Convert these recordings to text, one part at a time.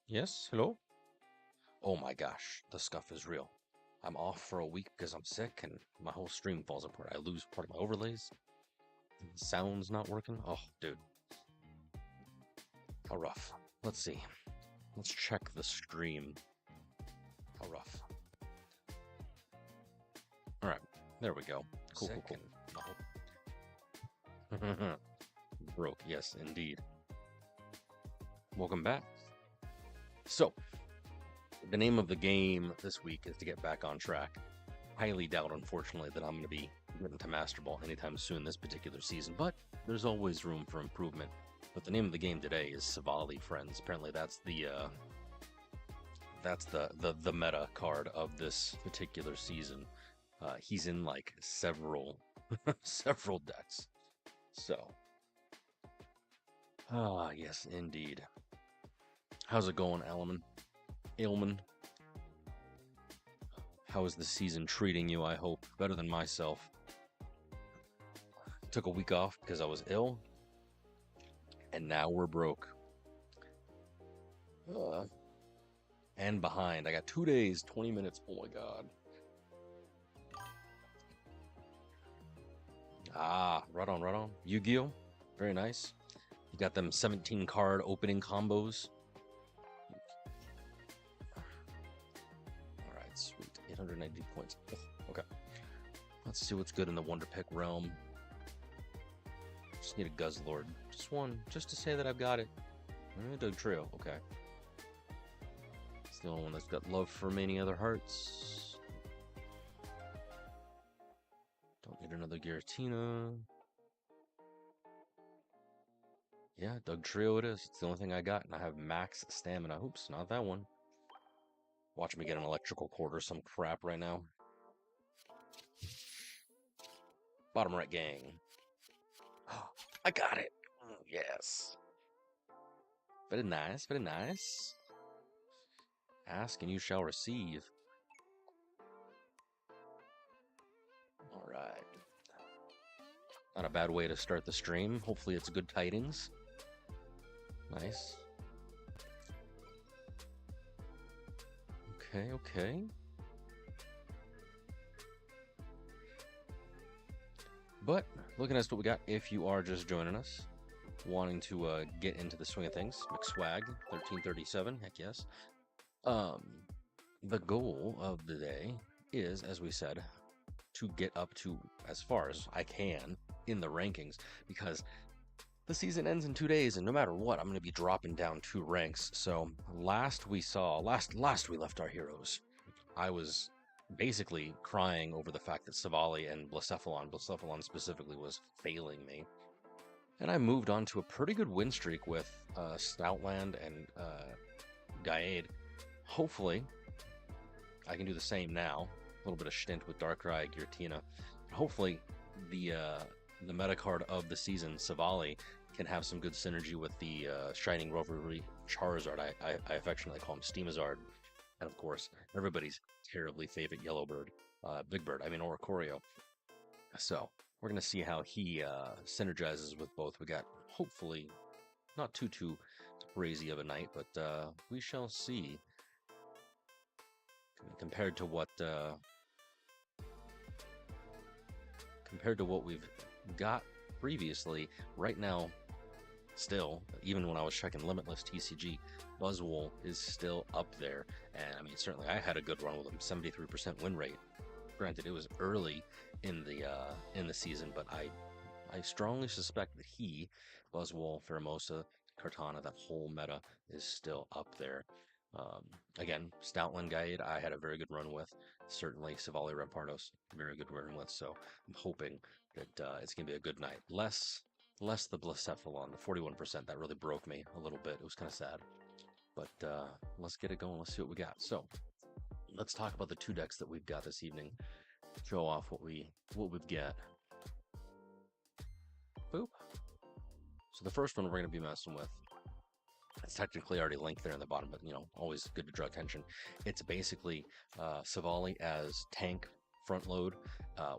Yes, hello? Oh my gosh, the scuff is real. I'm off for a week because I'm sick and my whole stream falls apart. I lose part of my overlays. The sound's not working. Oh, dude, how rough. Let's see. Let's check the stream. How rough. All right, there we go. Cool, cool, cool. Broke, yes, indeed. Welcome back. So, the name of the game this week is to get back on track. Highly doubt, unfortunately, that I'm going to be getting to Master Ball anytime soon this particular season, but there's always room for improvement. But the name of the game today is Silvally, friends. Apparently, that's the meta card of this particular season. He's in like several several decks. So, yes, indeed. How's it going, Ailman? How is the season treating you, I hope? Better than myself. Took a week off because I was ill. And now we're broke. And behind. I got 2 days, 20 minutes. Oh my god. Right on, right on. Yu-Gi-Oh! Very nice. You got them 17 card opening combos. Alright, sweet. 890 points. Okay. Let's see what's good in the Wonder Pick realm. Just need a Guzzlord. Just one. Just to say that I've got it. Doug Trio. Okay. It's the only one that's got love for many other hearts. Don't need another Giratina. Yeah, Doug Trio it is. It's the only thing I got, and I have max stamina. Oops, not that one. Watch me get an electrical cord or some crap right now. Bottom right gang. I got it! Yes. Very nice, very nice. Ask and you shall receive. Alright. Not a bad way to start the stream. Hopefully it's good tidings. Nice. Okay, okay. But looking at what we got, if you are just joining us, wanting to get into the swing of things, McSwag 1337, heck yes. The goal of the day is, as we said, to get up to as far as I can in the rankings, because the season ends in 2 days, and no matter what, I'm going to be dropping down 2 ranks. So last we left our heroes, I was basically crying over the fact that Silvally and Blacephalon specifically, was failing me. And I moved on to a pretty good win streak with Stoutland and Gaade. Hopefully, I can do the same now. A little bit of stint with Darkrai, Giratina. Hopefully, the meta card of the season, Silvally, can have some good synergy with the Shining Roverly Charizard. I affectionately call him Steamazard. And of course, everybody's terribly favorite Yellowbird, Big Bird, Oricorio. So, we're going to see how he synergizes with both. We got, hopefully, not too crazy of a night, but we shall see. Compared to what we've got previously, right now, still, even when I was checking LimitlessTCG, Buzzwole is still up there. And I mean, certainly I had a good run with him, 73% win rate. Granted, it was early in the season, but I strongly suspect that Buzzwole, Pheromosa, Kartana, that whole meta is still up there. Again, Stoutland Guide, I had a very good run with. Certainly, Silvally Rampardos, very good run with. So I'm hoping that it's going to be a good night. Less the Blacephalon, the 41%, that really broke me a little bit. It was kind of sad. But let's get it going. Let's see what we got. So let's talk about the 2 decks that we've got this evening. Show off what we've got. Boop. So the first one we're going to be messing with, it's technically already linked there in the bottom, but always good to draw attention. It's basically Silvally as tank front load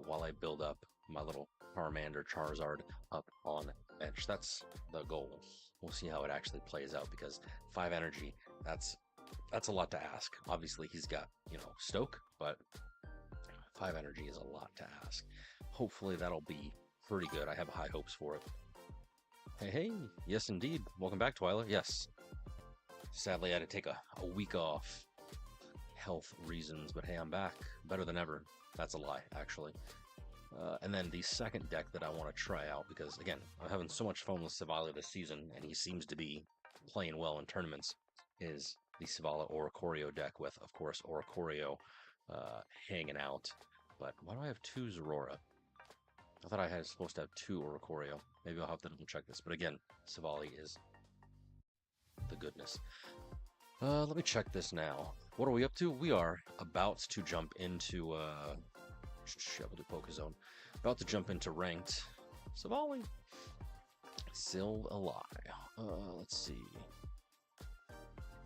while I build up my little Charmander Charizard up on bench. That's the goal. We'll see how it actually plays out, because 5 energy that's a lot to ask. Obviously, he's got, you know, Stoke, but 5 energy is a lot to ask. Hopefully, that'll be pretty good. I have high hopes for it. Hey, hey, yes, indeed. Welcome back, Twyla. Yes. Sadly, I had to take a week off. Health reasons, but hey, I'm back. Better than ever. That's a lie, actually. And then the second deck that I want to try out, because again, I'm having so much fun with Silvally this season, and he seems to be playing well in tournaments, is the Silvally Oricorio deck with, of course, Oricorio hanging out. But why do I have 2 Zorora? I thought I was supposed to have 2 Oricorio. Maybe I'll have to double check this. But again, Silvally is the goodness. Let me check this now. What are we up to? We are about to jump into we'll do Pokezone. About to jump into ranked Silvally. Silvally. Let's see.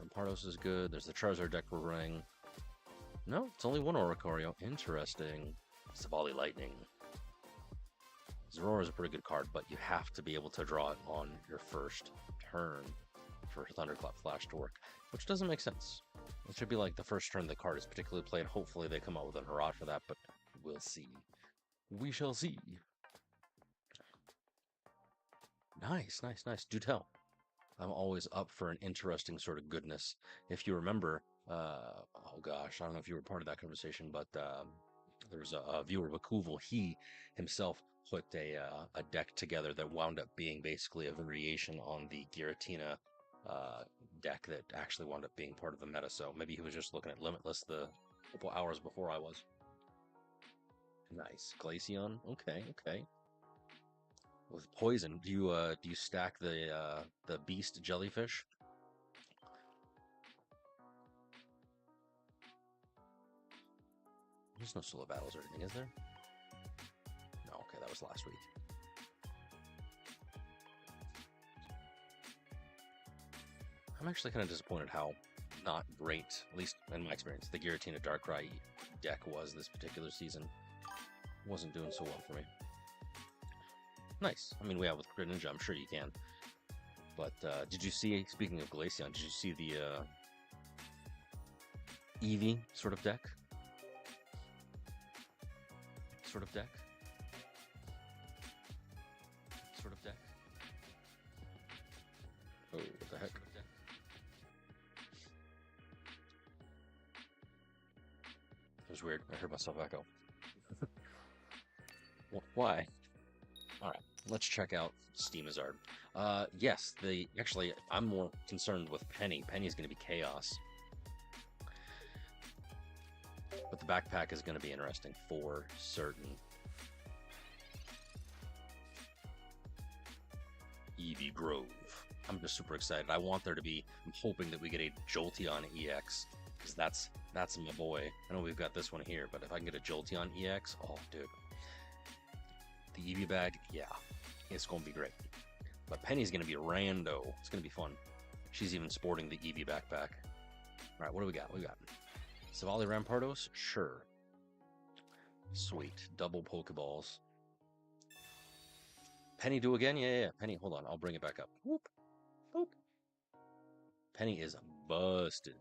Rampardos is good. There's the Charizard deck we're running. No, it's only 1 Oricorio. Interesting. Silvally Lightning. Zorora is a pretty good card, but you have to be able to draw it on your first turn for Thunderclap Flash to work, which doesn't make sense. It should be like the first turn the card is particularly played. Hopefully they come out with an Hurrah for that, but we'll see. We shall see. Nice, nice, nice. Do tell. I'm always up for an interesting sort of goodness. If you remember, oh gosh, I don't know if you were part of that conversation, but there was a viewer, Vakuval. He himself put a deck together that wound up being basically a variation on the Giratina deck that actually wound up being part of the meta. So maybe he was just looking at Limitless the couple hours before I was. Nice. Glaceon. Okay, okay. With poison, do you stack the beast jellyfish? There's no solo battles or anything, is there? No, okay, that was last week. I'm actually kind of disappointed how not great, at least in my experience, the Giratina Darkrai deck was this particular season. Wasn't doing so well for me. Nice. I mean, we have with Greninja, I'm sure you can. But did you see, speaking of Glaceon, did you see the Eevee sort of deck? Sort of deck? Sort of deck? Oh, what the heck? It was weird. I heard myself echo. Why? Alright, let's check out Steamizard. Yes, actually, I'm more concerned with Penny. Penny's going to be chaos. But the backpack is going to be interesting for certain. Eevee Grove. I'm just super excited. I want there to be, I'm hoping that we get a Jolteon EX, because that's my boy. I know we've got this one here, but if I can get a Jolteon EX, oh, dude. The Eevee bag, yeah, it's going to be great. But Penny's going to be rando. It's going to be fun. She's even sporting the Eevee backpack. All right, what do we got? What do we got? Silvally Rampardos? Sure. Sweet. Double Pokeballs. Penny do again? Yeah. Penny, hold on. I'll bring it back up. Whoop. Whoop. Penny is busted,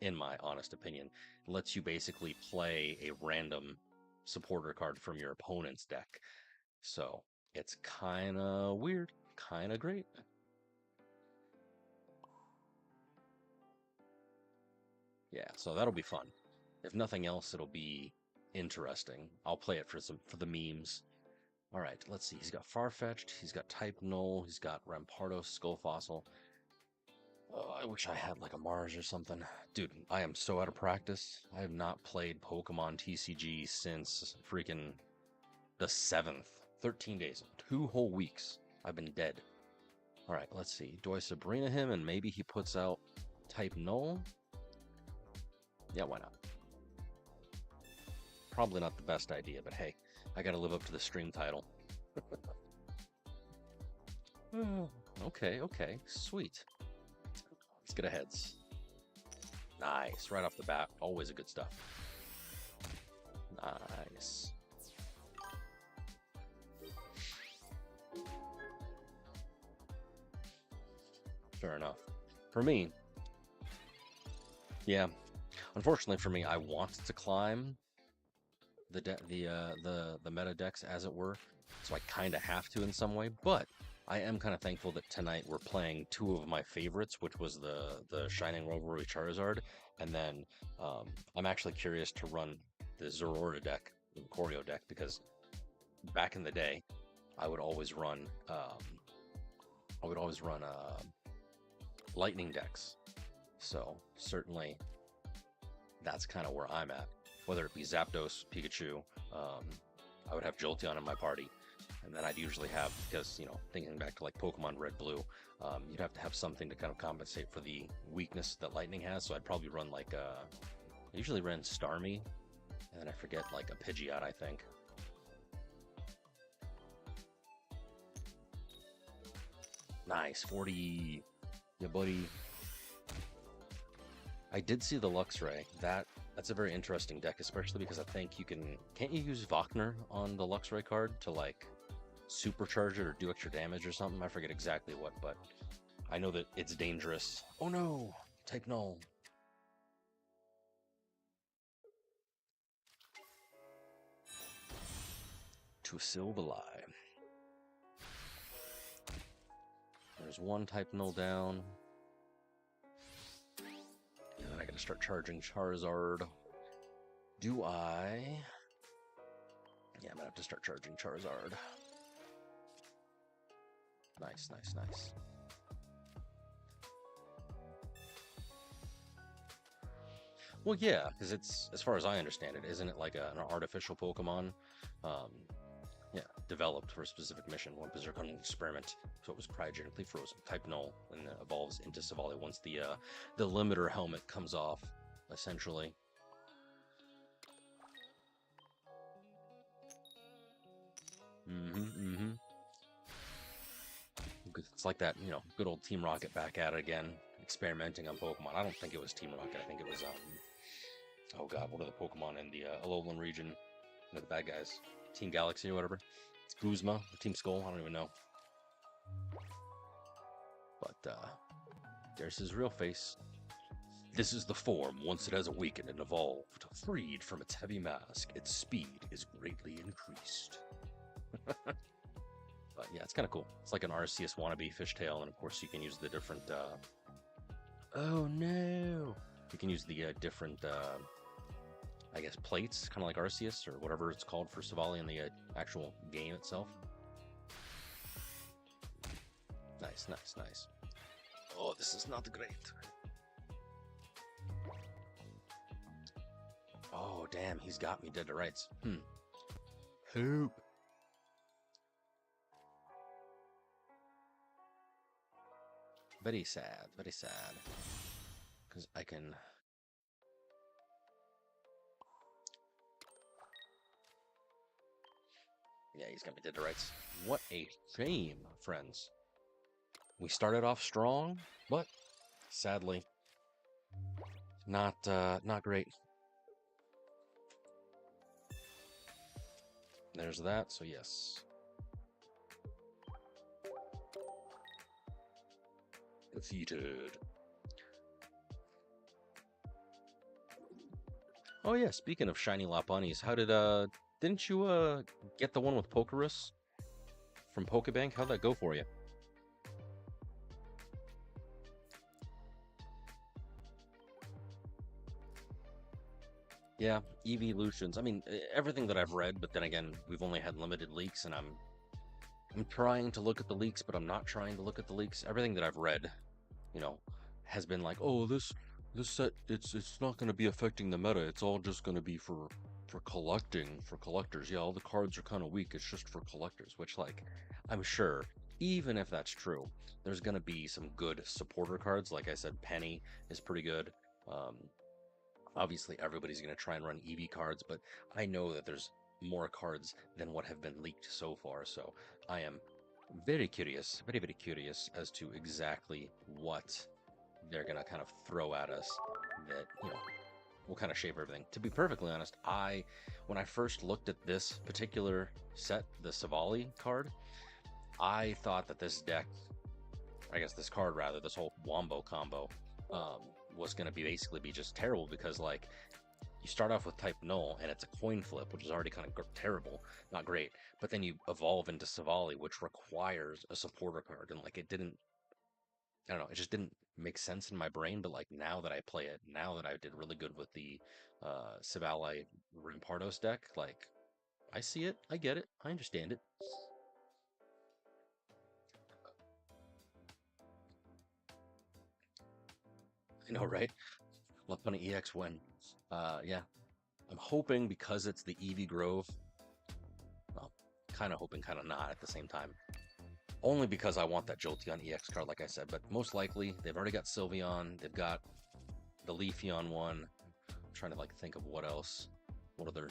in my honest opinion. It lets you basically play a random supporter card from your opponent's deck. So, it's kind of weird. Kind of great. Yeah, so that'll be fun. If nothing else, it'll be interesting. I'll play it for the memes. All right, let's see. He's got Farfetch'd. He's got Type Null. He's got Rampardos, Skull Fossil. Oh, I wish I had like a Mars or something. Dude, I am so out of practice. I have not played Pokemon TCG since freaking the 7th. 13 days. 2 whole weeks. I've been dead. All right, let's see. Do I Sabrina him and maybe he puts out Type Null? Yeah, why not? Probably not the best idea, but hey, I gotta live up to the stream title. Okay, sweet. Let's get a heads. Nice, right off the bat. Always a good stuff. Nice. Fair enough. For me, Yeah, unfortunately for me, I want to climb the meta decks, as it were, so I kind of have to in some way. But I am kind of thankful that tonight we're playing two of my favorites, which was the Shining Rivalry Charizard, and then I'm actually curious to run the Zorora deck, the Oricorio deck, because back in the day, I would always run lightning decks. So certainly that's kind of where I'm at. Whether it be Zapdos, Pikachu, I would have Jolteon in my party, and then I'd usually have, because thinking back to like Pokemon Red Blue, you'd have to have something to kind of compensate for the weakness that Lightning has. So I'd probably run like I usually ran Starmie, and then I forget like a Pidgeot, I think. Nice 40, yeah, buddy. I did see the Luxray. That's a very interesting deck, especially because I think can't you use Wagner on the Luxray card to like supercharge it or do extra damage or something? I forget exactly what, but I know that it's dangerous. Oh no! Type null. To Silvally. There's one type null down. And then I gotta start charging Charizard. Do I? Yeah, I'm gonna have to start charging Charizard. Nice, nice, nice. Well, yeah, because it's, as far as I understand it, isn't it like an artificial Pokemon? Yeah, developed for a specific mission. One Berserk on an experiment, so it was cryogenically frozen. Type null, and then evolves into Silvally once the limiter helmet comes off, essentially. It's like that, good old Team Rocket back at it again, experimenting on Pokemon. I don't think it was Team Rocket. I think it was, oh god, what are the Pokemon in the Alolan region? The bad guys. Team Galaxy or whatever. It's Guzma, or Team Skull, I don't even know. But, there's his real face. This is the form once it has awakened and evolved. Freed from its heavy mask, its speed is greatly increased. But yeah, it's kind of cool. It's like an Arceus wannabe fishtail, and of course you can use the different, oh no! You can use the different, I guess, plates, kind of like Arceus, or whatever it's called for Silvally in the actual game itself. Nice, nice, nice. Oh, this is not great. Oh, damn, he's got me dead to rights. Hoop. Very sad, very sad. Because I can... Yeah, he's got me dead to rights. What a shame, friends. We started off strong, but sadly, not great. There's that, so yes. Defeated. Oh yeah, speaking of shiny Lopunnies, how did didn't you get the one with Pokerus from Pokebank? How'd that go for you? Yeah, evolutions. I mean, everything that I've read, but then again, we've only had limited leaks, and I'm trying to look at the leaks, but I'm not trying to look at the leaks. Everything that I've read, has been like, oh, this set, it's not going to be affecting the meta. It's all just going to be for collectors. Yeah, all the cards are kind of weak. It's just for collectors, which, like, I'm sure, even if that's true, there's going to be some good supporter cards. Like I said, Penny is pretty good. Obviously, everybody's going to try and run EV cards, but I know that there's more cards than what have been leaked so far, so I am very curious, very, very curious as to exactly what they're going to kind of throw at us that, will kind of shape everything. To be perfectly honest, when I first looked at this particular set, the Silvally card, I thought that this deck, I guess this card rather, this whole Wombo combo, was going to be basically be just terrible because like you start off with type null and it's a coin flip, which is already kind of terrible, not great. But then you evolve into Silvally, which requires a supporter card, and like it didn't. I don't know. It just didn't make sense in my brain. But like now that I play it, now that I did really good with the Silvally Rampardos deck, like I see it, I get it, I understand it. I know, right? Luck on an EX win. Yeah, I'm hoping because it's the Eevee Grove. Well, kind of hoping, kind of not at the same time. Only because I want that Jolteon EX card, like I said. But most likely, they've already got Sylveon. They've got the Leafeon one. I'm trying to like think of what else. What other?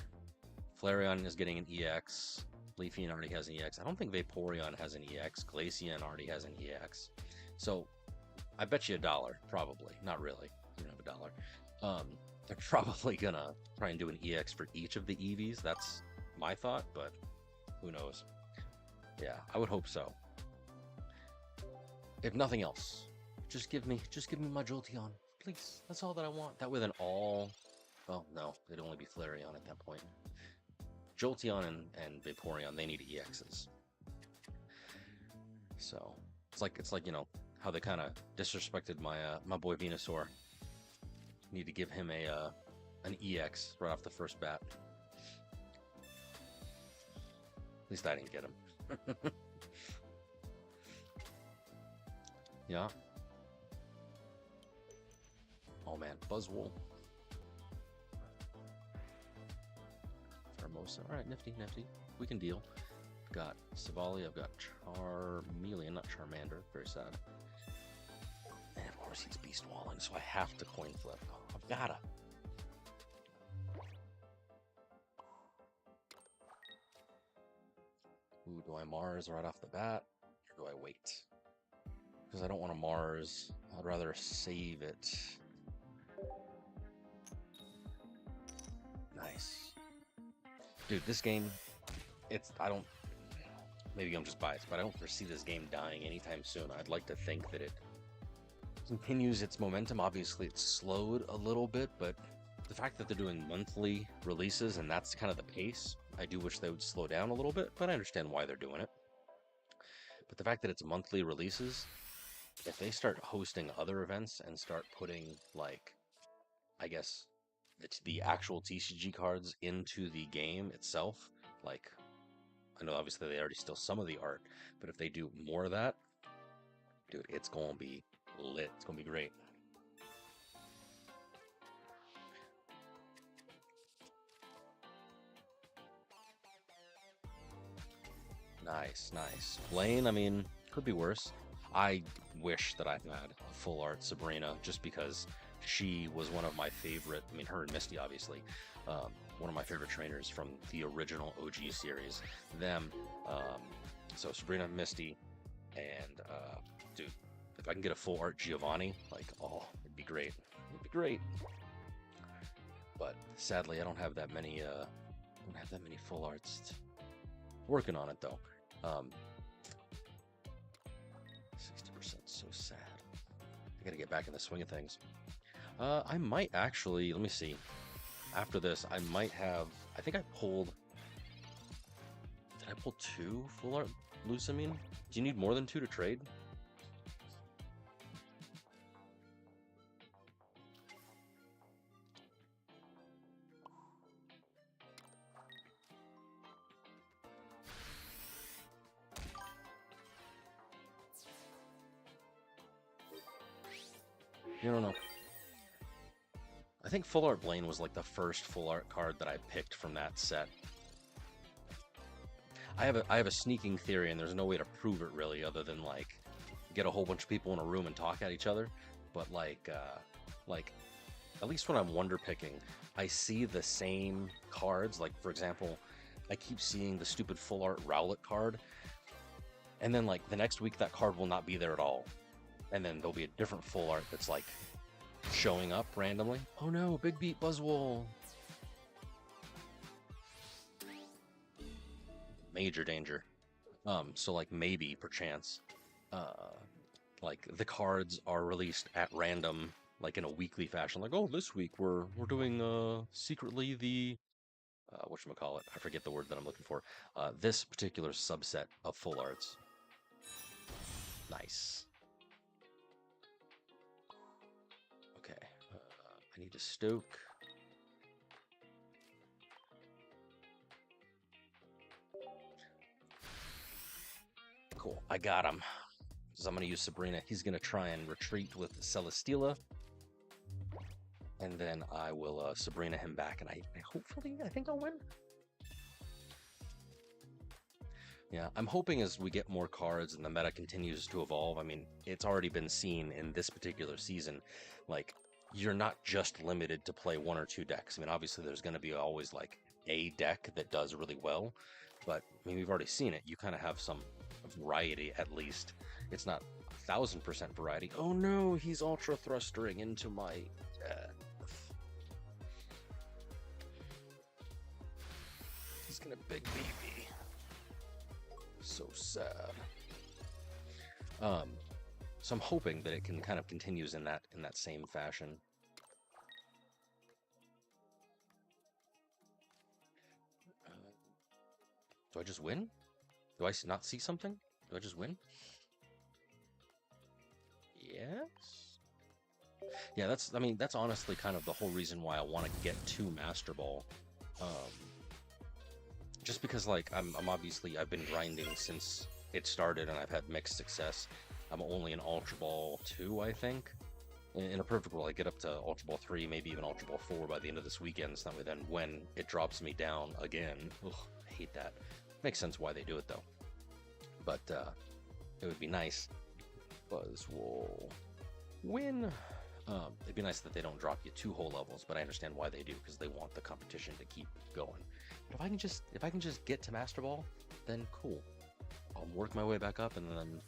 Flareon is getting an EX. Leafeon already has an EX. I don't think Vaporeon has an EX. Glaceon already has an EX. So I bet you $1, probably. Not really. You don't have $1. They're probably gonna try and do an EX for each of the Eevees. That's my thought, but who knows? Yeah, I would hope so. If nothing else, just give me my Jolteon, please. That's all that I want. That way, then all. Well, no, it'd only be Flareon at that point. Jolteon and Vaporeon, they need EXs. So it's like you know how they kind of disrespected my my boy Venusaur. Need to give him an EX right off the first bat. At least I didn't get him. Yeah. Oh man, Buzzwole. Formosa. Alright, nifty. We can deal. I've got Silvally, I've got Charmeleon, not Charmander. Very sad. And of course he's Beast Walling, so I have to coin flip. I've gotta. Ooh, do I Mars right off the bat? Or do I wait? Because I don't want to Mars. I'd rather save it. Nice. Dude, this game, I don't, maybe I'm just biased, but I don't foresee this game dying anytime soon. I'd like to think that it continues its momentum. Obviously, it's slowed a little bit, but the fact that they're doing monthly releases and that's kind of the pace, I do wish they would slow down a little bit, but I understand why they're doing it. But the fact that it's monthly releases, if they start hosting other events and start putting, like, I guess, the actual TCG cards into the game itself, like, I know obviously they already steal some of the art, but if they do more of that, dude, it's going to be lit. It's going to be great. Nice. Lane, I mean, could be worse. I wish that I had a full art Sabrina just because she was one of my favorite, I mean, her and Misty, obviously, one of my favorite trainers from the original OG series. So Sabrina, Misty, and, dude, if I can get a full art Giovanni, like, oh, it'd be great. It'd be great. But sadly, I don't have that many, full arts. Working on it, though. 60%, so sad. I gotta get back in the swing of things. I might actually, let me see. After this, I might have, I think I pulled, did I pull 2 full art Lusamine? Do you need more than 2 to trade? You don't know. I think Full Art Blaine was like the first full art card that I picked from that set. I have a sneaking theory, and there's no way to prove it really, other than like get a whole bunch of people in a room and talk at each other. But like at least when I'm wonder picking, I see the same cards. Like for example, I keep seeing the stupid full art Rowlet card, and then like the next week that card will not be there at all. And then there'll be a different full art that's like showing up randomly. Oh no, Big Beat Buzzwole. Major danger. So like maybe perchance, like the cards are released at random like in a weekly fashion. Like, oh, this week we're doing secretly the whatchamacallit, I forget the word that I'm looking for. This particular subset of full arts. Nice. Okay, I need to stoke. Cool, I got him. Because I'm going to use Sabrina. He's going to try and retreat with Celesteela. And then I will Sabrina him back, and I hopefully, I think I'll win. Yeah, I'm hoping as we get more cards and the meta continues to evolve. I mean, it's already been seen in this particular season. Like, you're not just limited to play one or two decks. I mean, obviously there's going to be always like a deck that does really well, but I mean, we've already seen it. You kind of have some variety at least. It's not 1000% variety. Oh no, he's ultra thrustering into my he's gonna big baby. So sad. So I'm hoping that it can kind of continues in that same fashion. Do I just win? Do I not see something? Do I just win? Yes. Yeah, that's honestly kind of the whole reason why I want to get to Master Ball. Just because, like, I'm obviously, I've been grinding since it started and I've had mixed success. I'm only in Ultra Ball 2, I think. In a perfect world, I get up to Ultra Ball 3, maybe even Ultra Ball 4 by the end of this weekend. So that way then when it drops me down again, ugh, I hate that. Makes sense why they do it though. But it would be nice. Buzz will win. It'd be nice that they don't drop you 2 whole levels, but I understand why they do, because they want the competition to keep going. But if I can just get to Master Ball, then cool. I'll work my way back up, and then,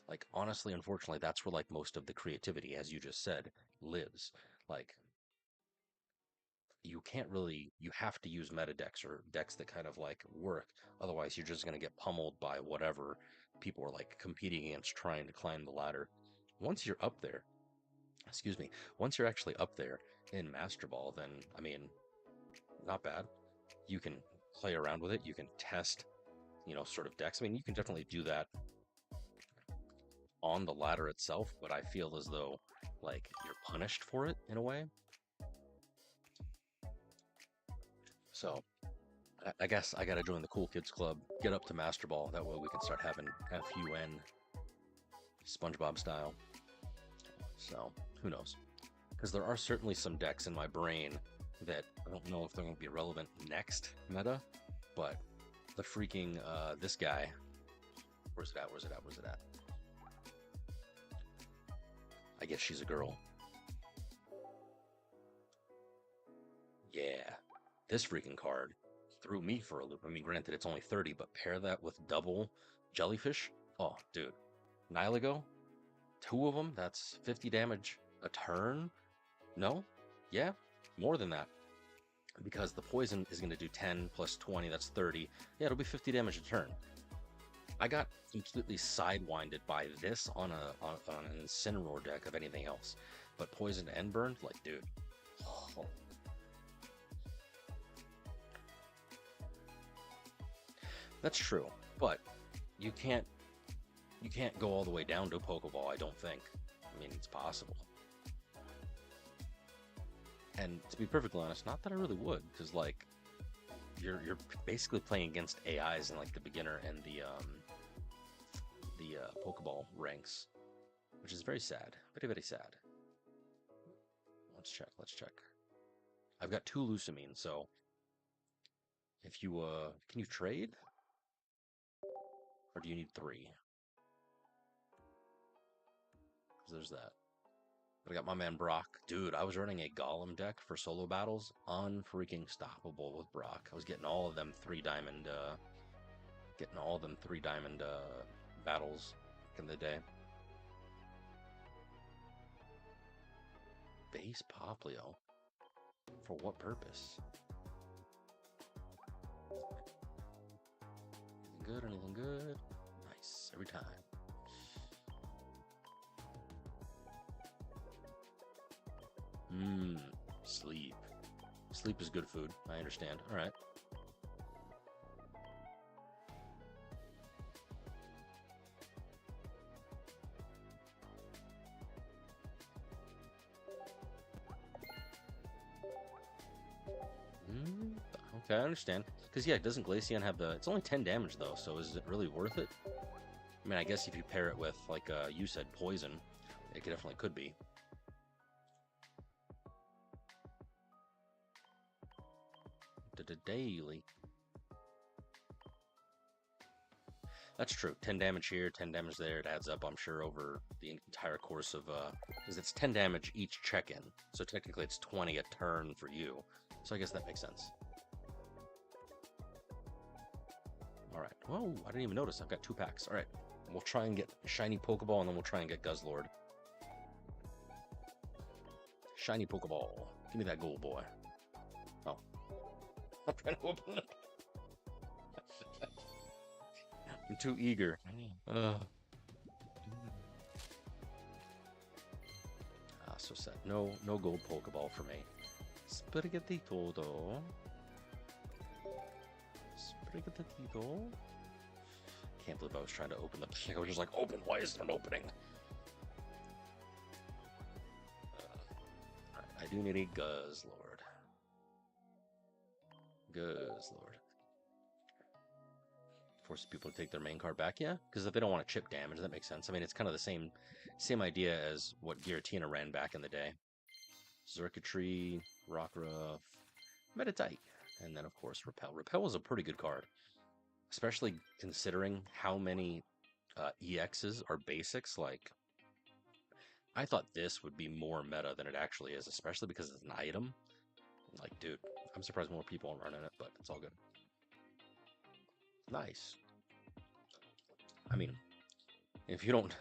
like, honestly, unfortunately, that's where, like, most of the creativity, as you just said, lives. Like, you can't really, you have to use meta decks or decks that kind of like work. Otherwise, you're just going to get pummeled by whatever people are like competing against trying to climb the ladder. Once you're up there, excuse me, once you're actually up there in Master Ball, then, I mean, not bad. You can play around with it. You can test, sort of decks. I mean, you can definitely do that on the ladder itself, but I feel as though, like, you're punished for it in a way. So, I guess I gotta join the Cool Kids Club, get up to Master Ball. That way we can start having FUN SpongeBob style. So, who knows? Because there are certainly some decks in my brain that I don't know if they're going to be relevant next meta, but the freaking, this guy, where's it at? I guess she's a girl. Yeah, this freaking card threw me for a loop. I mean, granted, it's only 30, but pair that with double jellyfish. Oh, dude. Nylago, 2 of them, that's 50 damage a turn? No? Yeah? More than that. Because the poison is going to do 10 plus 20, that's 30. Yeah, it'll be 50 damage a turn. I got completely sidewinded by this on an Incineroar deck of anything else. But poisoned and burned, like, dude. Oh. That's true, but you can't go all the way down to Pokeball, I don't think. I mean, it's possible. And to be perfectly honest, not that I really would, because, like, you're basically playing against AIs in, like, the beginner and the Pokeball ranks, which is very sad. Very, very sad. Let's check. I've got 2 Lucamine, so if you, can you trade? Or do you need 3? Because there's that. But I got my man Brock. Dude, I was running a Golem deck for solo battles. Unfreaking stoppable with Brock. I was getting all of them 3 diamond, battles back in the day. Base Poplio? For what purpose? Anything good? Nice, every time. Sleep. Sleep is good food. I understand. All right. Okay, I understand. Because, yeah, doesn't Glaceon have the... It's only 10 damage, though, so is it really worth it? I mean, I guess if you pair it with, like, you said, poison, it definitely could be. Daily. That's true. 10 damage here, 10 damage there. It adds up, I'm sure, over the entire course of... Because it's 10 damage each check-in. So technically it's 20 a turn for you. So I guess that makes sense. Alright. Whoa, I didn't even notice. I've got 2 packs. Alright. We'll try and get Shiny Pokeball, and then we'll try and get Guzzlord. Shiny Pokeball. Give me that gold, boy. Oh. I'm trying to open it. I'm too eager. So sad. No gold Pokeball for me. Spaghetti todo. Spaghetti. Can't believe I was trying to open the pack. I was just like, open. Why isn't it opening? I do need a Guzzlord. Guzzlord. Force people to take their main card back, yeah? Because if they don't want to chip damage, that makes sense. I mean, it's kind of the same idea as what Giratina ran back in the day. Circuitry, Rockruff, Meditite, and then, of course, Repel. Repel was a pretty good card, especially considering how many EXs are basics. Like, I thought this would be more meta than it actually is, especially because it's an item. Like, dude, I'm surprised more people aren't running it, but it's all good. Nice. I mean, if you don't...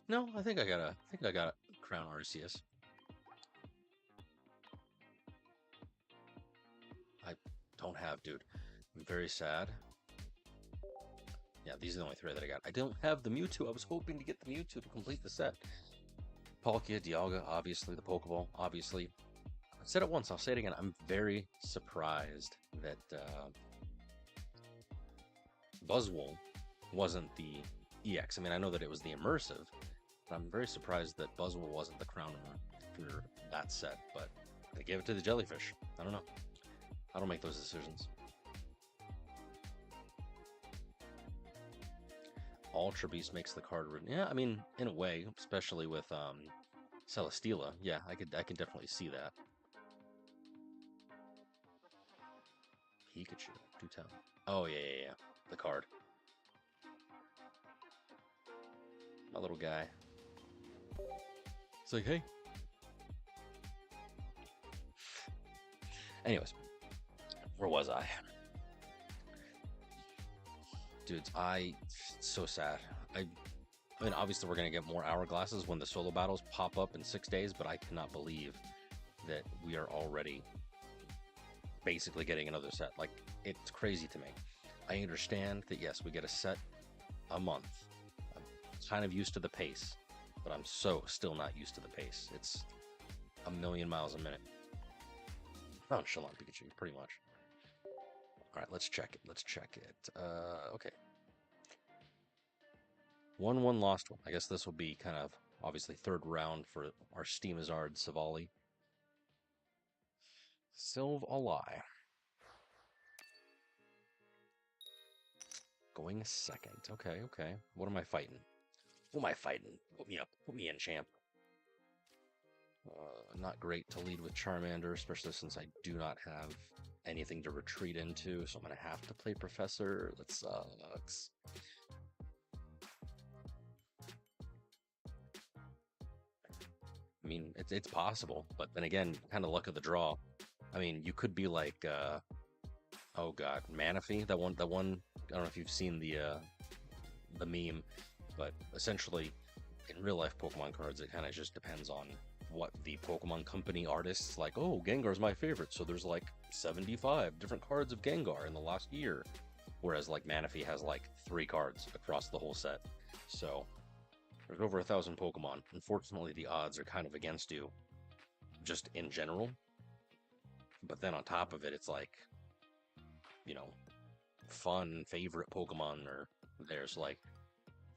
No, I think I got a Crown Arceus. I don't have, dude. I'm very sad. Yeah, these are the only 3 that I got. I don't have the Mewtwo. I was hoping to get the Mewtwo to complete the set. Palkia, Dialga, obviously. The Pokeball, obviously. I said it once, I'll say it again. I'm very surprised that Buzzwole wasn't the EX. I mean, I know that it was the immersive, but I'm very surprised that Buzzwole wasn't the crown for that set, but they gave it to the jellyfish. I don't know. I don't make those decisions. Ultra Beast makes the card... Yeah, I mean, in a way, especially with Celesteela. Yeah, I can definitely see that. Pikachu, do tell. Oh, yeah. The card. My little guy. It's like, hey. Anyways, where was I? Dudes, it's so sad. I mean, obviously we're going to get more hourglasses when the solo battles pop up in 6 days, but I cannot believe that we are already basically getting another set. Like, it's crazy to me. I understand that, yes, we get a set a month. I'm kind of used to the pace, but I'm still not used to the pace. It's a million miles a minute. Nonchalant Pikachu, pretty much. All right, let's check it. Okay. 1-1 lost one. I guess this will be kind of, obviously, 3rd round for our Steamizard Silvally. Silvally. Going 2nd. Okay. What am I fighting? Who am I fighting? Put me up. Put me in, champ. Not great to lead with Charmander, especially since I do not have anything to retreat into, so I'm going to have to play Professor. That sucks. I mean, it's possible, but then again, kind of luck of the draw. I mean, you could be like, oh god, Manaphy. That one. I don't know if you've seen the meme, but essentially, in real life Pokemon cards, it kind of just depends on what the Pokemon Company artists like. Oh, Gengar's my favorite, so there's like 75 different cards of Gengar in the last year, whereas like Manaphy has like 3 cards across the whole set. So there's over 1,000 Pokemon. Unfortunately, the odds are kind of against you just in general. But then on top of it, it's like, you know, fun favorite Pokemon, or there's like,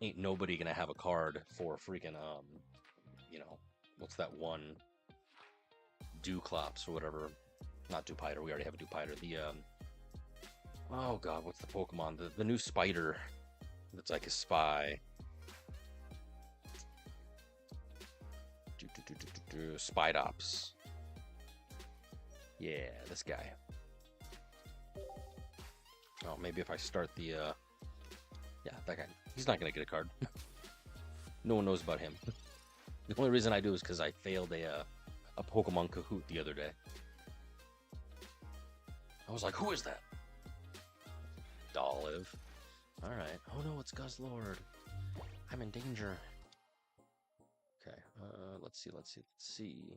ain't nobody gonna have a card for freaking, you know, what's that one? Dewclops or whatever. Not Dewpider, we already have a Dewpider. The, oh god, what's the Pokemon? The new spider that's like a spy. Spidops. Yeah, this guy. Oh, maybe if I start the, yeah, that guy. He's not gonna get a card. No one knows about him. The only reason I do is because I failed a Pokemon Kahoot the other day. I was like, who is that? Dolliv. Alright. Oh no, it's Guzzlord. I'm in danger. Okay, let's see.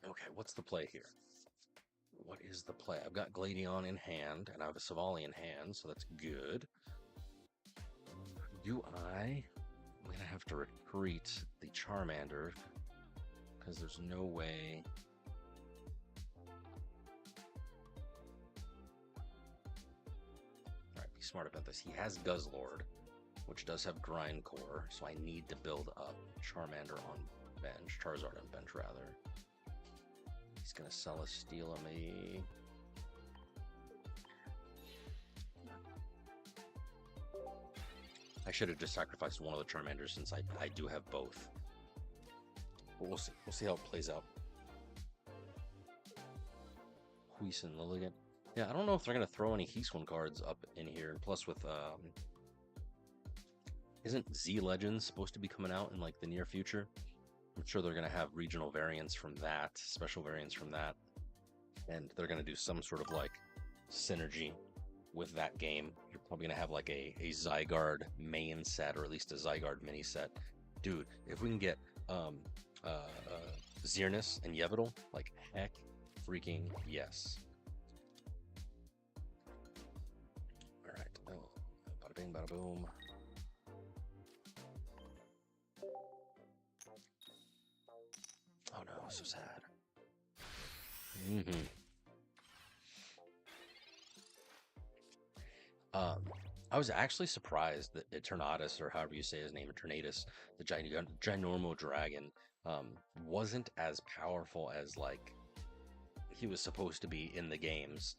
Okay, what's the play here? What is the play? I've got Gladion in hand, and I have a Silvally in hand, so that's good. I'm gonna have to retreat the Charmander, because there's no way. Alright, be smart about this. He has Guzzlord, which does have Grindcore, so I need to build up Charmander on bench, Charizard on bench, rather. He's gonna sell a steal on me. I should have just sacrificed one of the Charmanders since I do have both. But we'll see. We'll see how it plays out. Huison Lilligant. Yeah, I don't know if they're gonna throw any Heiswan cards up in here. Plus with isn't Z Legends supposed to be coming out in like the near future? I'm sure they're going to have regional variants from that, special variants from that, and they're going to do some sort of like synergy with that game. You're probably going to have like a Zygarde main set, or at least a Zygarde mini set. Dude, if we can get Xerneas and Yveltal, like heck freaking yes. All right, oh, bada bing, bada boom. Oh no, so sad. I was actually surprised that Eternatus, or however you say his name, Eternatus, the ginormo dragon, wasn't as powerful as like he was supposed to be in the games.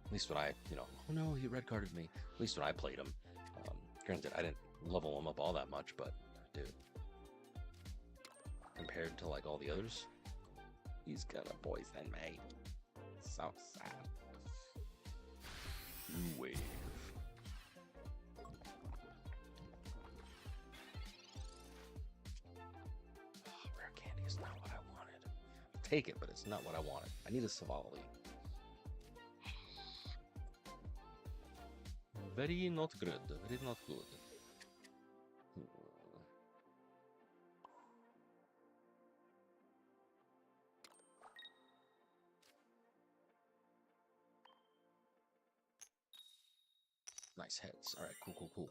At least when I, oh no, he red carded me. At least when I played him. Granted, I didn't level him up all that much, but dude, compared to like all the others, he's gonna poison me. So sad. New wave. Oh, rare candy is not what I wanted. I'll take it, but it's not what I wanted. I need a Silvally. Very not good. Very not good. Nice heads. All right, cool. Oh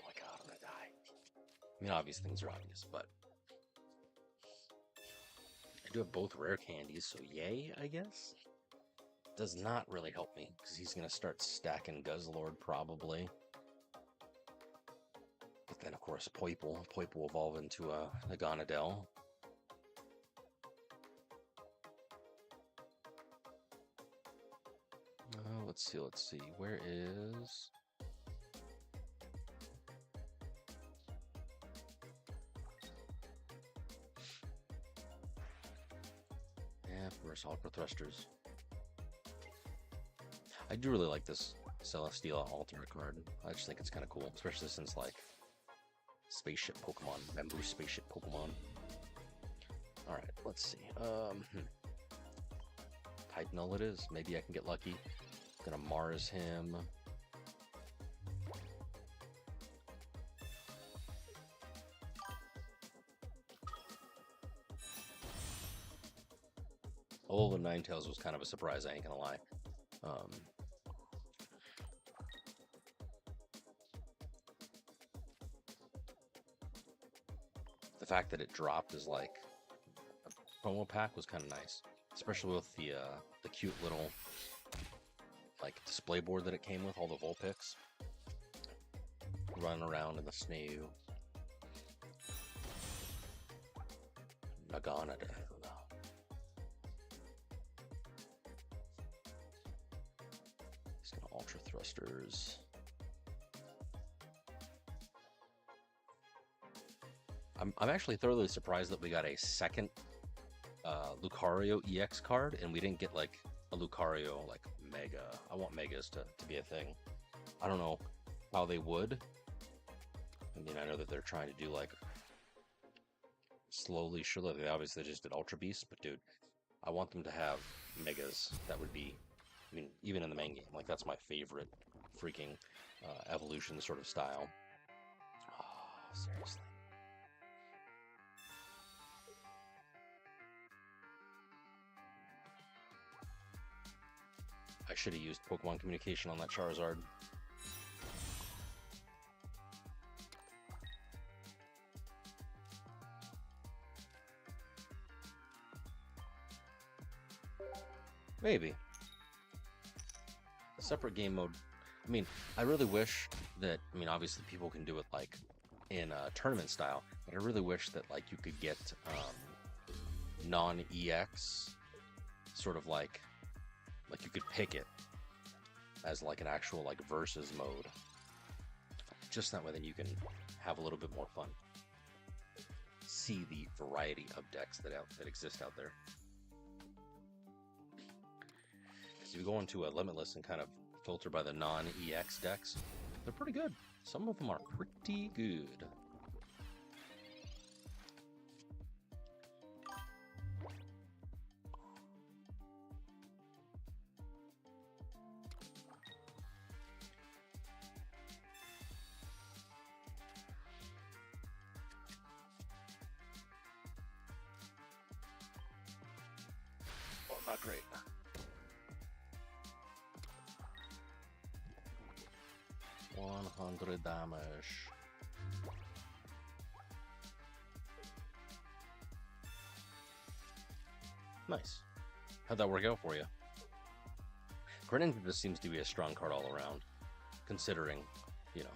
my god, I'm gonna die. I mean, obvious things are obvious, but I do have both rare candies, so yay, I guess. Does not really help me, because he's gonna start stacking Guzzlord, probably. But then, of course, Poip will evolve into a Naganadel. Let's see. Where is... Yeah, of course, Ultra Thrusters. I do really like this Celesteela alternate card. I just think it's kind of cool, especially since, like, spaceship Pokemon, Bamboo spaceship Pokemon. Alright, let's see. Type Null it is. Maybe I can get lucky. Gonna Mars him. Although the Ninetales was kind of a surprise, I ain't gonna lie. Um, the fact that it dropped as like a promo pack was kind of nice, especially with the cute little like display board that it came with, all the Vulpix running around in the snow. Nagana. He's gonna Ultra Thrusters. I'm actually thoroughly surprised that we got a second Lucario EX card and we didn't get like a Lucario like Mega. I want Megas to be a thing. I don't know how they would. I mean, I know that they're trying to do like slowly, surely. They obviously just did Ultra Beasts, but dude, I want them to have Megas. That would be, I mean, even in the main game, like that's my favorite freaking evolution sort of style. Oh, seriously. I should have used Pokemon Communication on that Charizard. Maybe. A separate game mode. I mean, I really wish that, I mean, obviously people can do it like in a tournament style, but I really wish that like you could get non-EX sort of like you could pick it as like an actual like versus mode. Just that way then you can have a little bit more fun. See the variety of decks that exist out there. Because if you go into a Limitless and kind of filter by the non-EX decks, they're pretty good. Some of them are pretty good. Well, not great. 100 damage. Nice. How'd that work out for you? Greninja just seems to be a strong card all around, considering, you know,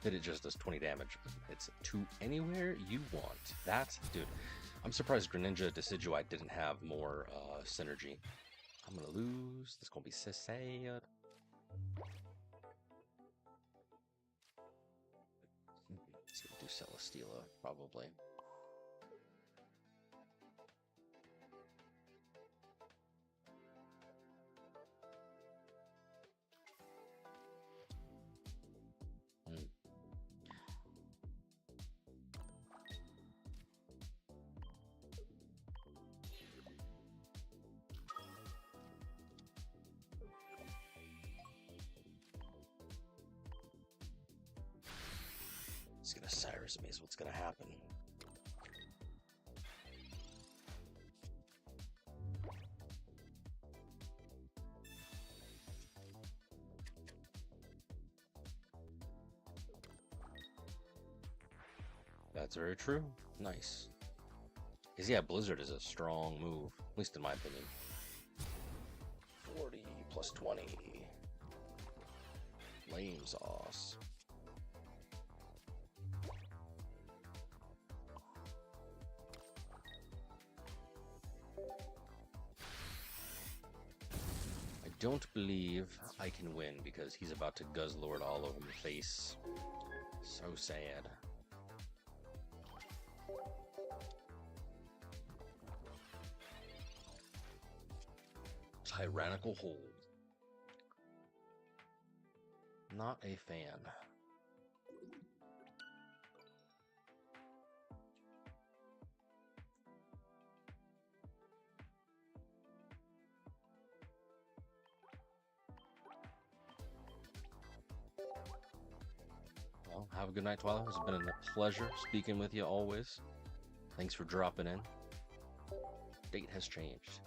that it just does 20 damage. It's to anywhere you want. That's, dude, I'm surprised Greninja Decidueye didn't have more synergy. I'm gonna lose. This is gonna be so sad. Let's do Celesteela, probably. It's gonna Cyrus me is what's gonna happen. That's very true. Nice. Because yeah, Blizzard is a strong move, at least in my opinion. 40 plus 20. Lame sauce. I don't believe I can win because he's about to Guzzlord all over my face. So sad. Tyrannical Hold. Not a fan. Well, have a good night, Twilight. It's been a pleasure speaking with you always. Thanks for dropping in. fate has changed.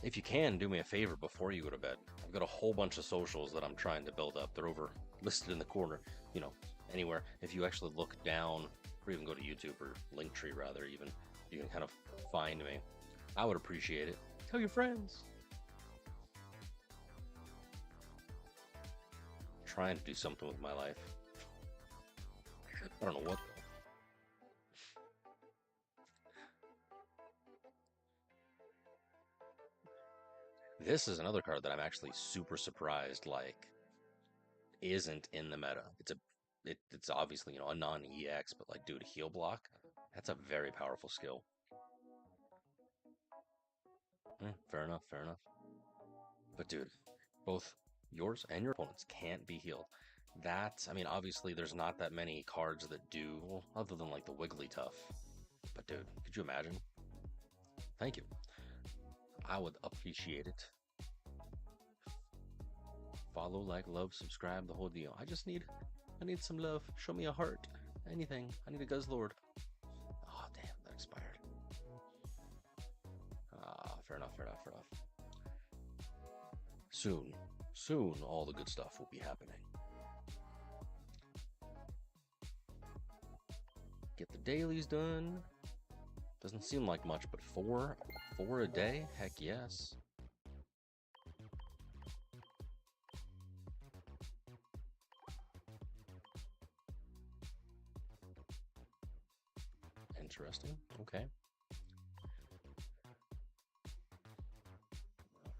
If you can, do me a favor before you go to bed. I've got a whole bunch of socials that I'm trying to build up. They're over listed in the corner, you know, anywhere. If you actually look down, or even go to YouTube or Linktree rather, even, you can kind of find me. I would appreciate it. Tell your friends. I'm trying to do something with my life. I don't know what. This is another card that I'm actually super surprised, like, isn't in the meta. It's obviously, you know, a non-EX, but like, dude, heal block, that's a very powerful skill. Fair enough, fair enough. But dude, both yours and your opponents can't be healed. That's, I mean, obviously there's not that many cards that do, well, other than like the Wigglytuff. But dude, could you imagine? Thank you. I would appreciate it. Follow, like, love, subscribe, the whole deal. I need some love. Show me a heart. Anything. I need a Guzzlord. Oh, damn, that expired. Fair enough, fair enough, fair enough. Soon, all the good stuff will be happening. Get the dailies done. Doesn't seem like much, but four a day? Heck yes. Interesting. Okay.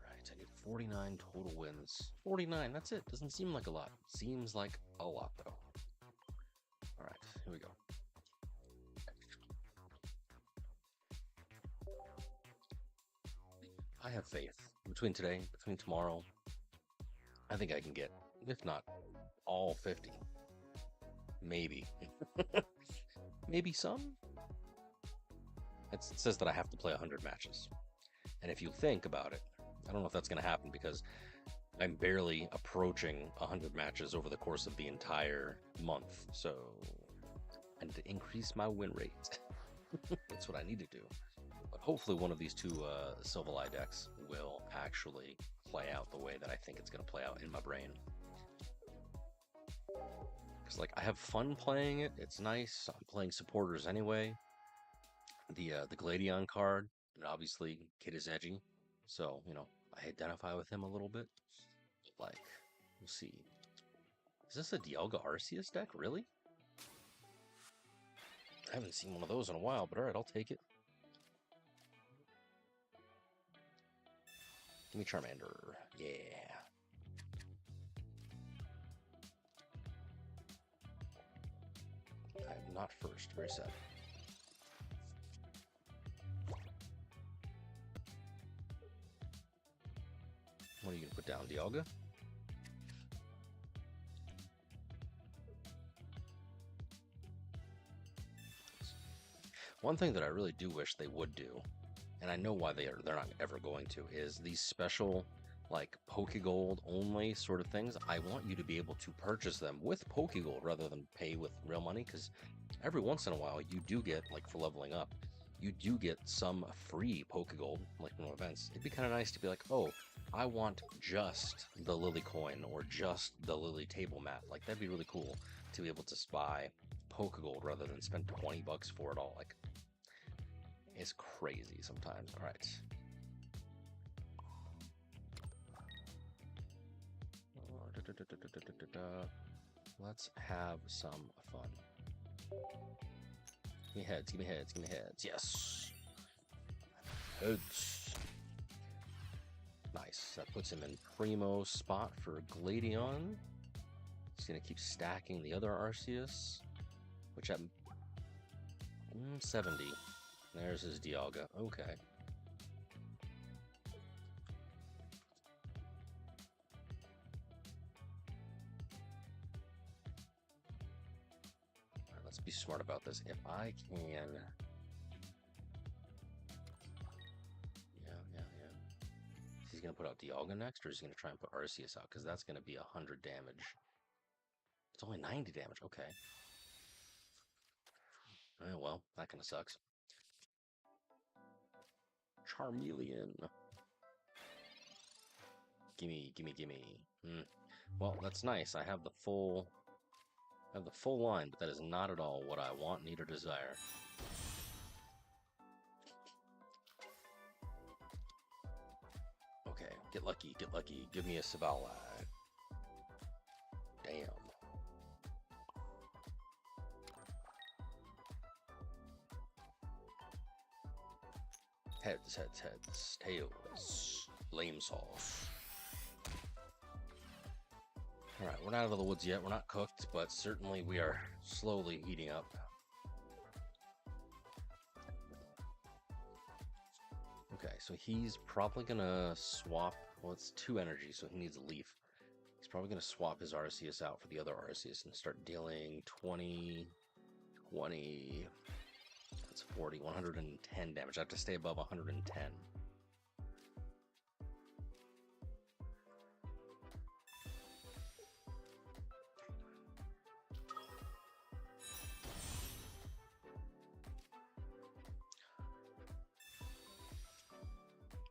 Alright, I need 49 total wins. 49, that's it. Doesn't seem like a lot. Seems like a lot, though. Alright, here we go. I have faith. Between today, between tomorrow, I think I can get, if not all 50. Maybe. Maybe some? It says that I have to play 100 matches. And if you think about it, I don't know if that's going to happen because I'm barely approaching 100 matches over the course of the entire month. So I need to increase my win rate. That's what I need to do. But hopefully one of these two Silvally decks will actually play out the way that I think it's going to play out in my brain. Because, like, I have fun playing it. It's nice. I'm playing supporters anyway. The Gladion card, and obviously Kid is edgy. So, you know, I identify with him a little bit. Like, we'll see. Is this a Dialga Arceus deck? Really? I haven't seen one of those in a while, but alright, I'll take it. Give me Charmander. Yeah. I'm not first. Very sad. What are you going to put down, Dialga? One thing that I really do wish they would do, and I know why they're not ever going to, is these special, like, Pokegold only sort of things. I want you to be able to purchase them with Pokegold rather than pay with real money, because every once in a while you do get, like, for leveling up, you do get some free Pokegold, like from events. It'd be kind of nice to be like, oh, I want just the Lily coin or just the Lily table mat. Like, that'd be really cool to be able to buy Pokegold rather than spend 20 bucks for it all. Like, it's crazy sometimes. All right. Let's have some fun. Give me heads, give me heads, give me heads. Yes. Heads. Nice. That puts him in primo spot for Gladion. He's going to keep stacking the other Arceus, which I'm 70. There's his Dialga. Okay. Right, let's be smart about this. If I can... Yeah. He's going to put out Dialga next, or is he going to try and put Arceus out? Because that's going to be 100 damage. It's only 90 damage. Okay. Oh, well, that kind of sucks. Charmeleon. Gimme, gimme, gimme. Well, that's nice. I have the full line, but that is not at all what I want, need, or desire. Okay, get lucky, get lucky. Give me a Silvally. Damn. Heads, heads, heads. Tails. Lame sauce. Alright, we're not out of the woods yet. We're not cooked, but certainly we are slowly heating up. Okay, so he's probably gonna swap. Well, it's 2 energy, so he needs a leaf. He's probably gonna swap his Arceus out for the other Arceus and start dealing 20. That's 40, 110 damage. I have to stay above 110.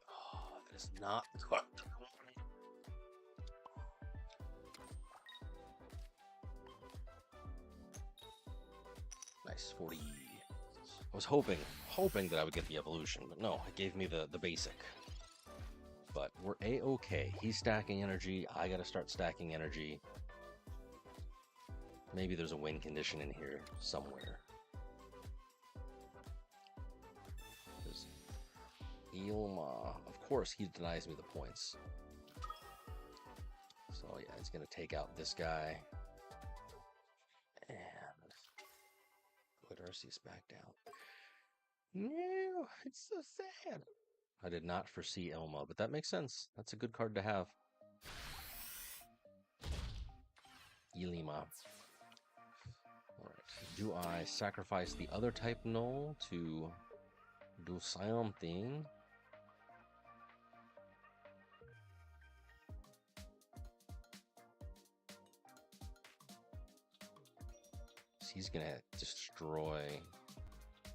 Oh, that is not cooked. Nice, 40. I was hoping that I would get the evolution, but no, it gave me the basic. But we're A-okay. He's stacking energy. I gotta start stacking energy. Maybe there's a win condition in here somewhere. There's Ilma. Of course, he denies me the points. So yeah, it's gonna take out this guy. And put Arceus back down. No, it's so sad. I did not foresee Elma, but that makes sense. That's a good card to have. Ilima. Alright. Do I sacrifice the other type null to do something? He's gonna destroy.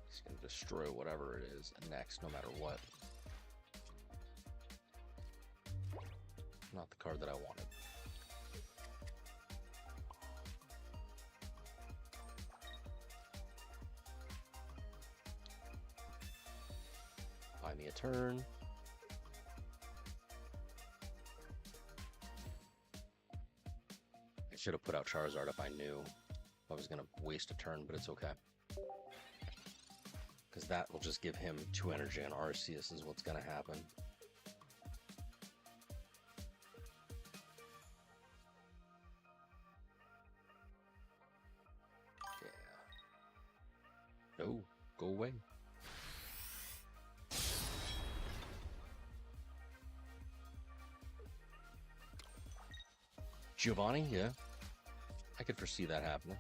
He's gonna destroy whatever it is next, no matter what. Not the card that I wanted. Buy me a turn. I should have put out Charizard if I knew I was going to waste a turn, but it's okay. Because that will just give him 2 energy on Arceus is what's going to happen. Yeah. No, go away. Giovanni, yeah. I could foresee that happening.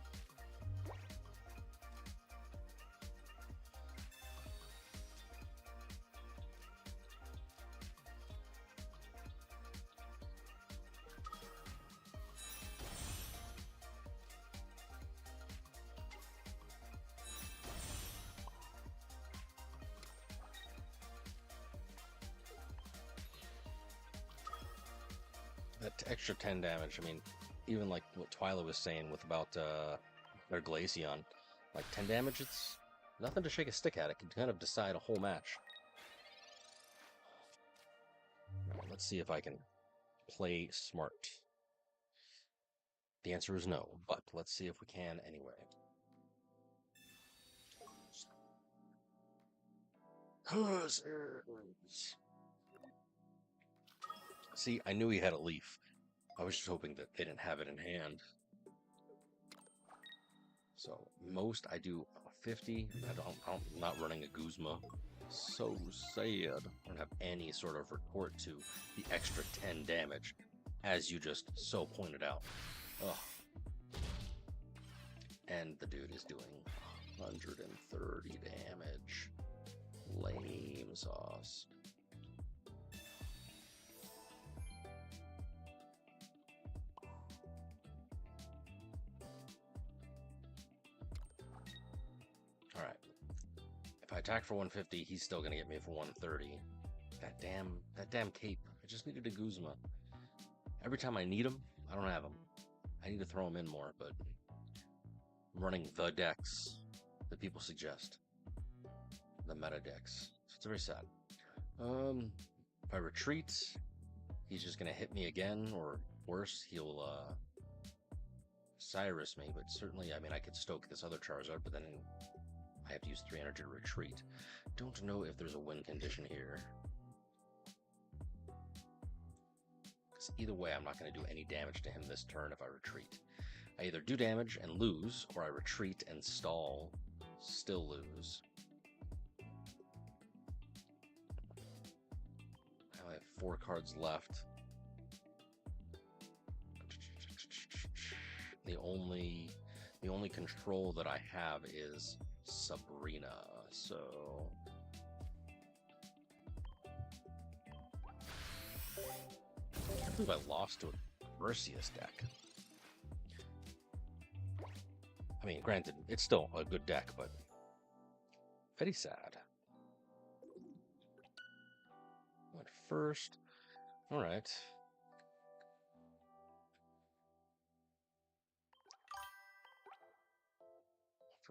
That extra 10 damage, I mean, even like what Twyla was saying with about their Glaceon, like 10 damage, it's nothing to shake a stick at. It can kind of decide a whole match. Right, let's see if I can play smart. The answer is no, but let's see if we can anyway. See, I knew he had a leaf. I was just hoping that they didn't have it in hand. So most I do 50. I'm not running a Guzma. So sad. I don't have any sort of report to the extra 10 damage, as you just so pointed out. Ugh. And the dude is doing 130 damage. Lame sauce. If I attack for 150, he's still gonna get me for 130. That damn cape. I just needed a Guzma. Every time I need him, I don't have him. I need to throw him in more, but I'm running the decks that people suggest. The meta decks. So it's very sad. If I retreat, he's just gonna hit me again, or worse, he'll Cyrus me, but certainly, I mean, I could stoke this other Charizard, but then I have to use 3 energy to retreat. Don't know if there's a win condition here. Because either way, I'm not going to do any damage to him this turn if I retreat. I either do damage and lose, or I retreat and stall, still lose. Now I have 4 cards left. The only control that I have is Sabrina, so I can't believe I lost to a Mercius deck. I mean, granted, it's still a good deck, but very sad. Went first. All right.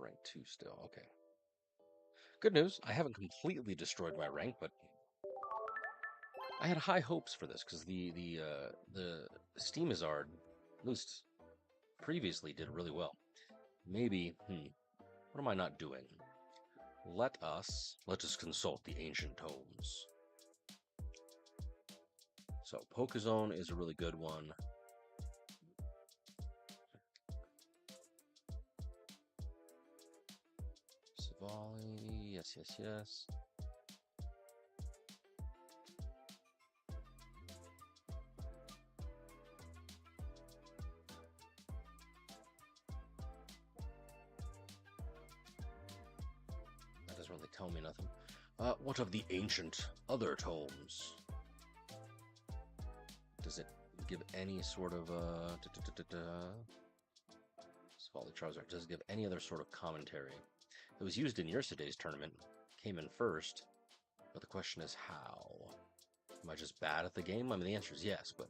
Rank 2 still. Okay. Good news. I haven't completely destroyed my rank, but I had high hopes for this because the Steamizard, at least previously, did really well. Maybe. What am I not doing? Let us consult the ancient tomes. So Pokezone is a really good one. Silvally, yes. That doesn't really tell me nothing. What of the ancient other tomes? Does it give any sort of Silvally Charizard, does it give any other sort of commentary? It was used in yesterday's tournament, came in first, but the question is how? Am I just bad at the game? I mean, the answer is yes, but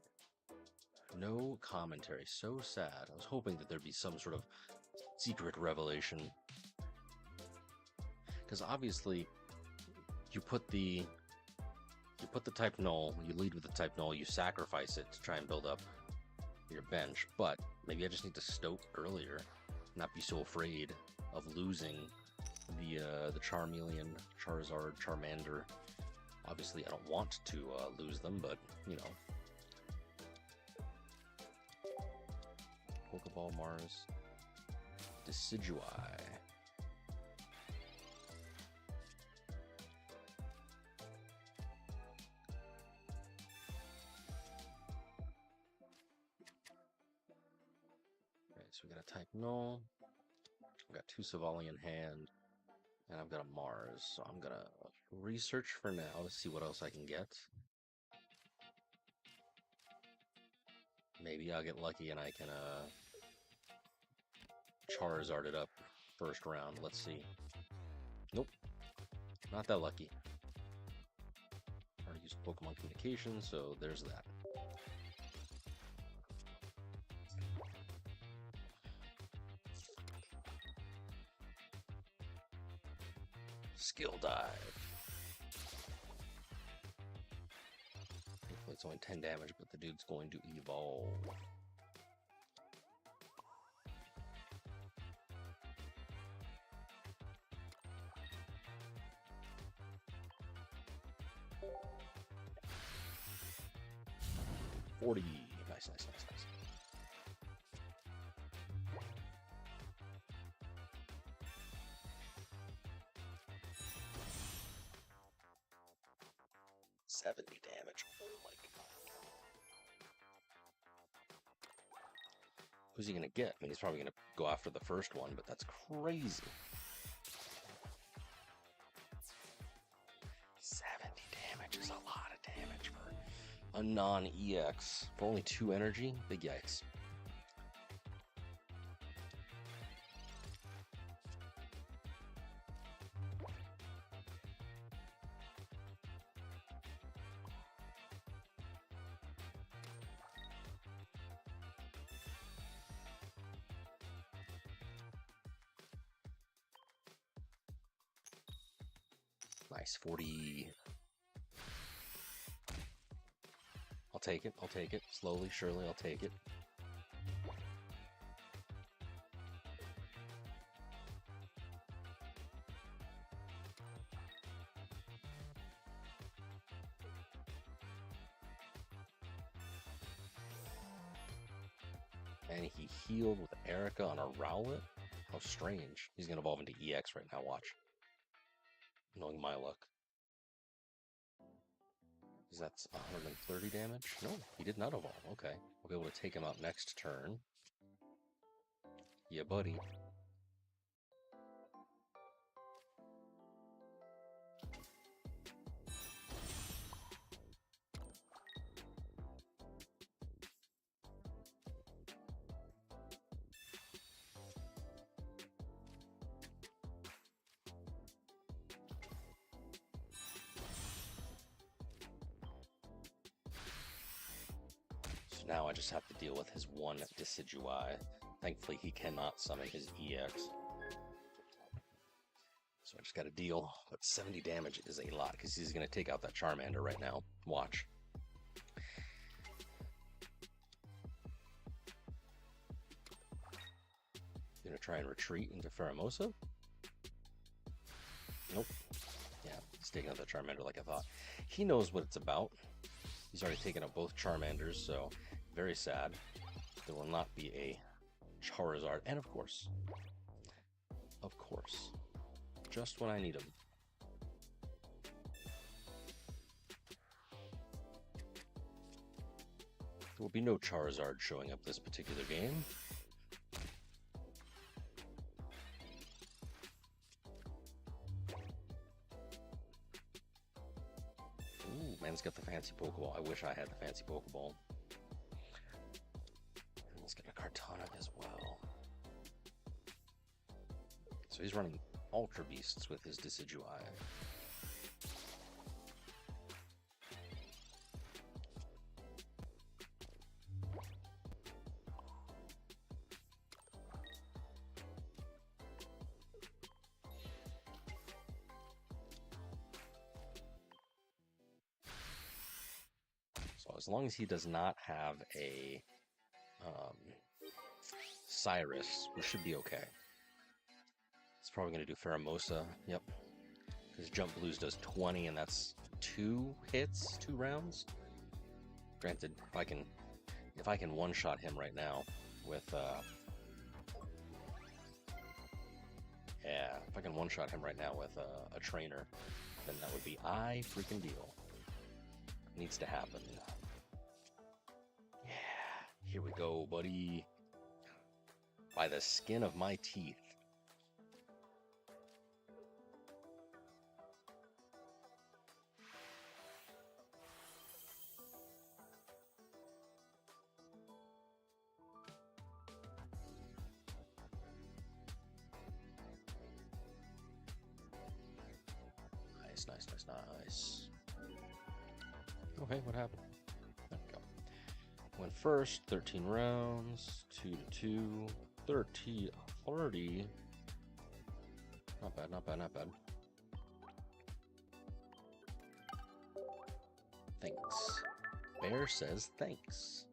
no commentary. So sad. I was hoping that there'd be some sort of secret revelation. Because obviously, you put the type null, you lead with the type null, you sacrifice it to try and build up your bench, but maybe I just need to stoke earlier, not be so afraid of losing the Charmeleon, Charizard, Charmander. Obviously, I don't want to lose them, but, you know. Pokeball, Mars, Decidueye. So we got a type null. I've got 2 Silvally in hand. And I've got a Mars. So I'm gonna research for now to see what else I can get. Maybe I'll get lucky and I can Charizard it up first round. Let's see. Nope. Not that lucky. I already used Pokemon Communication, so there's that. Skill dive. It's only 10 damage, but the dude's going to evolve. $40. Nice. 70 damage. Oh my god. Who's he gonna get? I mean, he's probably gonna go after the first one, but that's crazy. 70 damage is a lot of damage for a non-EX. For only 2 energy? Big yikes. Nice, 40. I'll take it, I'll take it. Slowly, surely, I'll take it. And he healed with Erica on a Rowlet? How strange. He's going to evolve into EX right now, watch. Knowing my luck. Because that's 130 damage? No, he did not evolve. Okay. We'll be able to take him out next turn. Yeah, buddy. Now I just have to deal with his one Decidueye. Thankfully, he cannot summon his EX. So I just got to deal. But 70 damage is a lot, because he's going to take out that Charmander right now. Watch. Going to try and retreat into Pheromosa? Nope. Yeah, he's taking out that Charmander like I thought. He knows what it's about. He's already taken out both Charmanders, so very sad. There will not be a Charizard. And of course, just when I need him. There will be no Charizard showing up this particular game. Ooh, man's got the fancy Pokeball. I wish I had the fancy Pokeball. And he's got a Kartonic as well. So he's running Ultra Beasts with his Decidueye. So as long as he does not have a Cyrus, we should be okay. It's probably going to do Pheromosa. Yep. Because Jump Blues does 20, and that's 2 hits, 2 rounds. Granted, if I can one-shot him right now with if I can one-shot him right now with a trainer, then that would be freaking deal. Needs to happen. Yeah, here we go, buddy. By the skin of my teeth. Nice. Okay, what happened? There we go. Went first, 13 rounds, 2-2, 30. Not bad. Thanks. Bear says thanks.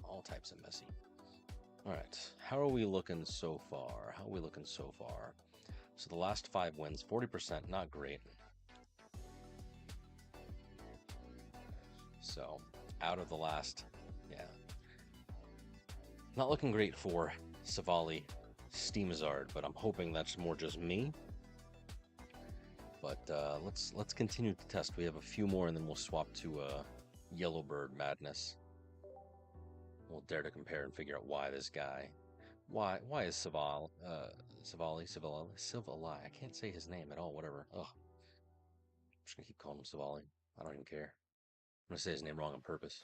All types of messy. Alright, how are we looking so far? So the last 5 wins, 40%, not great. So, out of the last, not looking great for Silvally Steamzard, but I'm hoping that's more just me. But let's continue to test. We have a few more, and then we'll swap to Yellowbird Madness. We'll dare to compare and figure out why this guy. Why is Silvally? I can't say his name at all. Whatever. Ugh. I'm just gonna keep calling him Silvally. I don't even care. I'm gonna say his name wrong on purpose.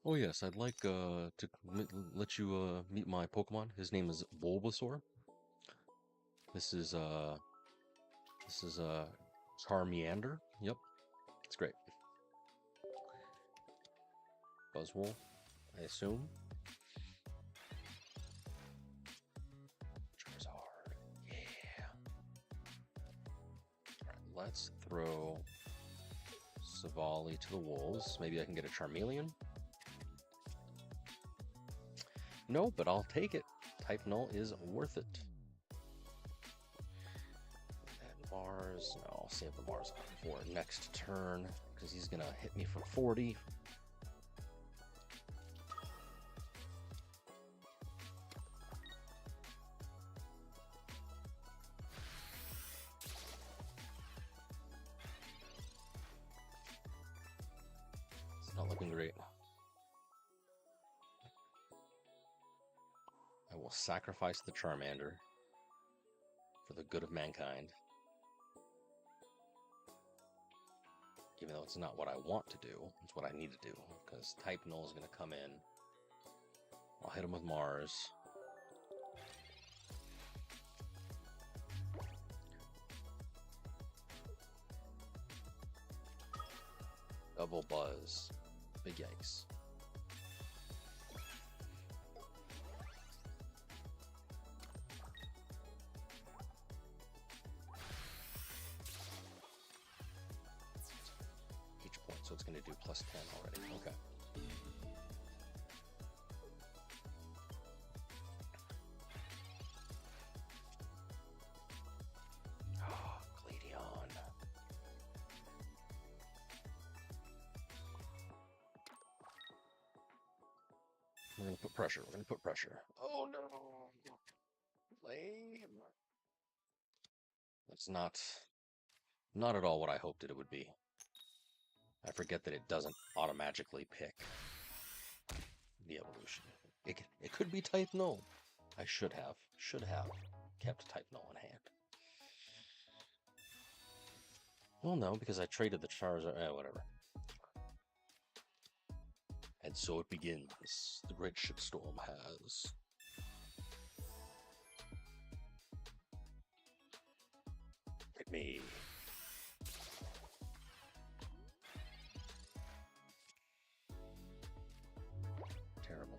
Oh yes, I'd like to let you meet my Pokemon. His name is Bulbasaur. This is Charmander. Yep, it's great. Buzzwole, I assume. Charizard. let's throw Silvally to the wolves. Maybe I can get a Charmeleon. No, but I'll take it. Type Null is worth it. And Mars, no, I'll save the Mars for next turn because he's gonna hit me for 40. It's not looking great. I will sacrifice the Charmander for the good of mankind. Even though it's not what I want to do, it's what I need to do. Because Type Null is going to come in. I'll hit him with Mars. Double Buzz. Big yikes. So it's going to do plus 10 already. Okay. Oh, Gladeon. We're going to put pressure. We're going to put pressure. Oh, no. Lame. That's not at all what I hoped it would be. I forget that it doesn't automatically pick the evolution. It could be Type Null. I should have kept Type Null in hand. Well, no, because I traded the Charizard. Whatever. And so it begins. The great shitstorm has. Hit me. Terrible.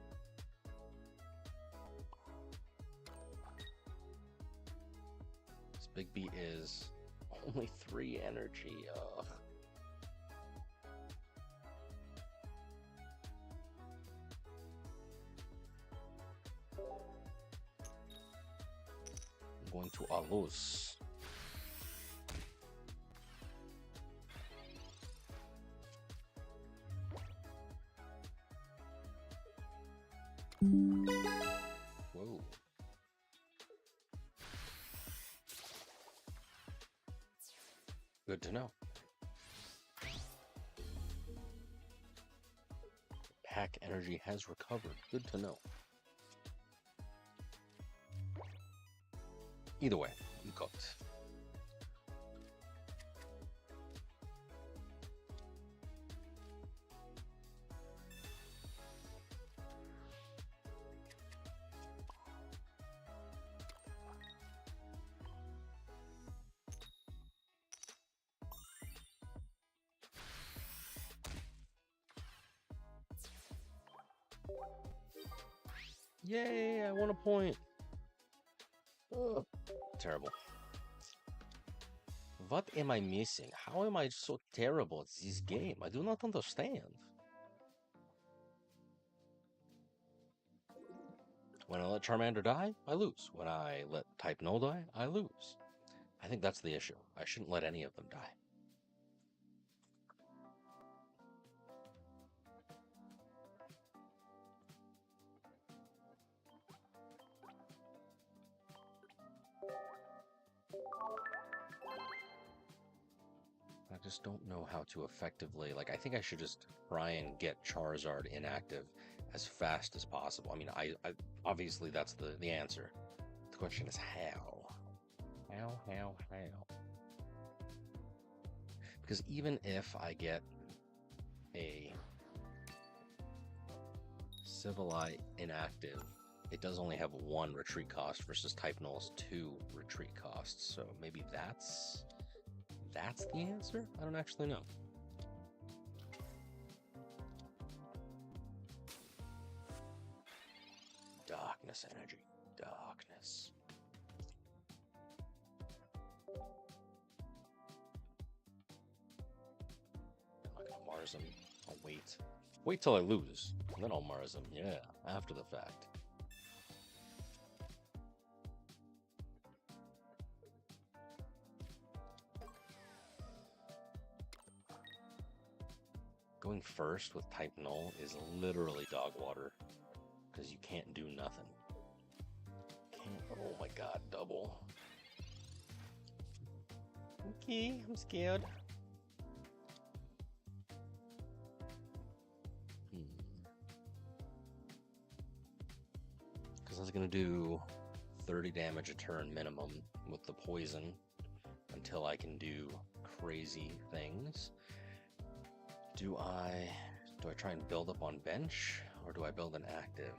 This Big B is only 3 energy. Ugh. I'm going to Alus. Whoa. Good to know. Pack energy has recovered. Good to know. Either way, I'm cooked. Yay, I won a point. Ugh. Terrible. What am I missing? How am I so terrible at this game? I do not understand. When I let Charmander die, I lose. When I let Type Null die, I lose. I think that's the issue. I shouldn't let any of them die. I just don't know how to effectively, like, I think I should just try and get Charizard inactive as fast as possible. I mean, I obviously that's the answer. The question is how? How? Because even if I get a Silvally inactive, it does only have 1 retreat cost versus Type Null's 2 retreat costs. So maybe that's the answer? I don't actually know. Darkness energy. Darkness. Mars him. I'll wait. Wait till I lose, and then I'll Mars him. Yeah, after the fact. Going first with type null is literally dog water, because you can't do nothing. Oh my god, double. Okay, I'm scared. Because I was going to do 30 damage a turn minimum with the poison until I can do crazy things. Do I try and build up on bench, or do I build an active?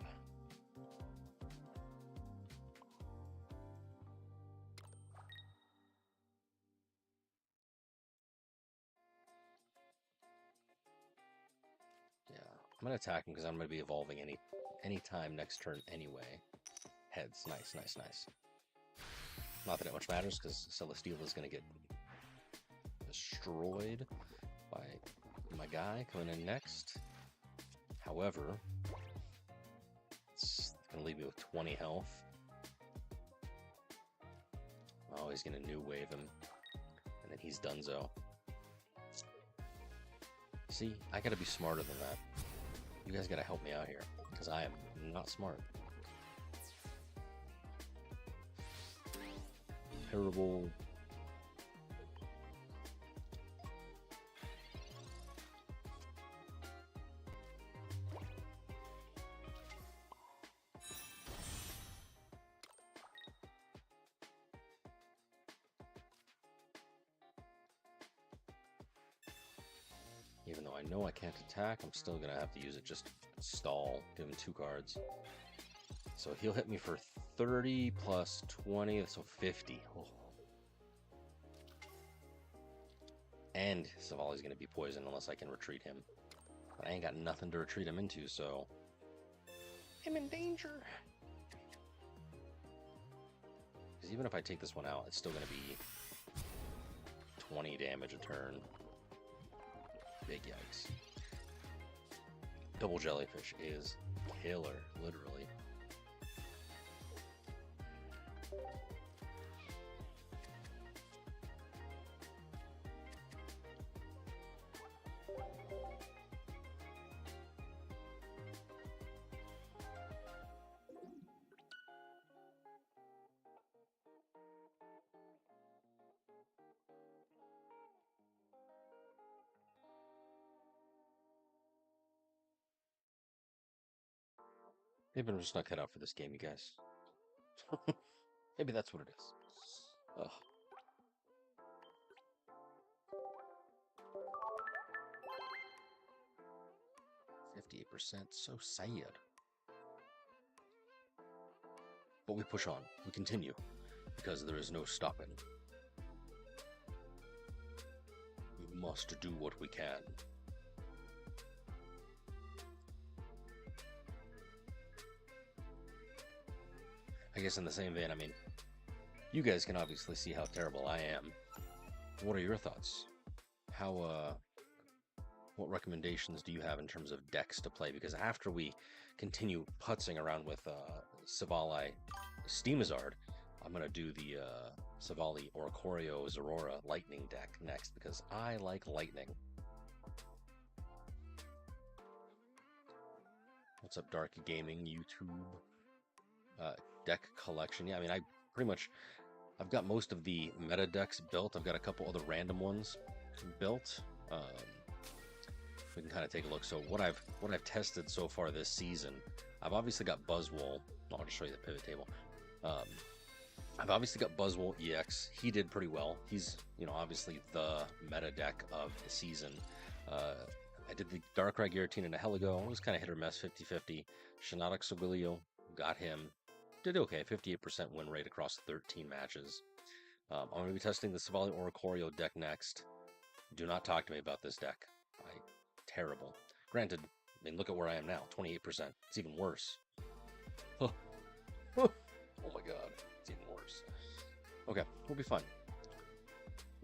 Yeah, I'm gonna attack him because I'm gonna be evolving any time next turn anyway. Heads, nice, nice, nice. Not that it much matters because Celesteela is gonna get destroyed by my guy coming in next. However, it's gonna leave me with 20 health. Oh, he's gonna new wave him, and then he's donezo. See, I gotta be smarter than that. You guys gotta help me out here, because I am not smart. Terrible. Even though I know I can't attack, I'm still gonna have to use it just to stall. Give him 2 cards. So he'll hit me for 30 plus 20, so 50. Oh. And Silvally's gonna be poisoned unless I can retreat him. But I ain't got nothing to retreat him into, so I'm in danger. Because even if I take this one out, it's still gonna be 20 damage a turn. Big yikes. Double Jellyfish is killer, literally. Maybe I'm just not cut out for this game, you guys. Maybe that's what it is. Ugh. %, so sad. But we push on. We continue. Because there is no stopping. We must do what we can. I guess in the same vein, I mean, you guys can obviously see how terrible I am. What are your thoughts? What recommendations do you have in terms of decks to play? Because after we continue putzing around with Silvally Steamizard, I'm going to do the Silvally Oricorio Zorora Lightning deck next, because I like lightning. What's up, Dark Gaming YouTube? Deck collection. Yeah, I mean, I've got most of the meta decks built. I've got a couple other random ones built. We can kind of take a look. So what I've tested so far this season, I've obviously got Buzzwole. I'll just show you the pivot table. I've obviously got Buzzwole EX. He did pretty well. He's, obviously the meta deck of the season. I did the Darkrai Giratina and a Heligo. It was kind of hit or miss, 50-50. Shiinotic Sogaleo, got him. Did okay, 58% win rate across 13 matches. I'm going to be testing the Silvally Oricorio deck next. Do not talk to me about this deck. Terrible. Granted, I mean, look at where I am now, 28%. It's even worse. Oh my god, it's even worse. Okay, we'll be fine.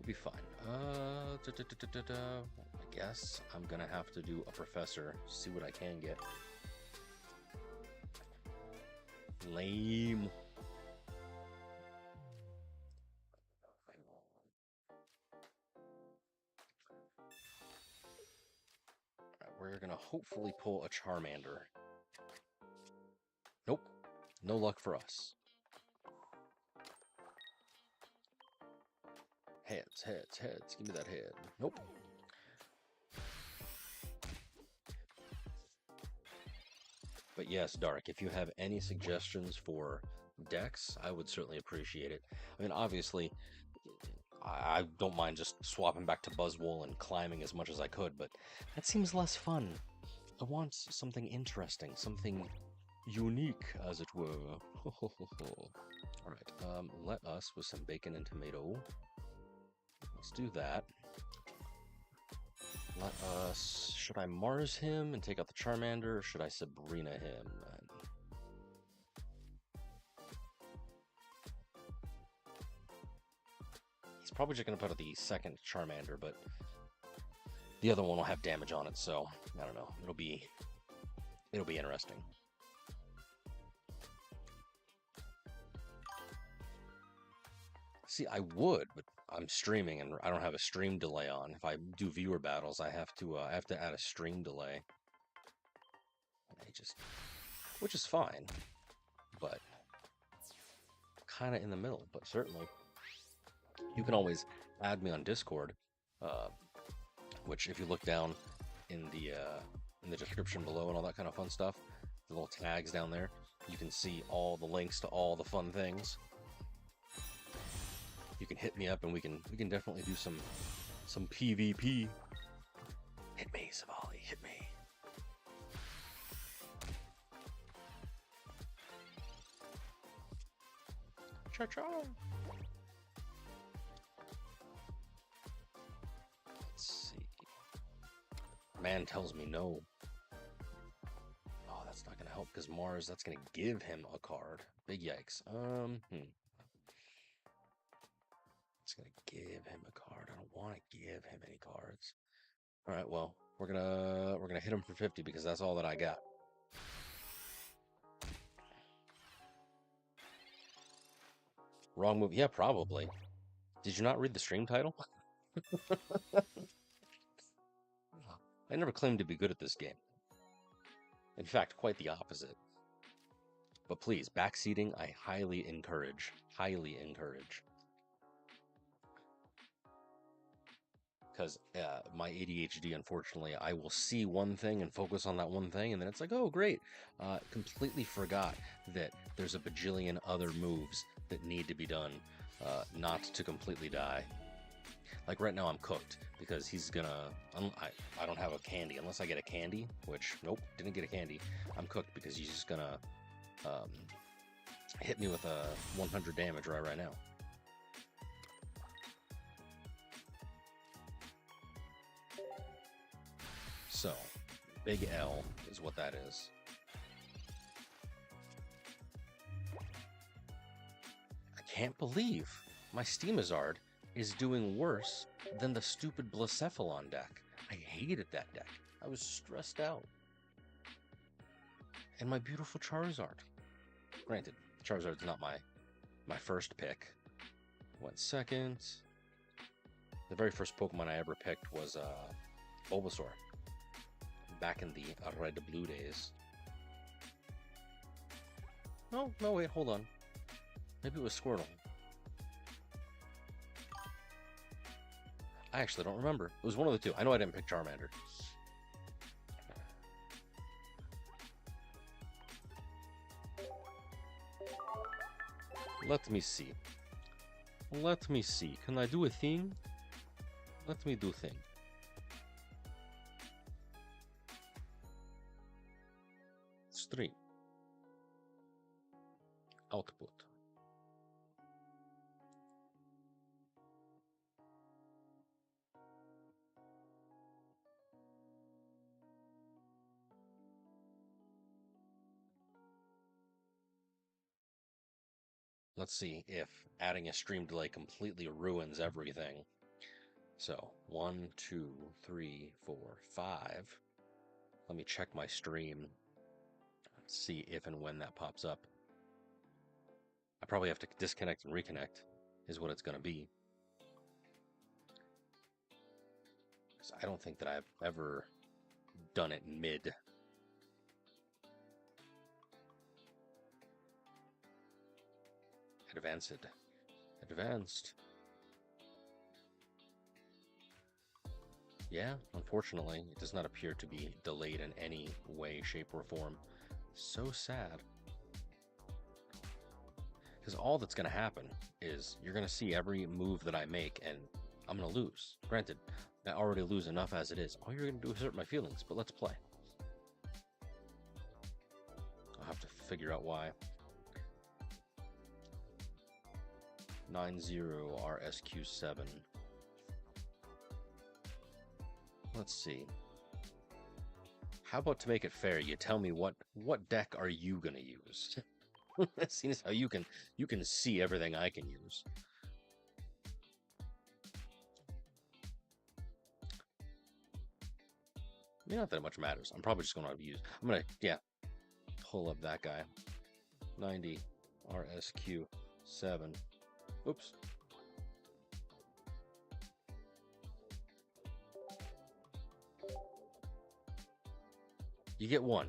We'll be fine. I guess I'm gonna have to do a professor, see what I can get. Lame. We're gonna hopefully pull a Charmander. Nope. No luck for us. Heads, heads, heads. Give me that head. Nope. But yes, Dark, if you have any suggestions for decks, I would certainly appreciate it. I mean, obviously, I don't mind just swapping back to Buzzwole and climbing as much as I could, but that seems less fun. I want something interesting, something unique, as it were. Alright, let us with some bacon and tomato. Let's do that. Let us... Should I Mars him and take out the Charmander, or should I Sabrina him? He's probably just going to put out the second Charmander, but the other one will have damage on it, so I don't know. It'll be interesting. See, I would, but I'm streaming and I don't have a stream delay on. If I do viewer battles, I have to add a stream delay. Which is fine, but kind of in the middle. But certainly, you can always add me on Discord, which if you look down in the description below and all that kind of fun stuff, the little tags down there, you can see all the links to all the fun things. You can hit me up and we can definitely do some PvP. Hit me, Silvally, hit me. Cha-cha. Let's see. Man tells me no. Oh, that's not gonna help because Mars, that's gonna give him a card. Big yikes. It's gonna give him a card. I don't want to give him any cards. All right, well, we're gonna hit him for 50 because that's all that I got. Wrong move. Yeah, probably. Did you not read the stream title? I never claimed to be good at this game. In fact, quite the opposite. But please, backseating, I highly encourage. Highly encourage. Because my ADHD, unfortunately, I will see one thing and focus on that one thing, and then it's like, oh, great. Completely forgot that there's a bajillion other moves that need to be done not to completely die. Like right now I'm cooked because he's gonna... I don't have a candy. Unless I get a candy, which, nope, didn't get a candy. I'm cooked because he's just gonna hit me with a 100 damage right now. So, big L is what that is. I can't believe my Steamizard is doing worse than the stupid Blacephalon deck. I hated that deck. I was stressed out. And my beautiful Charizard. Granted, Charizard's not my first pick. Went second. The very first Pokemon I ever picked was Bulbasaur. Back in the Red Blue days. No, wait, hold on. Maybe it was Squirtle. I actually don't remember. It was one of the two. I know I didn't pick Charmander. Let me see. Let me see. Can I do a thing? Let me do thing. Stream. Output. Let's see if adding a stream delay completely ruins everything. So 1, 2, 3, 4, 5. Let me check my stream. See if and when that pops up. I probably have to disconnect and reconnect is what it's going to be. Because I don't think that I've ever done it mid. Advanced. Yeah, unfortunately, it does not appear to be delayed in any way, shape, or form. So sad. Because all that's going to happen is you're going to see every move that I make, and I'm going to lose. Granted, I already lose enough as it is. All you're going to do is hurt my feelings, but let's play. I'll have to figure out why. 90RSQ7. Let's see. How about to make it fair, you tell me what deck are you going to use? Seeing as how you can see everything I can use. I mean, not that much matters. I'm probably just going to use. I'm going to, yeah, pull up that guy. 90 RSQ7. Oops. You get one.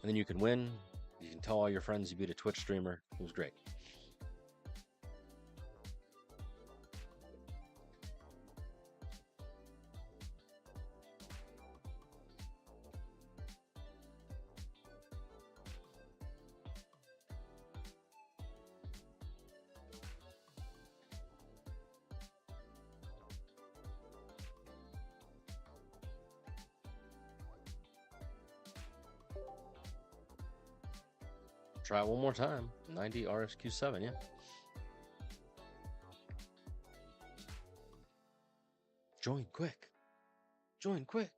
And then you can win. You can tell all your friends you beat a Twitch streamer. It was great. Try it one more time. 90 RSQ7, yeah. Join quick. Join quick.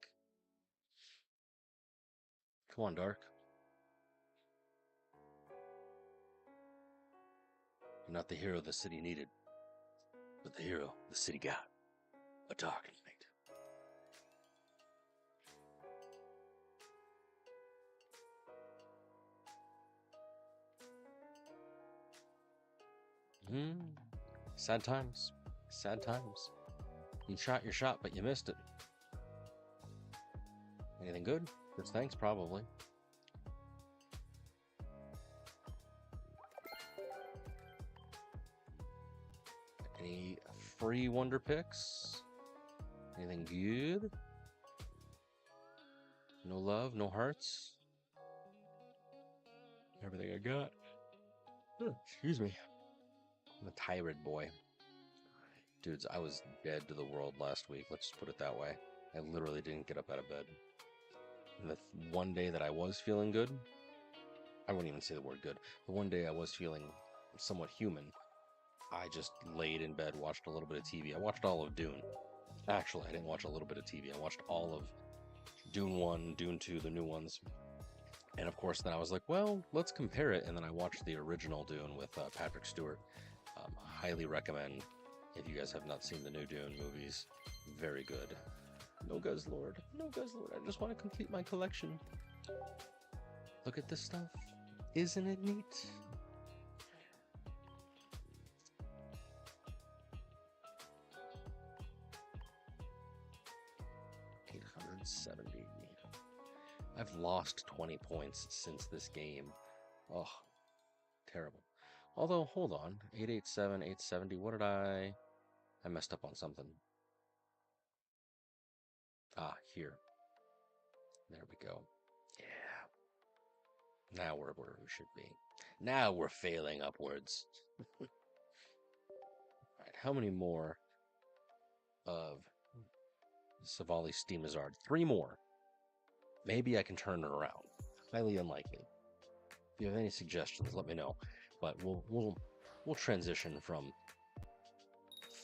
Come on, Dark. You're not the hero the city needed, but the hero the city got. A dark knight. Sad times. Sad times. You shot your shot, but you missed it. Anything good? Good thanks, probably. Any free wonder picks? Anything good? No love, no hearts. Everything I got. Excuse me. I'm a tired boy. Dudes, I was dead to the world last week. Let's just put it that way. I literally didn't get up out of bed. And the one day that I was feeling good, I wouldn't even say the word good. The one day I was feeling somewhat human, I just laid in bed, watched a little bit of TV. I watched all of Dune. Actually, I didn't watch a little bit of TV. I watched all of Dune 1, Dune 2, the new ones. And of course, then I was like, well, let's compare it. And then I watched the original Dune with Patrick Stewart. Highly recommend if you guys have not seen the new Dune movies. Very good. No Guzzlord. No Guzzlord. I just want to complete my collection. Look at this stuff. Isn't it neat? $870. I've lost 20 points since this game. Oh, terrible. Although, hold on. 887, 870. What did I messed up on something. Ah, here. There we go. Yeah. Now we're where we should be. Now we're failing upwards. Alright, how many more of Silvally Steamizard? 3 more. Maybe I can turn it around. Highly unlikely. If you have any suggestions, let me know. But we'll transition from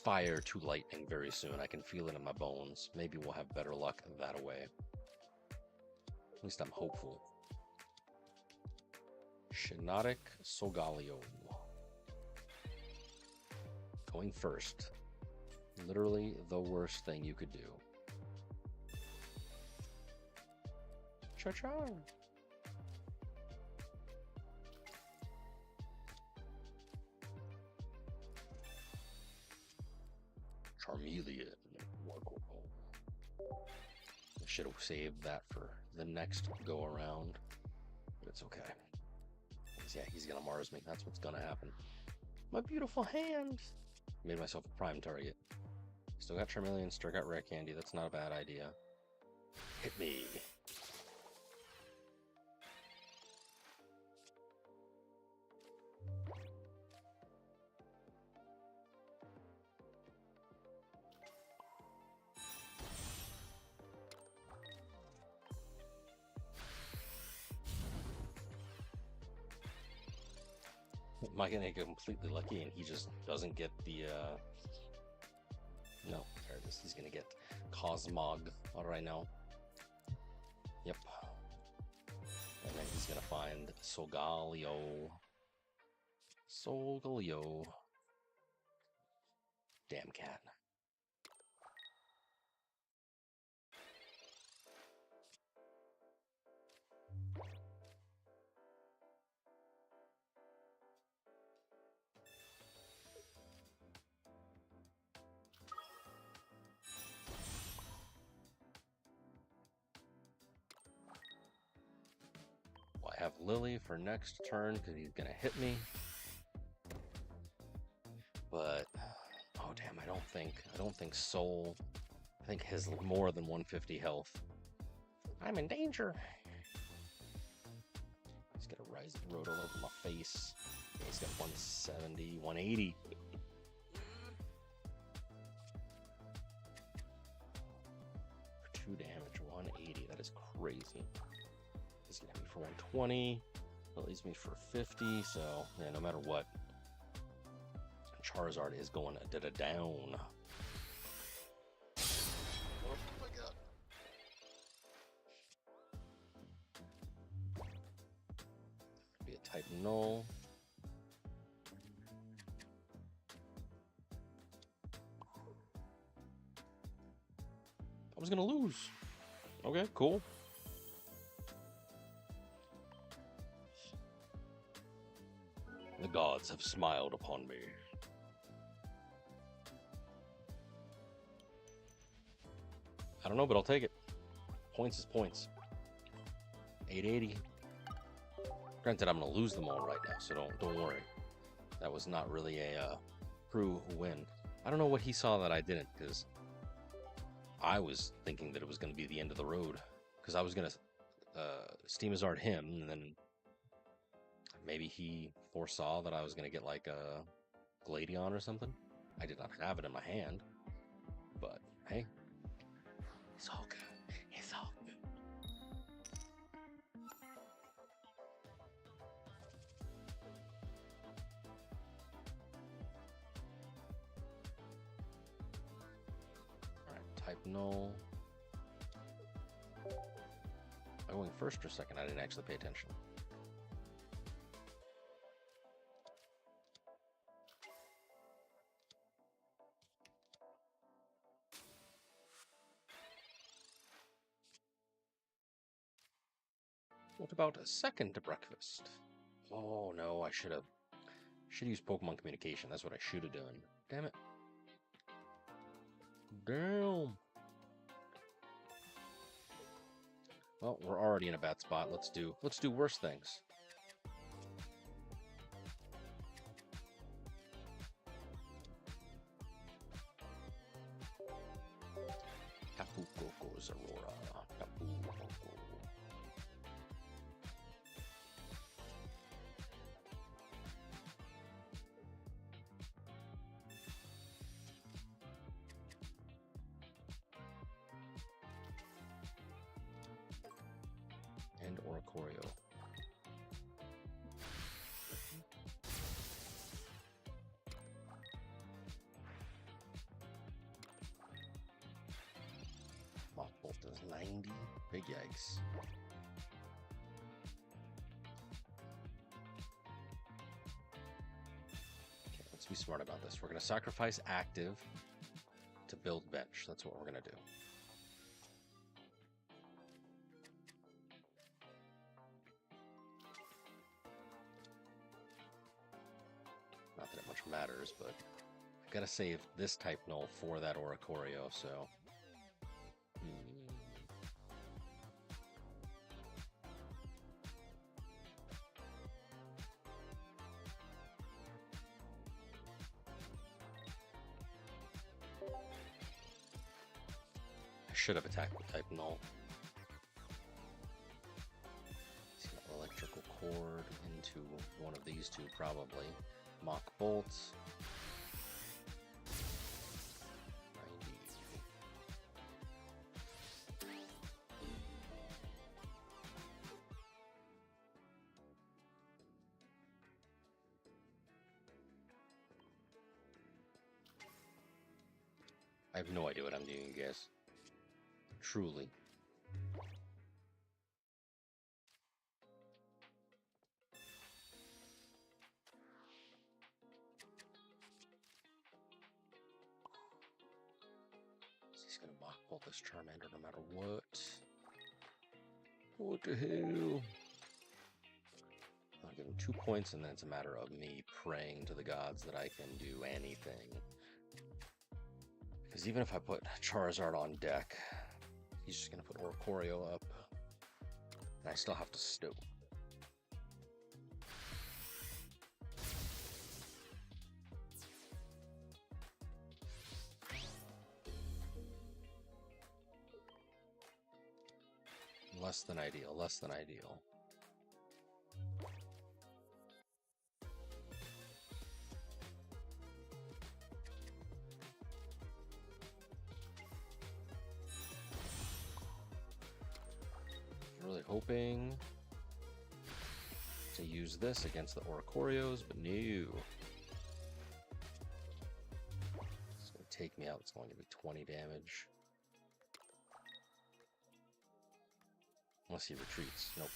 fire to lightning very soon. I can feel it in my bones. Maybe we'll have better luck that way. At least I'm hopeful. Shinotic Solgaleo. Going first. Literally the worst thing you could do. Cha-cha! Charmeleon. I should have saved that for the next go around, but it's okay. Yeah, he's gonna Mars me. That's what's gonna happen. My beautiful hand! Made myself a prime target. Still got Charmeleon, still got Rare Candy. That's not a bad idea. Hit me! Am I gonna get completely lucky and he just doesn't get the, no, there it is. He's gonna get Cosmog right now. Yep. And then he's gonna find Solgaleo. Solgaleo. Damn cat. I have Lele for next turn because he's gonna hit me. But oh damn, I don't think Soul. I think has more than 150 health. I'm in danger. He's got a Rising Road all over my face. He's got 170, 180. For 2 damage, 180. That is crazy. He's gonna hit me for 120. That leaves me for 50. So yeah, no matter what, Charizard is going down. Oh my god! Be a type null. I was gonna lose. Okay, cool. The gods have smiled upon me. I don't know, but I'll take it. Points is points. 880. Granted, I'm gonna lose them all right now, so don't worry. That was not really a true win. I don't know what he saw that I didn't, because I was thinking that it was going to be the end of the road. Because I was going to Steamazard him, and then maybe he foresaw that I was going to get like a Gladion or something. I did not have it in my hand, but hey, it's all good. It's all good. All right, type null. Am I going first or second? I didn't actually pay attention. What about a second breakfast? Oh no, I should use Pokemon communication. That's what I should have done. Damn it. Damn. Well, we're already in a bad spot. Let's do worse things. Tapu Coco's Aurora. Tapu Coco. And Oricorio. Bolt does 90. Big yikes. Okay, let's be smart about this. We're going to sacrifice active. to build bench. That's what we're gonna do. Not that it much matters, but I gotta save this type null for that Oricorio, so. I should have attacked with type null. See, electrical cord into one of these two, probably. Mock bolts. 90. I have no idea what I'm doing, guys. Truly. He's gonna mock bolt this Charmander no matter what. What the hell? I'll give him 2 points, and then it's a matter of me praying to the gods that I can do anything. Because even if I put Charizard on deck, he's just going to put Oricorio up, and I still have to stow. Less than ideal, less than ideal. Really hoping to use this against the Oricorios, but no. It's going to take me out. It's going to be 20 damage. Unless he retreats. Nope.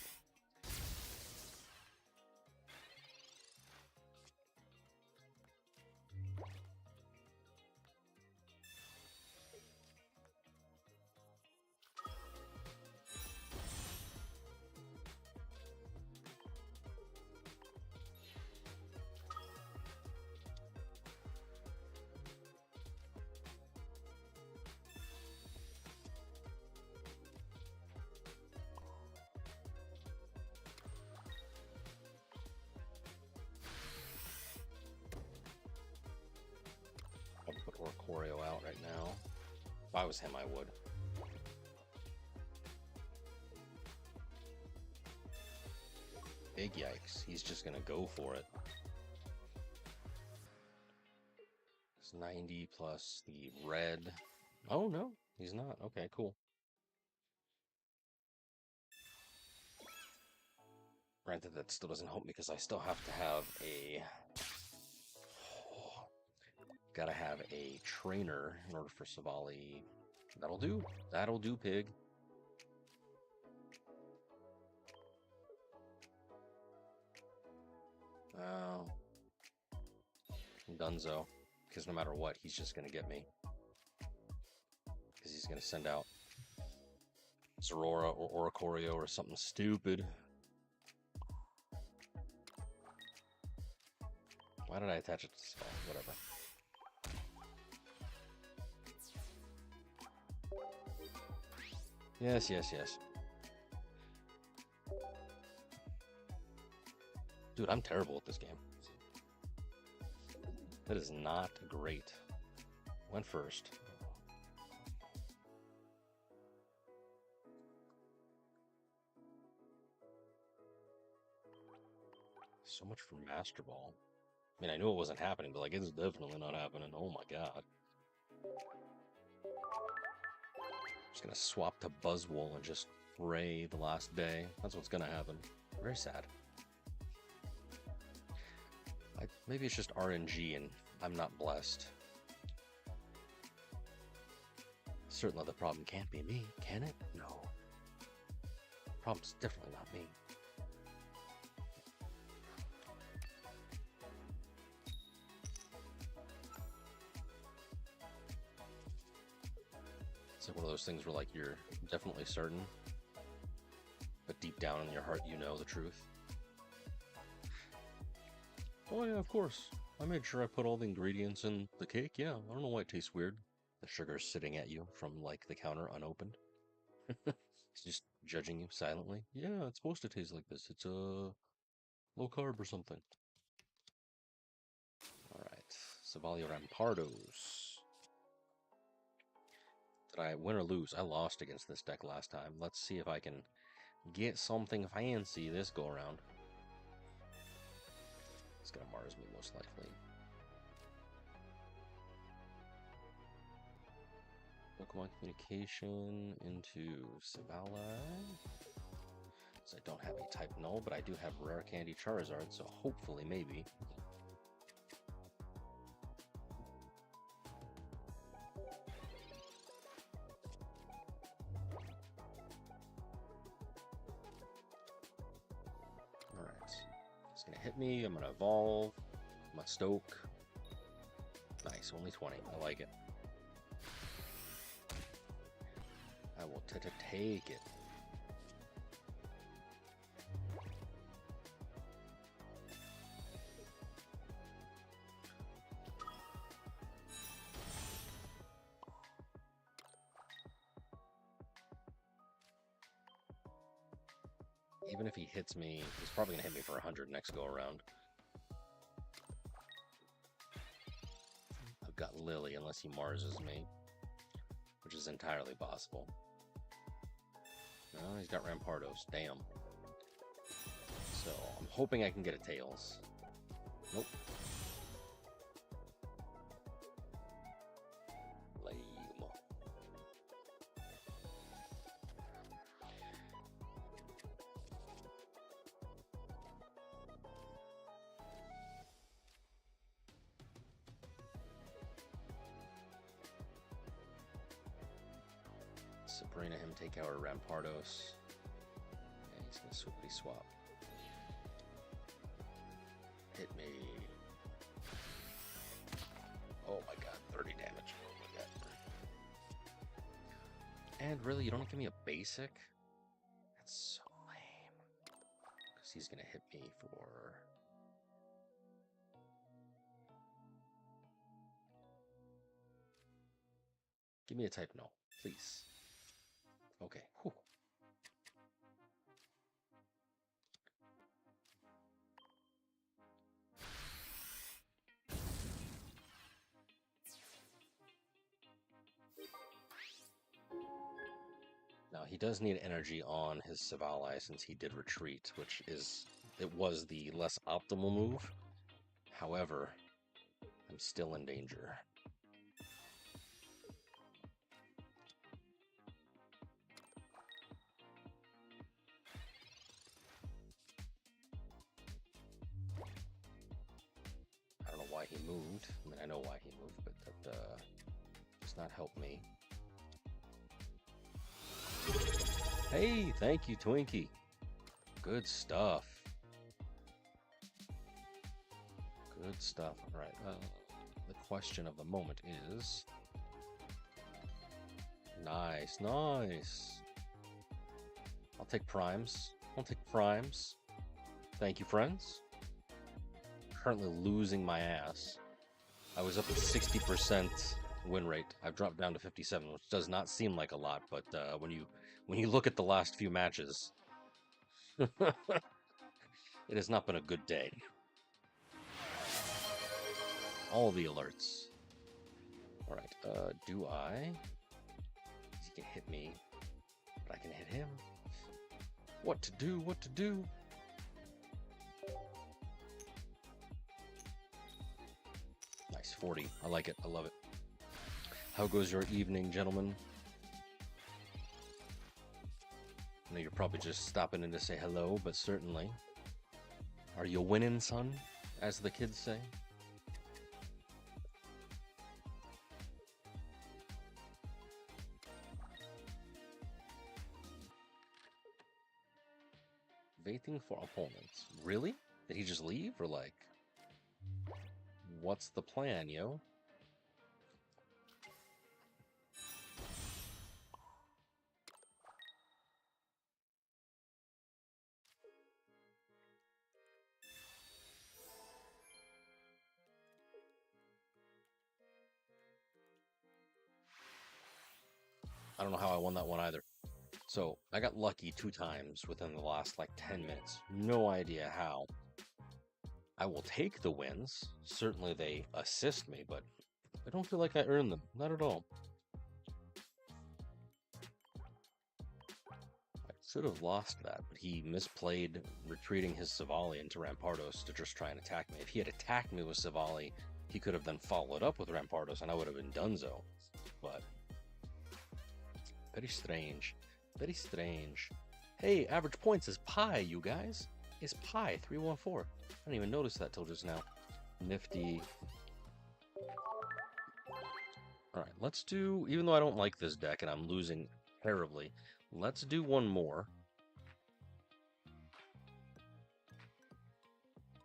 Put Oricorio out right now. If I was him, I would. Big yikes. He's just gonna go for it. It's 90 plus the red. Oh no, he's not. Okay, cool. Granted, that still doesn't help me because I still have to have a... Gotta have a trainer in order for Silvally. That'll do. That'll do, pig. Oh. Dunzo. Because no matter what, he's just gonna get me. Because he's gonna send out Zorora or Oricorio or something stupid. Why did I attach it to Spell? Whatever. Yes, yes, yes. Dude, I'm terrible at this game. That is not great. Went first. So much for Master Ball. I mean, I knew it wasn't happening, but like, it's definitely not happening. Oh my god. Just gonna swap to Buzzwole and just pray the last day. That's what's gonna happen. Very sad. Maybe it's just RNG and I'm not blessed. Certainly the problem can't be me, can it? No. The problem's definitely not me. It's like one of those things where, like, you're definitely certain, but deep down in your heart, you know the truth. Oh yeah, of course. I made sure I put all the ingredients in the cake. Yeah, I don't know why it tastes weird. The sugar's sitting at you from, like, the counter unopened. It's just judging you silently. Yeah, it's supposed to taste like this. It's low carb or something. Alright, Silvally Rampardos. Did I win or lose? I lost against this deck last time. Let's see if I can get something fancy this go around. It's gonna Mars me most likely. Pokemon Communication into Silvally. So I don't have a type null, but I do have Rare Candy Charizard, so hopefully maybe. Alright. It's gonna hit me, I'm gonna evolve. I'm gonna stoke. Nice, only 20. I like it. I will take it. Even if he hits me, he's probably gonna hit me for 100 next go around. I've got Lele unless he Marses me, which is entirely possible. No, he's got Rampardos. Damn. So I'm hoping I can get a Tails. Nope. Lame. Sabrina him take out Rampardos. And he's gonna swoopity swap. Hit me. Oh my god, 30 damage. Oh my god. And really, you don't give me a basic? That's so lame. Because he's gonna hit me for... Give me a type no, please. Okay. Whew. Now he does need energy on his Silvally since he did retreat, which is it was the less optimal move. However, I'm still in danger. I don't know why he moved. I mean, I know why he moved, but that does not help me. Hey, thank you, Twinkie. Good stuff. Good stuff. All right. The question of the moment is... Nice, nice. I'll take primes. I'll take primes. Thank you, friends. Currently losing my ass. I was up at 60% win rate. I've dropped down to 57, which does not seem like a lot, but when you look at the last few matches, it has not been a good day. All the alerts. All right. Do I? He can hit me, but I can hit him. What to do? What to do? Nice, 40. I like it. I love it. How goes your evening, gentlemen? I know you're probably just stopping in to say hello, but certainly. Are you winning, son? As the kids say. Waiting for opponents. Really? Did he just leave? Or like... What's the plan, yo? I don't know how I won that one either. So I got lucky 2 times within the last like 10 minutes. No idea how. I will take the wins. Certainly they assist me, but I don't feel like I earned them. Not at all. I should have lost that, but he misplayed retreating his Silvally into Rampardos to just try and attack me. If he had attacked me with Silvally, he could have then followed up with Rampardos, and I would have been donezo. But very strange. Very strange. Hey, average points is pi, you guys. It's pi 314. I didn't even notice that till just now. Nifty. Alright, let's do, even though I don't like this deck and I'm losing terribly, let's do one more.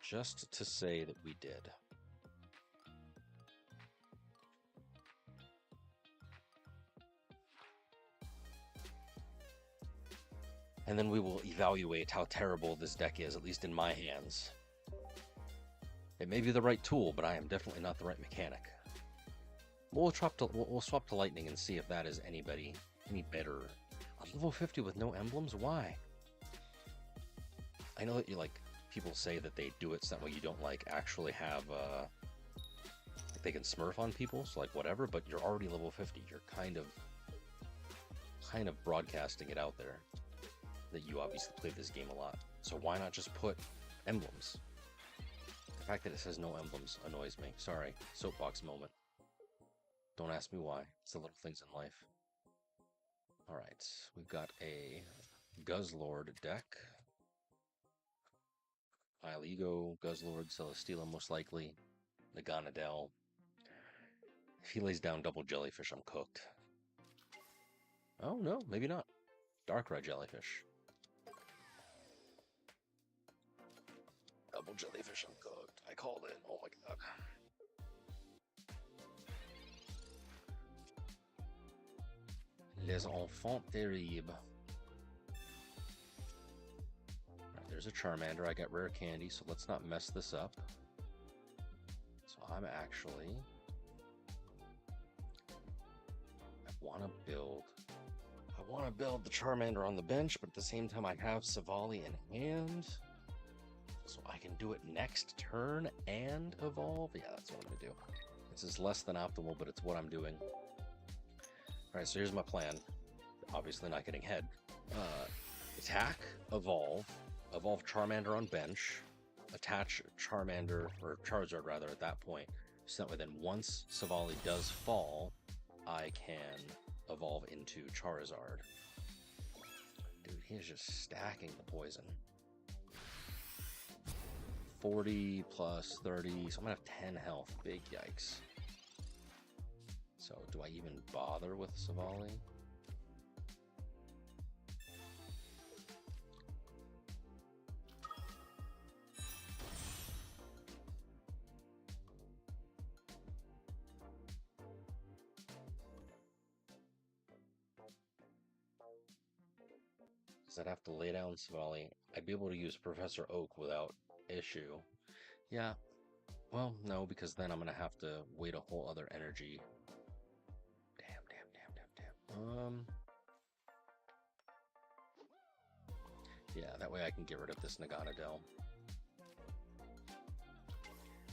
Just to say that we did. And then we will evaluate how terrible this deck is, at least in my hands. It may be the right tool, but I am definitely not the right mechanic. We'll swap to Lightning and see if that is any better. On level 50 with no emblems? Why? I know that people say that they do it so that way you don't actually have they can smurf on people, so whatever, but you're already level 50. You're kind of broadcasting it out there that you obviously play this game a lot. So why not just put emblems? The fact that it says no emblems annoys me. Sorry, soapbox moment. Don't ask me why. It's the little things in life. Alright, we've got a Guzzlord deck. Isle Ego, Guzzlord, Celesteela most likely, Naganadel. If he lays down double Jellyfish, I'm cooked. Oh no, maybe not. Darkrai Jellyfish. Double Jellyfish, I'm cooked. I called it. Oh my god. Les enfants terribles. Right, there's a Charmander. I got rare candy, so let's not mess this up. So I'm actually... I want to build the Charmander on the bench, but at the same time I have Silvally in hand. So I can do it next turn and evolve. Yeah, that's what I'm going to do. This is less than optimal, but it's what I'm doing. Alright, so here's my plan. Obviously not getting head. Attack, evolve Charmander on bench, attach Charmander, or Charizard rather, at that point. So that way then once Silvally does fall, I can evolve into Charizard. Dude, he's just stacking the poison. 40 plus 30, so I'm gonna have 10 health. Big yikes. So, do I even bother with Silvally? Because I'd have to lay down Silvally. I'd be able to use Professor Oak without issue. Yeah. Well, no, because then I'm going to have to wait a whole other energy. Damn. Yeah, that way I can get rid of this Naganadel.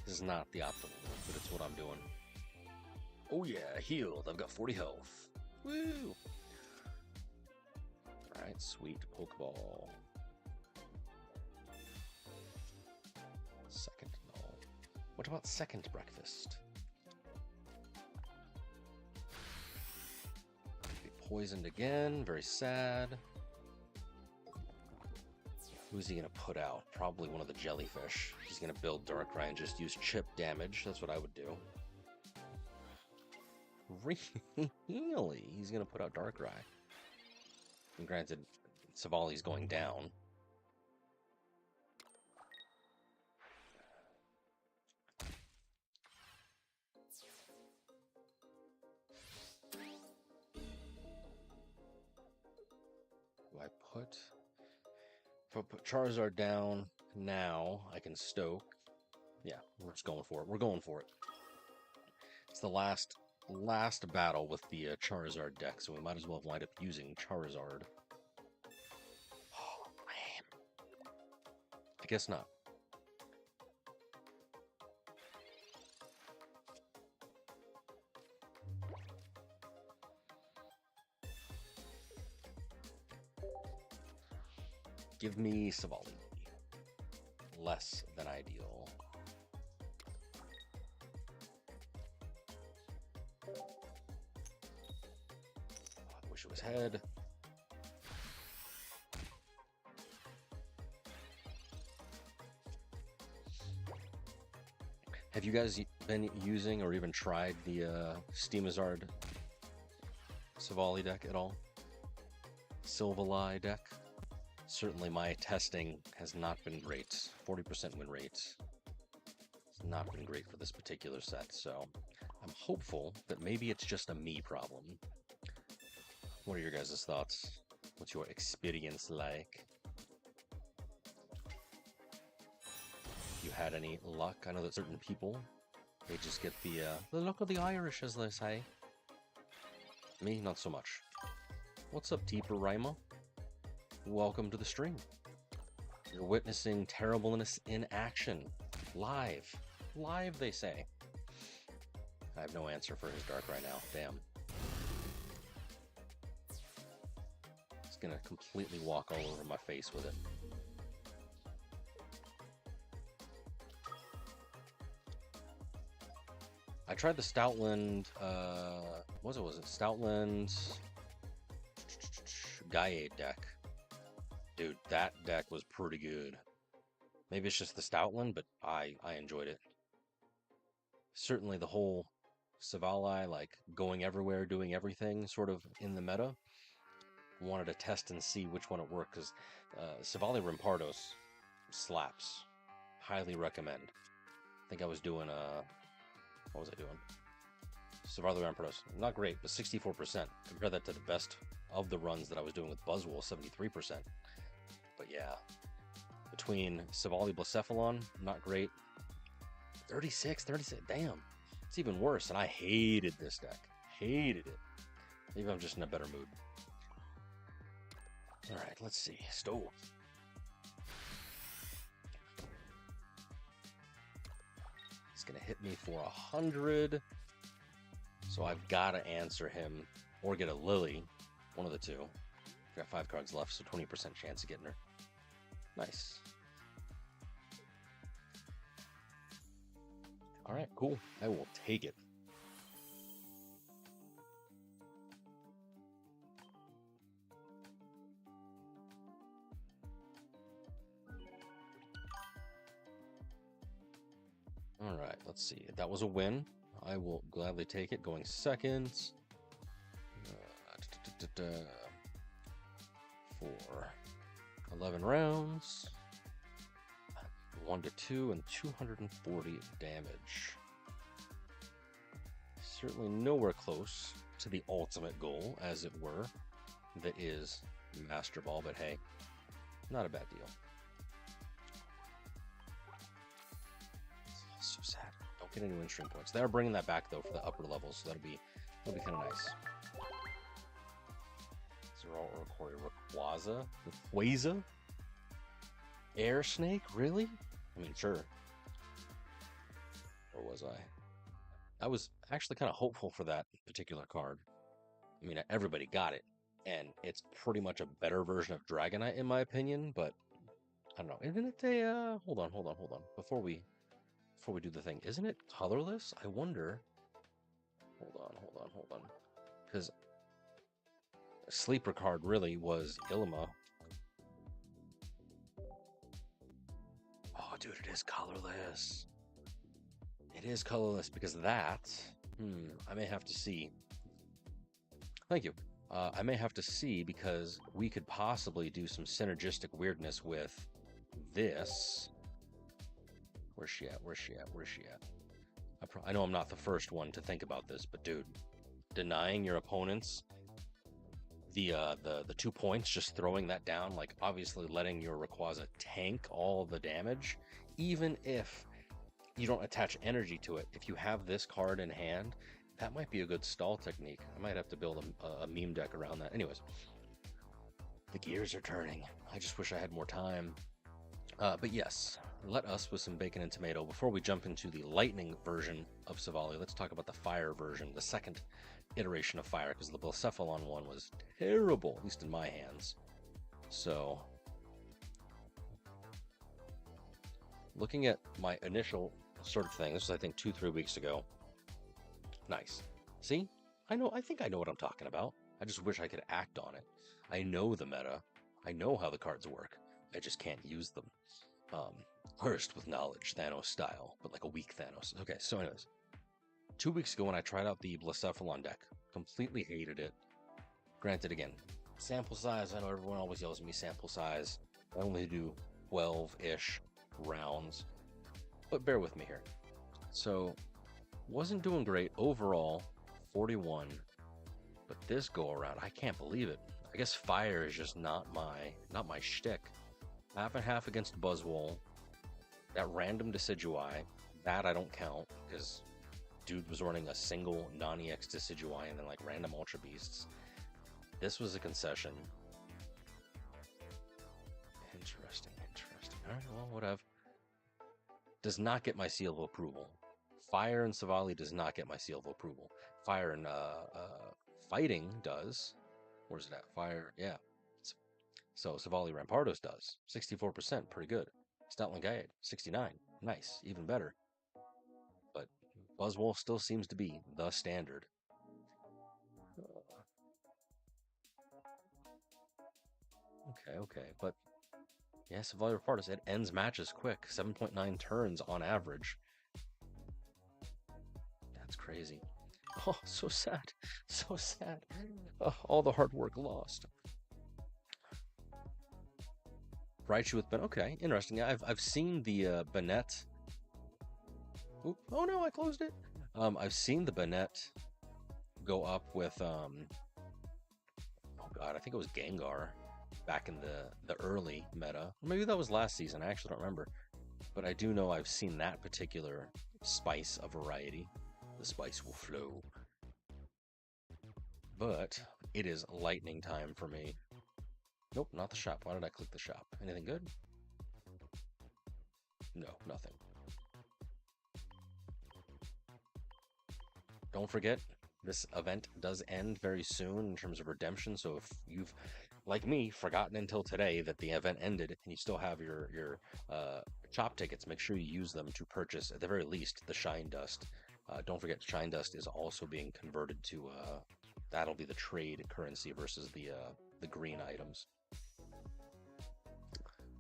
This is not the optimal move, but it's what I'm doing. Oh yeah, healed. I've got 40 health. Woo! Alright, sweet Pokeball. Second, no. What about second breakfast? Be poisoned again, very sad. Who's he gonna put out? Probably one of the jellyfish. He's gonna build Darkrai and just use chip damage. That's what I would do. Really? He's gonna put out Darkrai. And granted, Silvally's going down. Do I put... If I put Charizard down now, I can Stoke. Yeah, we're just going for it. We're going for it. It's the last last battle with the Charizard deck, so we might as well wind up using Charizard. Oh, man. I guess not. Give me Silvally. Less than ideal. I wish it was head. Have you guys been using or even tried the Steamizard Silvally deck at all? Silvally deck? Certainly my testing has not been great. 40% win rate. It's not been great for this particular set, so I'm hopeful that maybe it's just a me problem. What are your guys' thoughts? What's your experience like? You had any luck? I know that certain people, they just get the luck of the Irish, as they say. Me, not so much. What's up, Deeper Rima? Welcome to the stream. You're witnessing terribleness in action. Live. Live, they say. I have no answer for his dark right now. Damn. He's gonna completely walk all over my face with it. I tried the Stoutland, was it Stoutland Gaia deck. Dude, that deck was pretty good. Maybe it's just the Stoutland, but I enjoyed it. Certainly the whole Silvally, like going everywhere, doing everything, sort of in the meta. Wanted to test and see which one it worked, because Silvally Rampardos slaps. Highly recommend. I think I was doing what was I doing? Silvally Rampardos, not great, but 64%. Compare that to the best of the runs that I was doing with Buzzwole, 73%. But yeah, between Silvally Blacephalon, not great. 36, damn. It's even worse, and I hated this deck. Hated it. Maybe I'm just in a better mood. Alright, let's see. Stove. He's gonna hit me for 100. So I've got to answer him or get a Lele. One of the two. Got 5 cards left, so 20% chance of getting her. Nice. Alright, cool. I will take it. Alright, let's see. That was a win. I will gladly take it. Going second. For 11 rounds. 1 to 2 and 240 damage. Certainly nowhere close to the ultimate goal, as it were. That is Master Ball, but hey, not a bad deal. So sad. Don't get any win stream points. They are bringing that back though for the upper levels, so that'll be kind of nice. Zero Oricorio, Rayquaza, Air Snake, really? I mean, sure. Or was I? I was actually kind of hopeful for that particular card. I mean, everybody got it, and it's pretty much a better version of Dragonite in my opinion. But I don't know. Isn't it a? Hold on. Before we do the thing, isn't it colorless? I wonder. Hold on. Because a sleeper card really was Ilima. Oh, dude, it is colorless. It is colorless because that. I may have to see. Thank you. I may have to see because we could possibly do some synergistic weirdness with this. Where's she at? I know I'm not the first one to think about this, but dude, denying your opponents the 2 points, just throwing that down, like obviously letting your Rayquaza tank all the damage, even if you don't attach energy to it. If you have this card in hand That might be a good stall technique. I might have to build a meme deck around that. Anyways, the gears are turning. I just wish I had more time. But yes, let us with some bacon and tomato. Before we jump into the lightning version of Silvally, let's talk about the fire version, the second iteration of fire, because the Blacephalon one was terrible, at least in my hands. So, looking at my initial sort of thing, this was I think 2-3 weeks ago. Nice. See? I think I know what I'm talking about. I just wish I could act on it. I know the meta. I know how the cards work. I just can't use them. Cursed with knowledge, Thanos style, but like a weak Thanos. Okay, so anyways. 2 weeks ago when I tried out the Blacephalon deck, completely hated it. Granted, again, sample size, I know everyone always yells at me sample size. I only do 12-ish rounds, but bear with me here. So, wasn't doing great overall, 41, but this go around, I can't believe it. I guess fire is just not my shtick. Half and half against Buzzwole. That random Decidueye, that I don't count because dude was running a single non-EX Decidueye and then like random Ultra Beasts. This was a concession. Interesting. All right, well, whatever. Does not get my seal of approval. Fire and Silvally does not get my seal of approval. Fire and fighting does. Where's it at? Fire, yeah. So Silvally Rampardos does. 64%, pretty good. Stoutland Guide, 69. Nice, even better. But Buzzwole still seems to be the standard. Okay. But yeah, Silvally Rampardos, it ends matches quick. 7.9 turns on average. That's crazy. Oh, so sad. So sad. Oh, all the hard work lost. Raichu with Ben. Okay, interesting. I've seen the Banette. Oop, oh no, I closed it. I've seen the Banette go up with oh god, I think it was Gengar back in the early meta. Or maybe that was last season. I actually don't remember. But I do know I've seen that particular spice of variety. The spice will flow. But it is lightning time for me. Nope, not the shop. Why did I click the shop? Anything good? No, nothing. Don't forget, this event does end very soon in terms of redemption. So if you've, like me, forgotten until today that the event ended and you still have your shop tickets, make sure you use them to purchase, at the very least, the Shine Dust. Don't forget, Shine Dust is also being converted to, that'll be the trade currency versus the green items.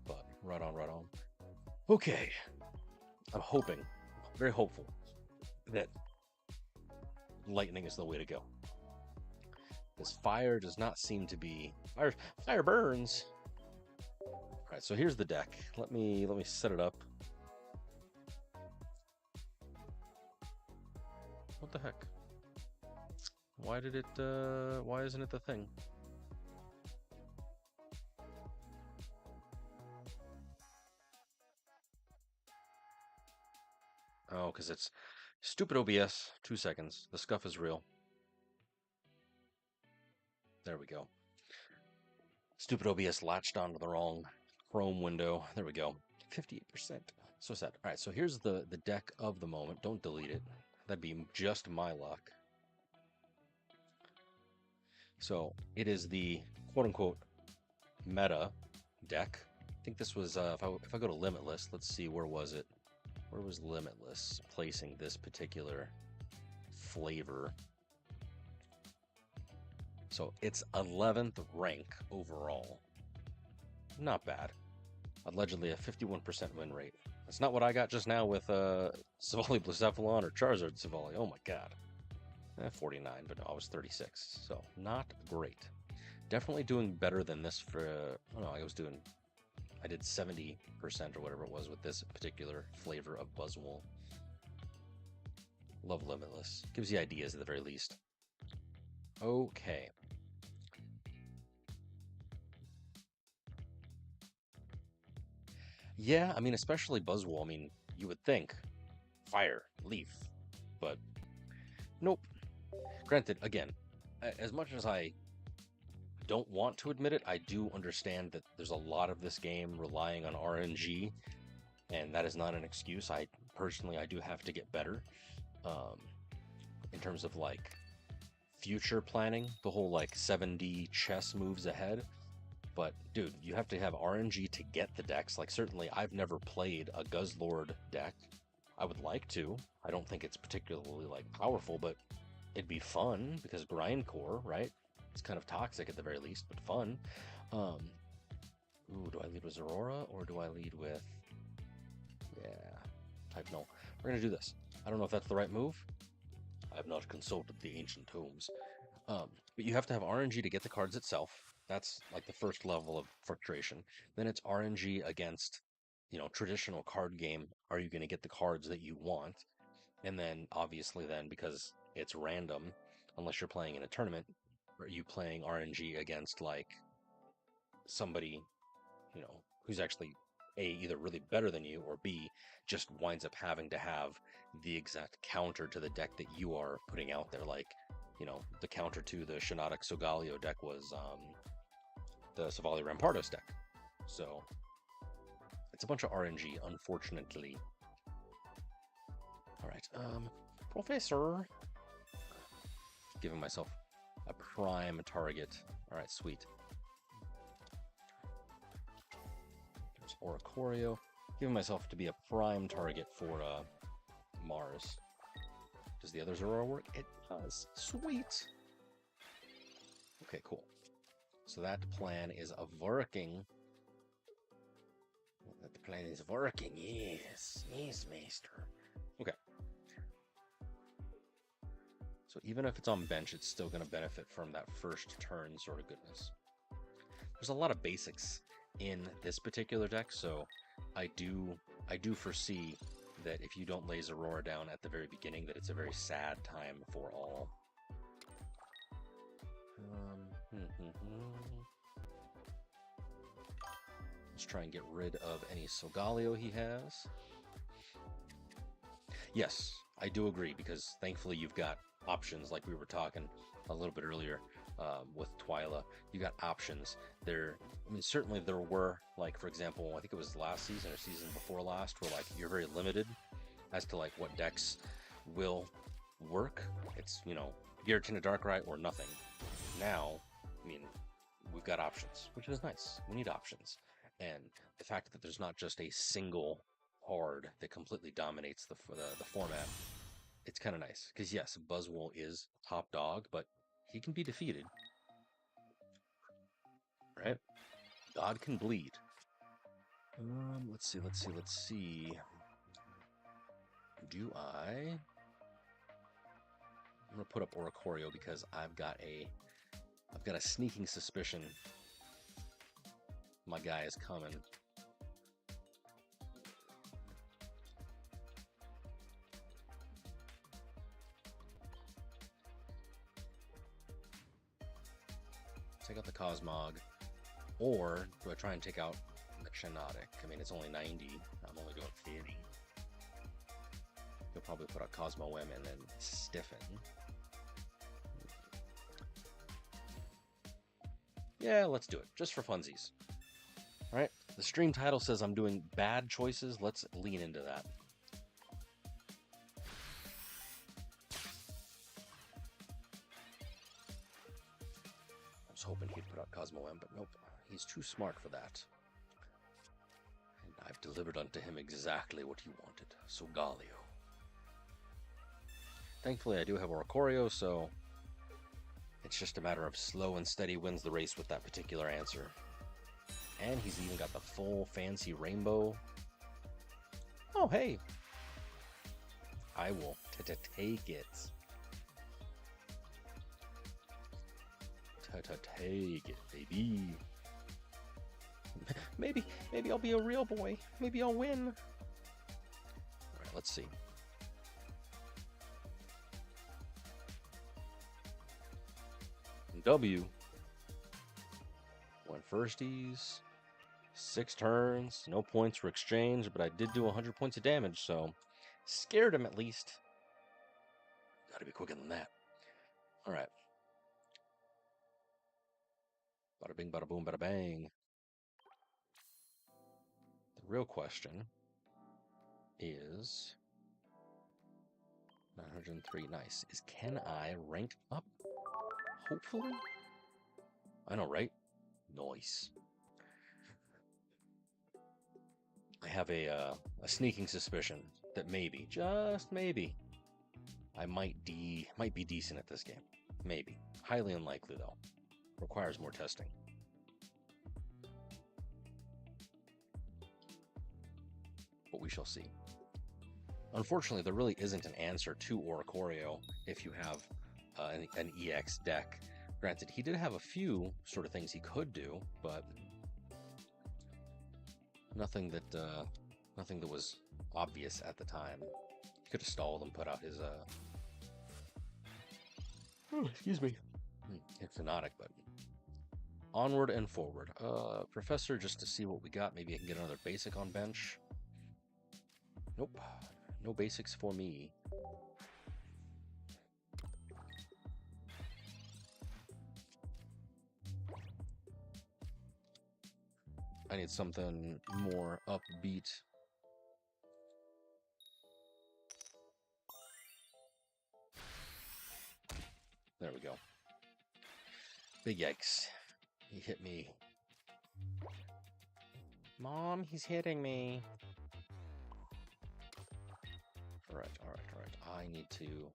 But right on. Okay, I'm hoping, very hopeful, that lightning is the way to go. This fire does not seem to be fire burns. All right, so here's the deck. Let me set it up. What the heck? Why did it? Why isn't it the thing? Oh, because it's stupid OBS. 2 seconds. The scuff is real. There we go. Stupid OBS latched onto the wrong Chrome window. There we go. 58%. So sad. All right, so here's the deck of the moment. Don't delete it. That'd be just my luck. So it is the quote-unquote meta deck. I think this was, if I go to Limitless, let's see, where was it? Where was Limitless placing this particular flavor? So it's 11th rank overall. Not bad. Allegedly a 51% win rate. That's not what I got just now with Silvally Blacephalon or Charizard Silvally. Oh my god. 49, but no, I was 36. So not great. Definitely doing better than this for, oh no, I did 70% or whatever it was with this particular flavor of Buzzwole. Love Limitless. Gives you ideas at the very least. Okay. Yeah, I mean, especially Buzzwole. I mean, you would think fire, leaf, but nope. Granted, again, as much as I don't want to admit it, I do understand that there's a lot of this game relying on RNG, and that is not an excuse. I personally, I do have to get better um, in terms of like future planning, the whole like 7D chess moves ahead. But dude, you have to have RNG to get the decks. Like certainly, I've never played a Guzzlord deck. I would like to. I don't think it's particularly like powerful, but it'd be fun because grindcore, right? It's kind of toxic at the very least, but fun. Um, ooh, do I lead with Aurora or do I lead with? Yeah, type no. We're gonna do this. I don't know if that's the right move. I have not consulted the ancient tomes. But you have to have RNG to get the cards itself. That's like the first level of frustration. Then it's RNG against, traditional card game. Are you going to get the cards that you want? And then obviously then because it's random, unless you're playing in a tournament, are you playing RNG against like somebody, who's actually A, either really better than you, or B, just winds up having to have the exact counter to the deck that you are putting out there. Like, the counter to the Shinodic Solgaleo deck was the Silvally Rampardos deck. So it's a bunch of RNG, unfortunately. All right, Professor. Giving myself a prime target. All right, sweet. There's Oricorio. Giving myself to be a prime target for Mars. Does the other Aurora work? It does. Sweet. Okay, cool. So that plan is working. That plan is working. Yes. Yes, Maester. Okay. So even if it's on bench, it's still going to benefit from that first turn sort of goodness. There's a lot of basics in this particular deck, so I do foresee that if you don't laze Aurora down at the very beginning, that it's a very sad time for all. Let's try and get rid of any Solgaleo he has. Yes, I do agree, because thankfully you've got options, like we were talking a little bit earlier with Twyla. You got options there. I mean, certainly there were, like, for example, I think it was last season or season before last, where like you're very limited as to like what decks will work. It's, Giratina Darkrai or nothing. Now, I mean, we've got options, which is nice. We need options. And the fact that there's not just a single card that completely dominates the format, it's kind of nice. Because yes, Buzzwole is top dog, but he can be defeated. Right? God can bleed. Let's see. Do I'm gonna put up Oricorio because I've got a sneaking suspicion my guy is coming. Take out the Cosmog, or do I try and take out the Shinodic? I mean, it's only 90. I'm only doing 50. You'll probably put out Cosmo M and then stiffen. Yeah, let's do it, just for funsies. All right, the stream title says I'm doing bad choices. Let's lean into that. I was hoping he'd put out Cosmo M, but nope, he's too smart for that. And I've delivered unto him exactly what he wanted, Solgaleo. Thankfully, I do have Oricorio, so it's just a matter of slow and steady wins the race with that particular answer. And he's even got the full fancy rainbow. Oh, hey. I will take it. Take it, baby. Maybe I'll be a real boy. Maybe I'll win. All right, let's see. W went firsties, 6 turns, no points were exchanged, but I did do 100 points of damage, so scared him at least. Gotta be quicker than that. All right. Bada bing, bada boom, bada bang. The real question is 903. Nice. Is can I rank up? Hopefully. I know, right? Nice. I have a sneaking suspicion that maybe, just maybe, I might be decent at this game. Maybe. Highly unlikely though. Requires more testing. But we shall see. Unfortunately, there really isn't an answer to Oricorio if you have an EX deck. Granted, he did have a few sort of things he could do, but nothing that was obvious at the time. He could have stalled and put out his excuse me. Hypnotic, but onward and forward. Professor, just to see what we got. Maybe I can get another basic on bench. Nope. No basics for me. I need something more upbeat. There we go. Big yikes. He hit me. Mom, he's hitting me. Alright. I need to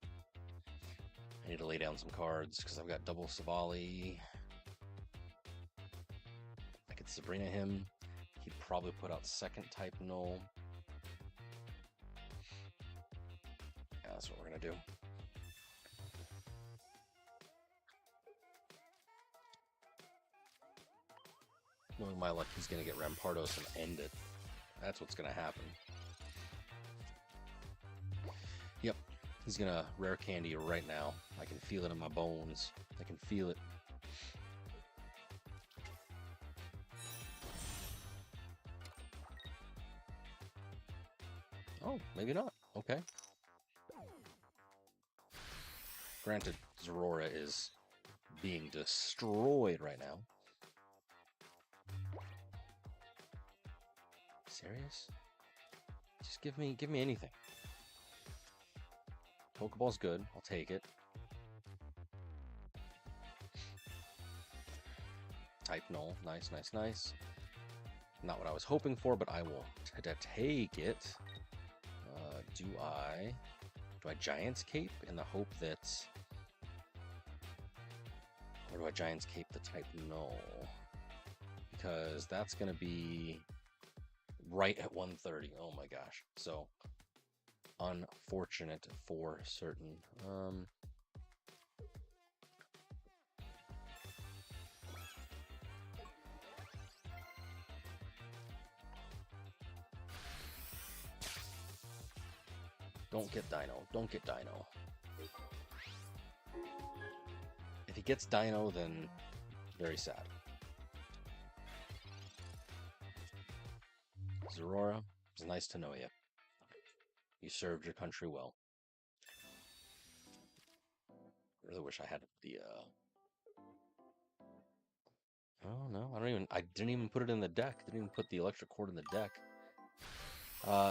lay down some cards because I've got double Silvally. I could Sabrina him. He'd probably put out second type null. Yeah, that's what we're gonna do. Knowing my luck, he's gonna get Rampardos and end it. That's what's gonna happen. Yep, he's gonna rare candy right now. I can feel it in my bones. I can feel it. Oh, maybe not. Okay. Granted, Zorora is being destroyed right now. Serious? Just give me anything. Pokeball's good. I'll take it. Type null. Nice. Not what I was hoping for, but I will take it. Do I Giant's Cape in the hope that... Or do I Giant's Cape the type null? Because that's going to be right at 130. Oh my gosh. So, unfortunate for certain. Don't get Dino. Don't get Dino. If he gets Dino, then very sad. Zorora, it's nice to know you. You served your country well. I really wish I had the oh no, I didn't even put it in the deck. Didn't even put the electric cord in the deck.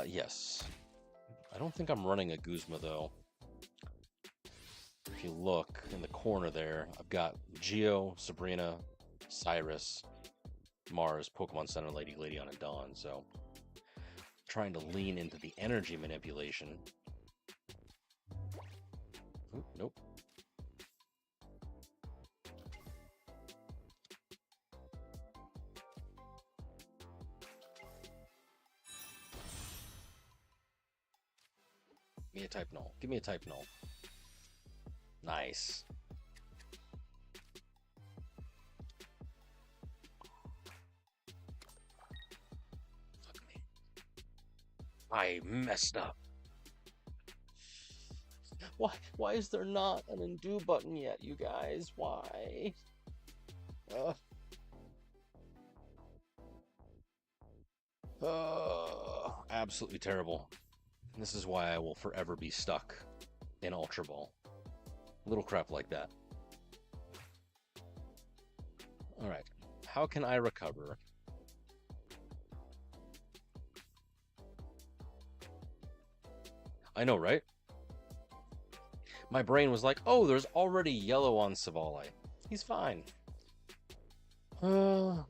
Yes. I don't think I'm running a Guzma though. If you look in the corner there, I've got Geo, Sabrina, Cyrus, Mars, Pokemon Center, Lady, Ladion, and Dawn, so trying to lean into the energy manipulation. Ooh, nope. Give me a type null. Give me a type null. Nice. Fuck me. I messed up. Why is there not an undo button yet, you guys? Why? Absolutely terrible. This is why I will forever be stuck in Ultra Ball. Little crap like that. All right. How can I recover? I know, right? My brain was like, oh, there's already yellow on Silvally. He's fine. I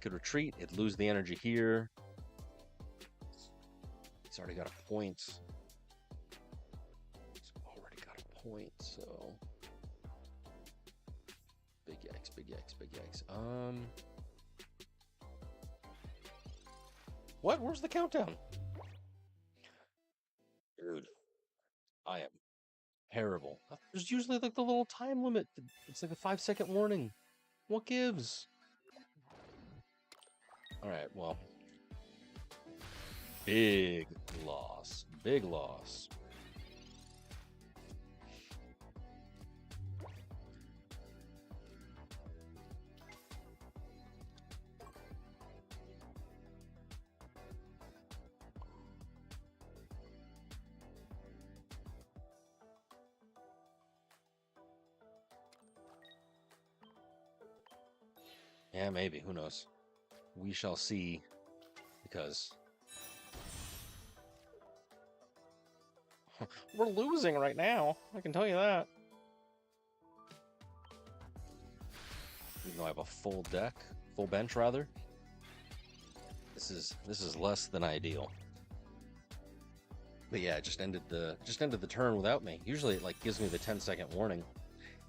could retreat. It'd lose the energy here. It's already got a point. It's already got a point, so... Big yikes, big yikes, big yikes. What? Where's the countdown? Dude, I am terrible. There's usually like the little time limit. It's like a 5-second warning. What gives? All right, well, big loss. Big loss. Yeah, maybe. Who knows? We shall see, because we're losing right now. I can tell you that. Even though I have a full deck, full bench rather. This is less than ideal. But yeah, it just ended the turn without me. Usually it like gives me the 10-second warning.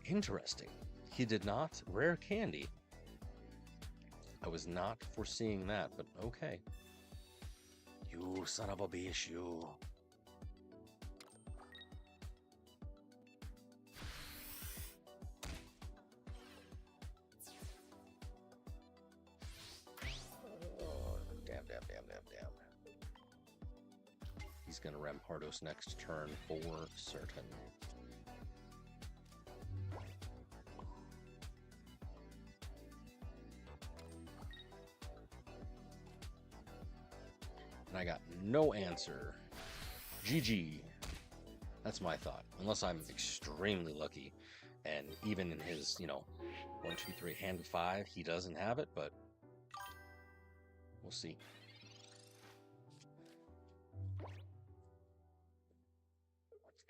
Interesting. He did not. Rare candy. I was not foreseeing that, but okay. You son of a bitch, you. Oh, damn. He's gonna Rampardos next turn for certain. And I got no answer. GG. That's my thought. Unless I'm extremely lucky. And even in his, 1, 2, 3, hand of 5, he doesn't have it, but we'll see.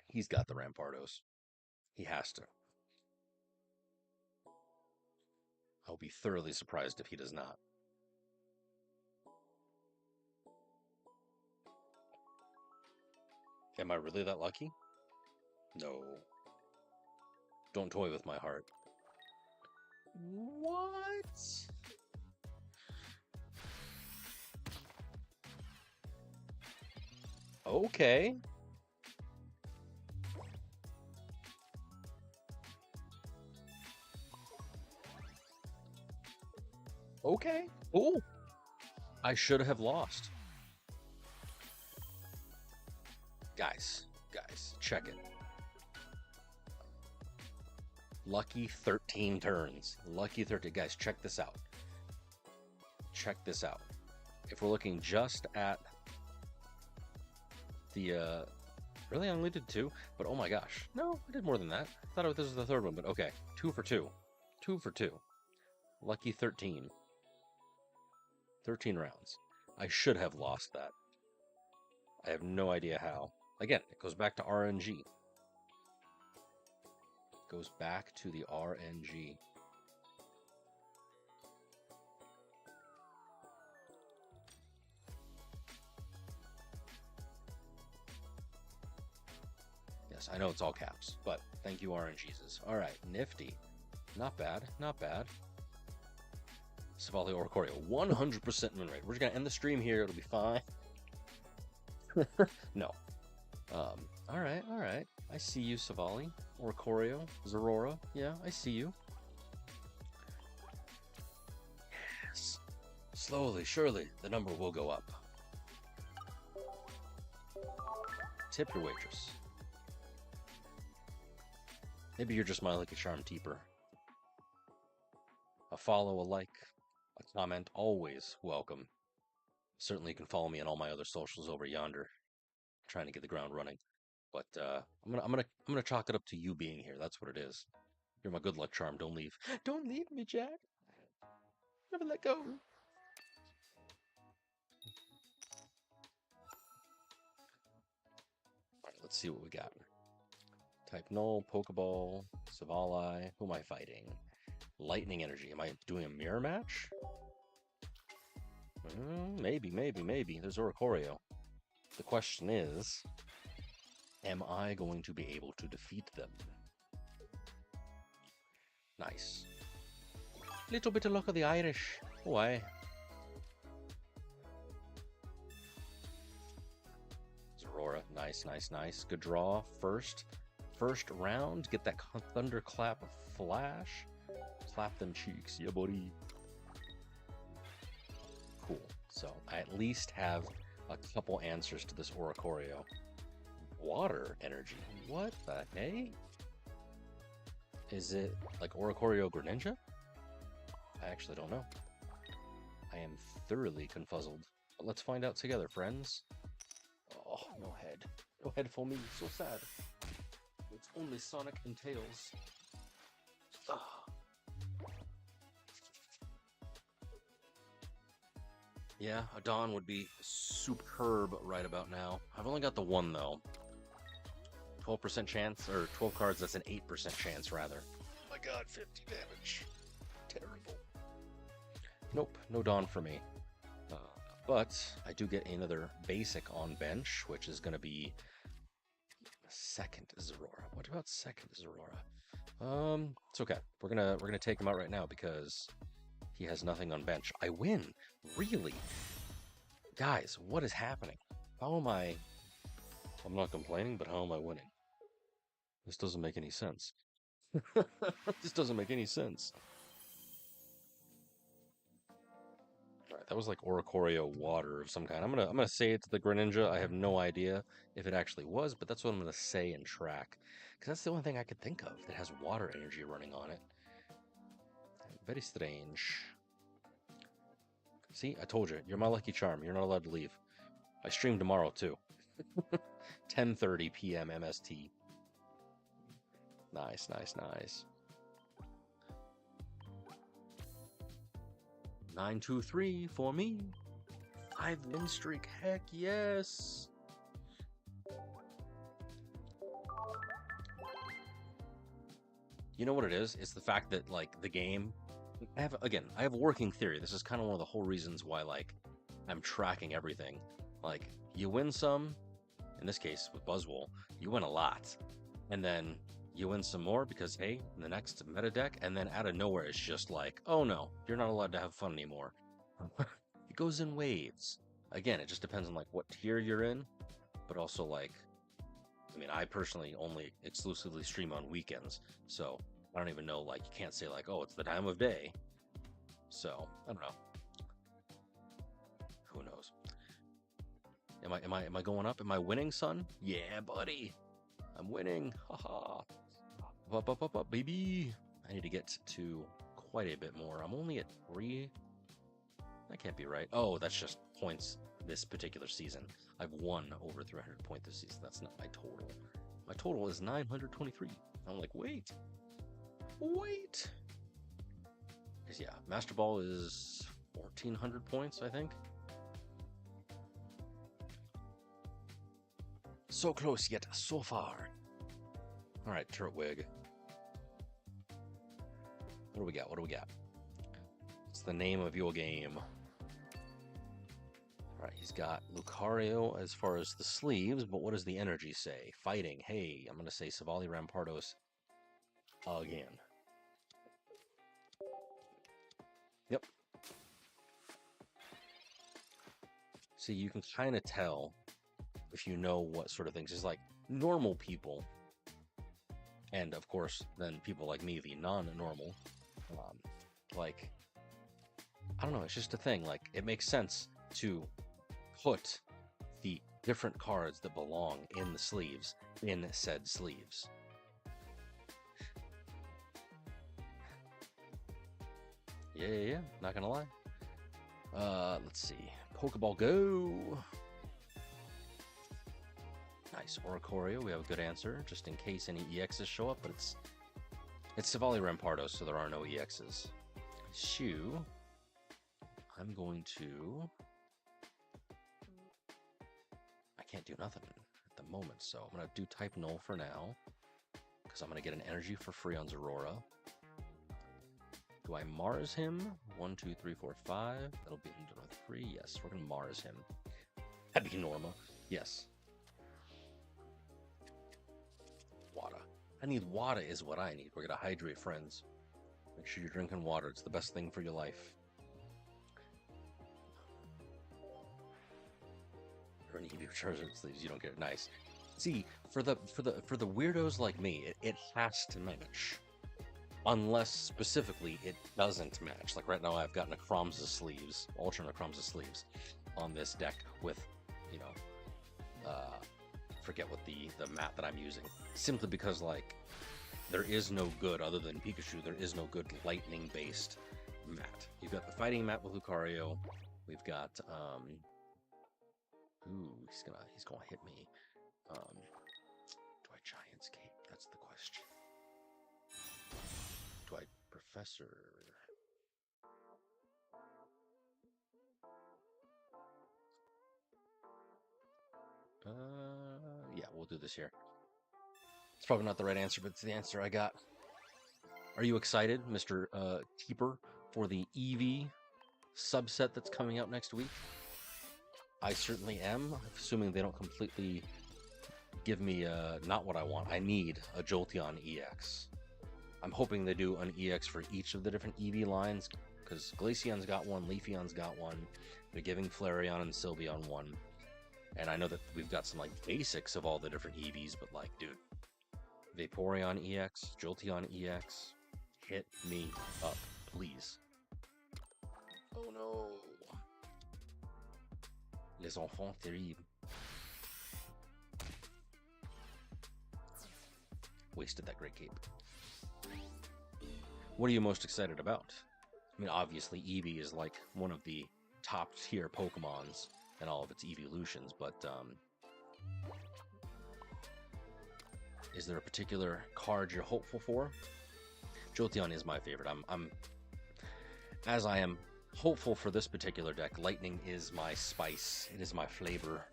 He's got the Rampardos. He has to. I'll be thoroughly surprised if he does not. Am I really that lucky? No. Don't toy with my heart. What? Okay. Okay. Cool. I should have lost. Guys, check it. Lucky 13 turns. Lucky 13. Guys, check this out. Check this out. If we're looking just at the, really I only did 2, but oh my gosh. No, I did more than that. I thought this was the 3rd one, but okay. 2 for 2. 2 for 2. Lucky 13. 13 rounds. I should have lost that. I have no idea how. Again, it goes back to RNG. Goes back to the RNG. Yes, I know it's all caps, but thank you, RNGs. All right, nifty. Not bad, not bad. Silvally Oricorio, 100% win rate. We're just going to end the stream here. It'll be fine. No. All right. I see you, Silvally. Oricorio, Zorora. Yeah, I see you. Yes. Slowly, surely, the number will go up. Tip your waitress. Maybe you're just my Lucky Charm teeper. A follow, a like, a comment, always welcome. Certainly you can follow me on all my other socials over yonder. Trying to get the ground running. But I'm gonna chalk it up to you being here. That's what it is. You're my good luck charm. Don't leave. Don't leave me, Jack. Never let go. Alright, let's see what we got. Type null, Pokeball, Silvally. Who am I fighting? Lightning energy. Am I doing a mirror match? Maybe. There's Oricorio. The question is, am I going to be able to defeat them? Nice. Little bit of luck of the Irish. Why? Aurora. Nice. Good draw. First round. Get that thunderclap flash. Clap them cheeks. Yeah, buddy. Cool. So I at least have a couple answers to this Oricorio. Water energy. What the hey? Is it like Oricorio Greninja? I actually don't know. I am thoroughly confuzzled. But let's find out together, friends. Oh, no head. No head for me. So sad. It's only Sonic and Tails. Ugh. Yeah, a Dawn would be superb right about now. I've only got the one, though. 12% chance, or 12 cards, that's an 8% chance, rather. Oh my god, 50 damage. Terrible. Nope, no Dawn for me. But I do get another basic on bench, which is going to be second Zeraora. What about second Zeraora? It's okay. We're gonna take him out right now because he has nothing on bench. I win. Really? Guys, what is happening? How am I... I'm not complaining, but how am I winning? This doesn't make any sense. This doesn't make any sense. Alright, that was like Oricorio water of some kind. I'm gonna say it's the Greninja. I have no idea if it actually was, but that's what I'm gonna say and track. Because that's the only thing I could think of that has water energy running on it. Very strange. See, I told you, you're my lucky charm. You're not allowed to leave. I stream tomorrow too. 10:30 p.m. MST. Nice. 9-2-3 for me. 5 win streak. Heck yes. You know what it is? It's the fact that like the game. I have a working theory. This is kind of one of the whole reasons why like I'm tracking everything. Like you win some. In this case with Buzzwole, you win a lot, and then you win some more because hey, in the next meta deck, and then out of nowhere it's just like, oh no, you're not allowed to have fun anymore. It goes in waves. Again, it just depends on like what tier you're in, but also like, I mean, I personally only exclusively stream on weekends, so I don't even know, like, you can't say like, oh, it's the time of day. So I don't know. Who knows? Am I going up? Am I winning, son? Yeah, buddy. I'm winning. Haha. Up, baby. I need to get to quite a bit more. I'm only at 3. That can't be right. Oh, that's just points this particular season. I've won over 300 points this season. That's not my total. My total is 923. I'm like, wait. Because yeah, Master Ball is 1400 points, I think. So close, yet so far. Alright, Turtwig. What do we got? What's the name of your game? Alright, he's got Lucario as far as the sleeves, but what does the energy say? Fighting. Hey, I'm going to say Silvally Rampardos again. Yep. See, you can kind of tell if you know what sort of things. It's like normal people, and of course then people like me, the non-normal, like, I don't know, it's just a thing. Like, it makes sense to put the different cards that belong in the sleeves in said sleeves. Yeah, not gonna lie. Let's see, Pokeball go. Nice, Oricorio, we have a good answer, just in case any EXs show up, but it's It's Silvally Rampardos, so there are no EXs. Shoe. I'm going to... I can't do nothing at the moment, so I'm going to do type null for now, because I'm going to get an energy for free on Zorora. Do I Mars him? 1, 2, 3, 4, 5. That'll be 3. Yes, we're going to Mars him. That'd be Norma. Yes. Water. I need water is what I need. We're going to hydrate, friends. Make sure you're drinking water. It's the best thing for your life. Or any Charizard sleeves, you don't get it. Nice. See, for the weirdos like me, it has to match. Unless specifically it doesn't match. Like right now I've got Necromza sleeves, Ultra Necromza sleeves on this deck with, you know, forget what the mat that I'm using. Simply because, like, there is no good, other than Pikachu, there is no good lightning-based mat. You've got the fighting mat with Lucario. We've got, ooh, he's gonna hit me. Do I Giant's Cape? That's the question. Do I Professor? Yeah, we'll do this here. It's probably not the right answer, but it's the answer I got. Are you excited, Mr. Keeper, for the EV subset that's coming out next week? I certainly am, assuming they don't completely give me not what I want. I need a Jolteon EX. I'm hoping they do an EX for each of the different EV lines, because Glaceon's got one, Leafeon's got one, they're giving Flareon and Sylveon one. And I know that we've got some, like, basics of all the different EVs, but, like, dude, Vaporeon EX, Jolteon EX, hit me up, please. Oh no. Les enfants terribles. Wasted that great cape. What are you most excited about? I mean, obviously, Eevee is like one of the top tier Pokemons and all of its evolutions, but is there a particular card you're hopeful for? Jolteon is my favorite. As I am hopeful for this particular deck, Lightning is my spice. It is my flavor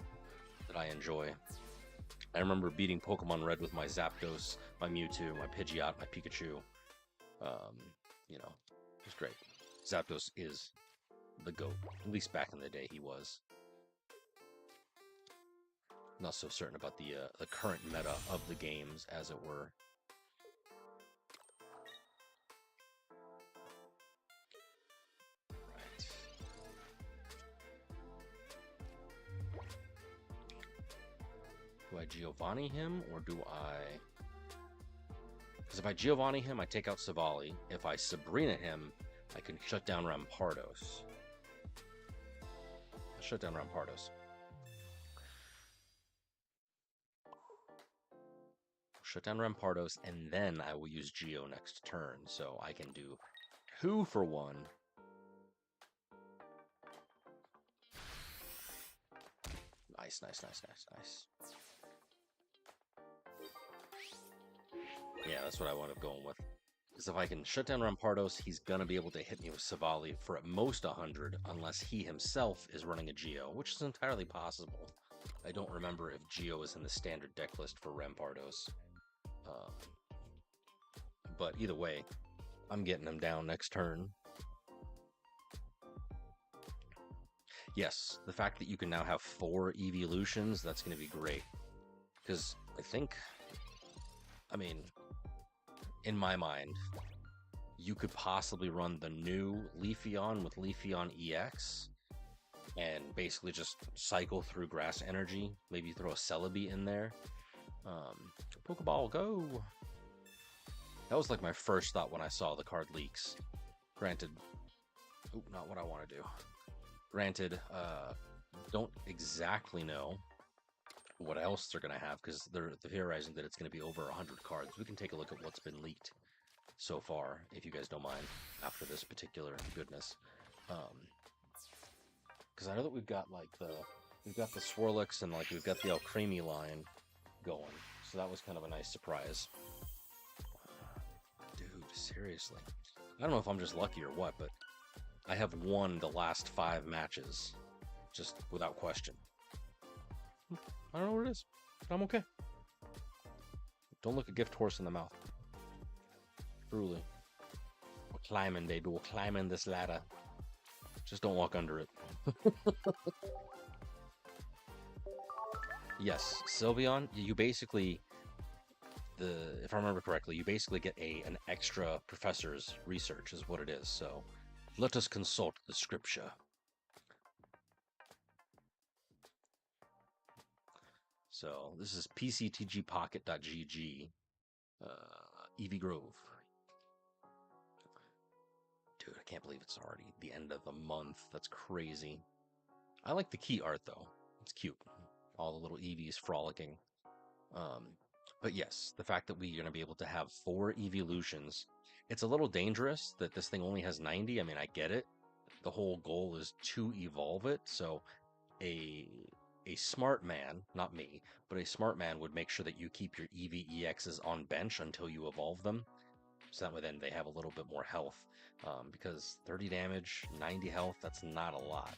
that I enjoy. I remember beating Pokemon Red with my Zapdos, my Mewtwo, my Pidgeot, my Pikachu. You know, it was great. Zapdos is the GOAT. At least back in the day, he was. Not so certain about the current meta of the games, as it were. Right. Do I Giovanni him, or do I... Because if I Giovanni him, I take out Silvally. If I Sabrina him, I can shut down Rampardos. I'll shut down Rampardos. Shut down Rampardos, and then I will use Geo next turn, so I can do 2 for 1. Nice, nice, nice, nice, nice. Yeah, that's what I wound up going with. Because if I can shut down Rampardos, he's going to be able to hit me with Silvally for at most 100, unless he himself is running a Geo, which is entirely possible. I don't remember if Geo is in the standard deck list for Rampardos. But either way, I'm getting him down next turn. Yes, the fact that you can now have 4 evolutions, that's going to be great. Because I think, I mean, in my mind, you could possibly run the new Leafeon with Leafeon EX and basically just cycle through Grass Energy. Maybe throw a Celebi in there. Pokeball, go! That was like my first thought when I saw the card leaks. Granted, not what I want to do. Granted, don't exactly know what else they're going to have, because they're theorizing that it's going to be over 100 cards. We can take a look at what's been leaked so far, if you guys don't mind, after this particular goodness. Because I know that we've got like we've got the Swirlix and like we've got the Alcremie line going, so that was kind of a nice surprise. Dude, Seriously. I don't know if I'm just lucky or what, but I have won the last 5 matches just without question. I don't know what it is, but I'm okay. Don't look a gift horse in the mouth. Truly. We're climbing, baby. We're climbing this ladder. Just don't walk under it. Yes, Sylveon, you basically, if I remember correctly, you basically get an extra professor's research is what it is. So let us consult the scripture. So this is pctgpocket.gg, Eevee Grove. Dude, I can't believe it's already the end of the month. That's crazy. I like the key art though. It's cute. All the little Eevees frolicking. But yes, the fact that we're going to be able to have 4 evolutions, it's a little dangerous that this thing only has 90. I mean, I get it. The whole goal is to evolve it. So a smart man, not me, but a smart man would make sure that you keep your EVEXs on bench until you evolve them. So that way then they have a little bit more health. Because 30 damage, 90 health, that's not a lot.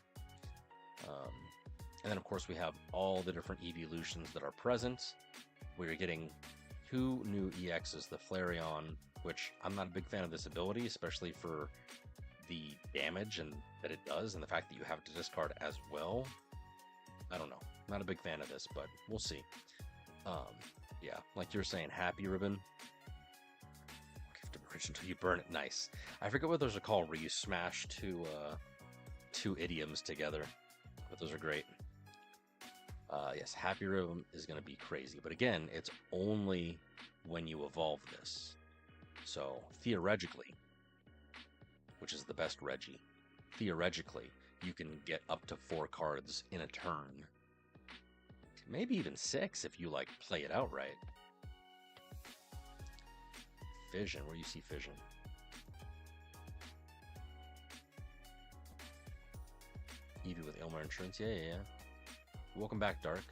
And then of course we have all the different evolutions that are present. We're getting 2 new EXs, the Flareon, which I'm not a big fan of this ability, especially for the damage and that it does, and the fact that you have to discard as well. I don't know. Not a big fan of this, but we'll see. Yeah, like you're saying, Happy Ribbon. Gift of Bridge until you burn it. Nice. I forget what those are called, where you smash 2 idioms together, but those are great. Yes, Happy Ribbon is going to be crazy, but again, it's only when you evolve this. So theoretically, which is the best Reggie, theoretically, you can get up to 4 cards in a turn. Maybe even 6 if you like play it out right. Fission, where do you see Fission? Eevee with Aylmer Insurance, yeah. Welcome back, Dark.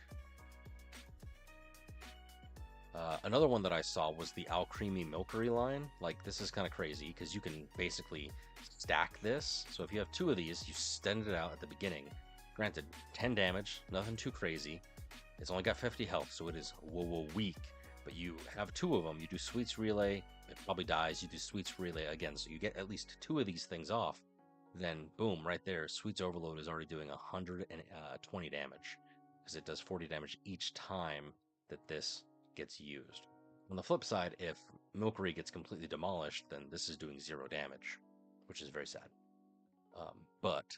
Another one that I saw was the Alcremie Milkery line. Like, this is kind of crazy because you can basically stack this. So if you have 2 of these, you send it out at the beginning. Granted, 10 damage, nothing too crazy. It's only got 50 health, so it is weak. But you have 2 of them. You do Sweets Relay, it probably dies. You do Sweets Relay again, so you get at least 2 of these things off. Then, boom, right there, Sweets Overload is already doing 120 damage. Because it does 40 damage each time that this gets used. On the flip side, if Milkery gets completely demolished, then this is doing 0 damage, which is very sad. But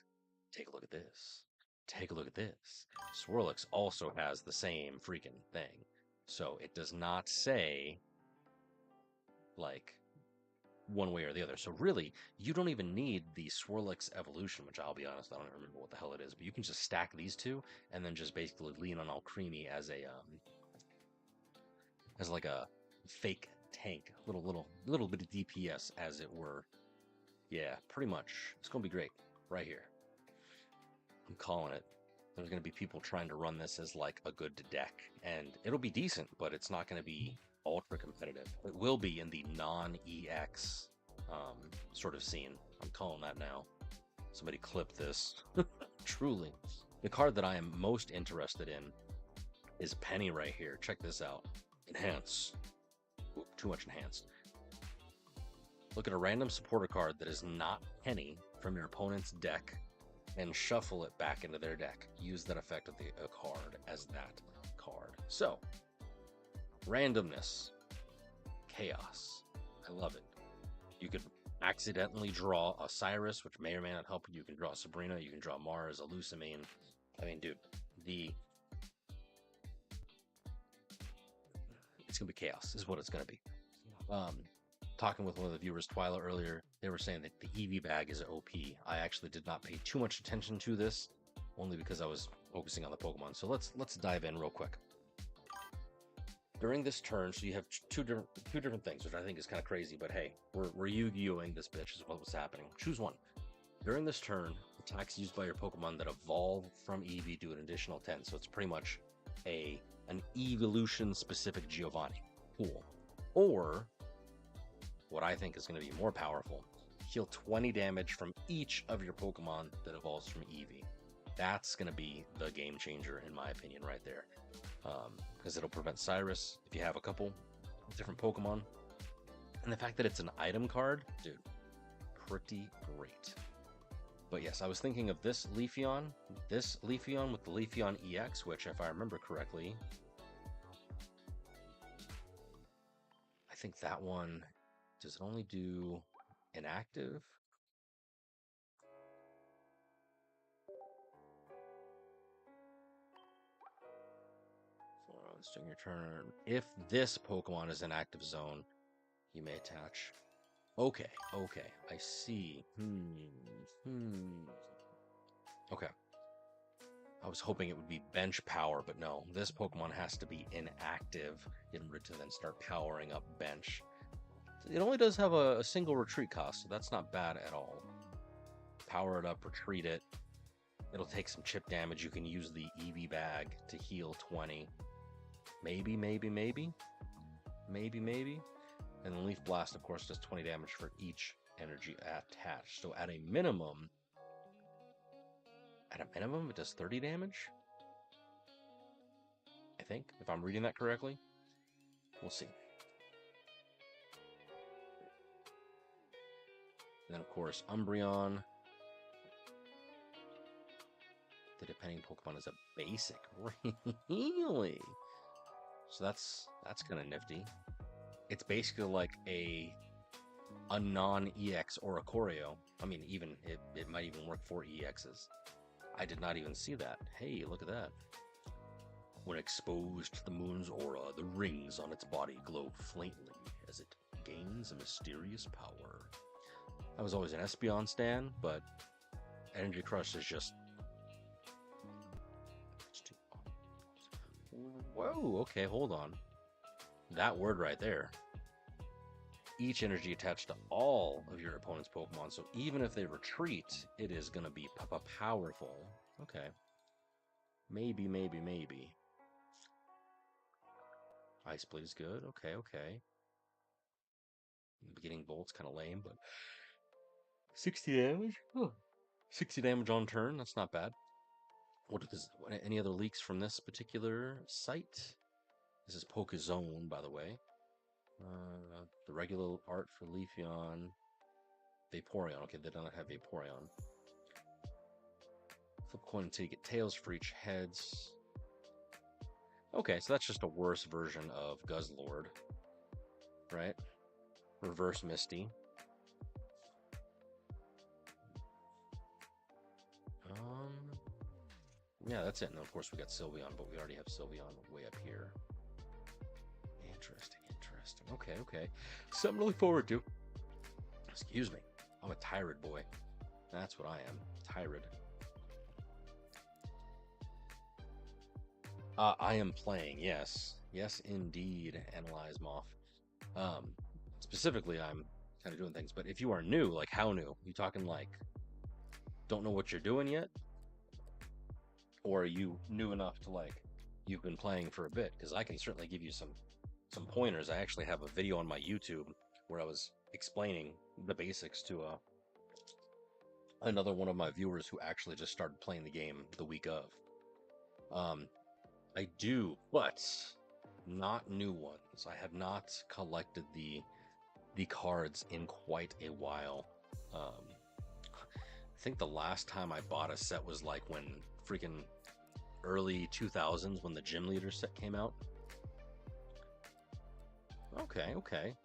take a look at this. Take a look at this. Swirlix also has the same freaking thing. So it does not say, like, one way or the other. So really, you don't even need the Swirlix evolution, which I'll be honest, I don't even remember what the hell it is, but you can just stack these 2 and then just basically lean on Alcremie as like a fake tank, little bit of DPS as it were. Yeah, pretty much. It's gonna be great right here. I'm calling it. There's gonna be people trying to run this as like a good deck, and it'll be decent, but it's not gonna be ultra competitive. It will be in the non-EX sort of scene. I'm calling that now. Somebody clip this. Truly. The card that I am most interested in is Penny right here. Check this out. Enhance. Ooh, too much enhanced. Look at a random supporter card that is not Penny from your opponent's deck and shuffle it back into their deck. Use that effect of a card as that card. So, randomness. Chaos. I love it. You could accidentally draw a Cyrus, which may or may not help you. You can draw Sabrina. You can draw Mars, a Lusamine. I mean, dude, it's going to be chaos is what it's going to be. Talking with one of the viewers, Twyla, earlier, they were saying that the Eevee bag is OP. I actually did not pay too much attention to this, only because I was focusing on the Pokemon. So let's dive in real quick. During this turn, so you have two different things, which I think is kind of crazy, but hey, we're Yu-Gi-Oh-ing this bitch is what was happening. Choose one. During this turn, attacks used by your Pokemon that evolve from Eevee do an additional 10. So it's pretty much an evolution-specific Giovanni. Cool. Or what I think is going to be more powerful. Heal 20 damage from each of your Pokemon that evolves from Eevee. That's going to be the game changer, in my opinion, right there. Because it'll prevent Cyrus if you have a couple different Pokemon. And the fact that it's an item card, dude, pretty great. But yes, I was thinking of this Leafeon with the Leafeon EX, which, if I remember correctly, I think that one, does it only do inactive? During your turn, if this Pokemon is in active zone, you may attach. Okay, I see. Okay. I was hoping it would be bench power, but no. This Pokemon has to be inactive in order to then start powering up bench. It only does have a single retreat cost, so that's not bad at all. Power it up, retreat it. It'll take some chip damage. You can use the Eevee bag to heal 20. Maybe. And then Leaf Blast, of course, does 20 damage for each energy attached. So at a minimum, it does 30 damage? I think, if I'm reading that correctly. We'll see. And then, of course, Umbreon. The depending Pokemon is a basic. Really? So that's kind of nifty. It's basically like a non-EX Oricorio. I mean, even it might even work for EXs. I did not even see that. Hey, look at that. When exposed to the moon's aura, the rings on its body glow faintly as it gains a mysterious power. I was always an Espeon stan, but Energy Crush is just... Whoa, okay, hold on. That word right there. Each energy attached to all of your opponent's Pokemon, so even if they retreat, it is going to be powerful. Okay. Maybe. Ice Blade is good. Okay. Beginning Bolt's kind of lame, but 60 damage? Oh. 60 damage on turn, that's not bad. Any other leaks from this particular site? This is Pokezone, by the way. The regular art for Leafeon. Vaporeon. Okay, they don't have Vaporeon. Flip coin until you get tails for each heads. Okay, so that's just a worse version of Guzzlord. Right? Reverse Misty. Yeah, that's it. And of course we got Sylveon, but we already have Sylveon way up here. Interesting. Okay. Something to look forward to. Excuse me. I'm a tired boy. That's what I am. Tired. I am playing, yes. Yes, indeed, Analyze Moth. Specifically, I'm kind of doing things, but if you are new, like how new? You talking like don't know what you're doing yet? Or are you new enough to like you've been playing for a bit? Because I can certainly give you some pointers. I actually have a video on my YouTube where I was explaining the basics to another one of my viewers who actually just started playing the game the week of. I do, but not new ones. I have not collected the cards in quite a while. I think the last time I bought a set was like when freaking early 2000s when the Gym Leader set came out. Okay.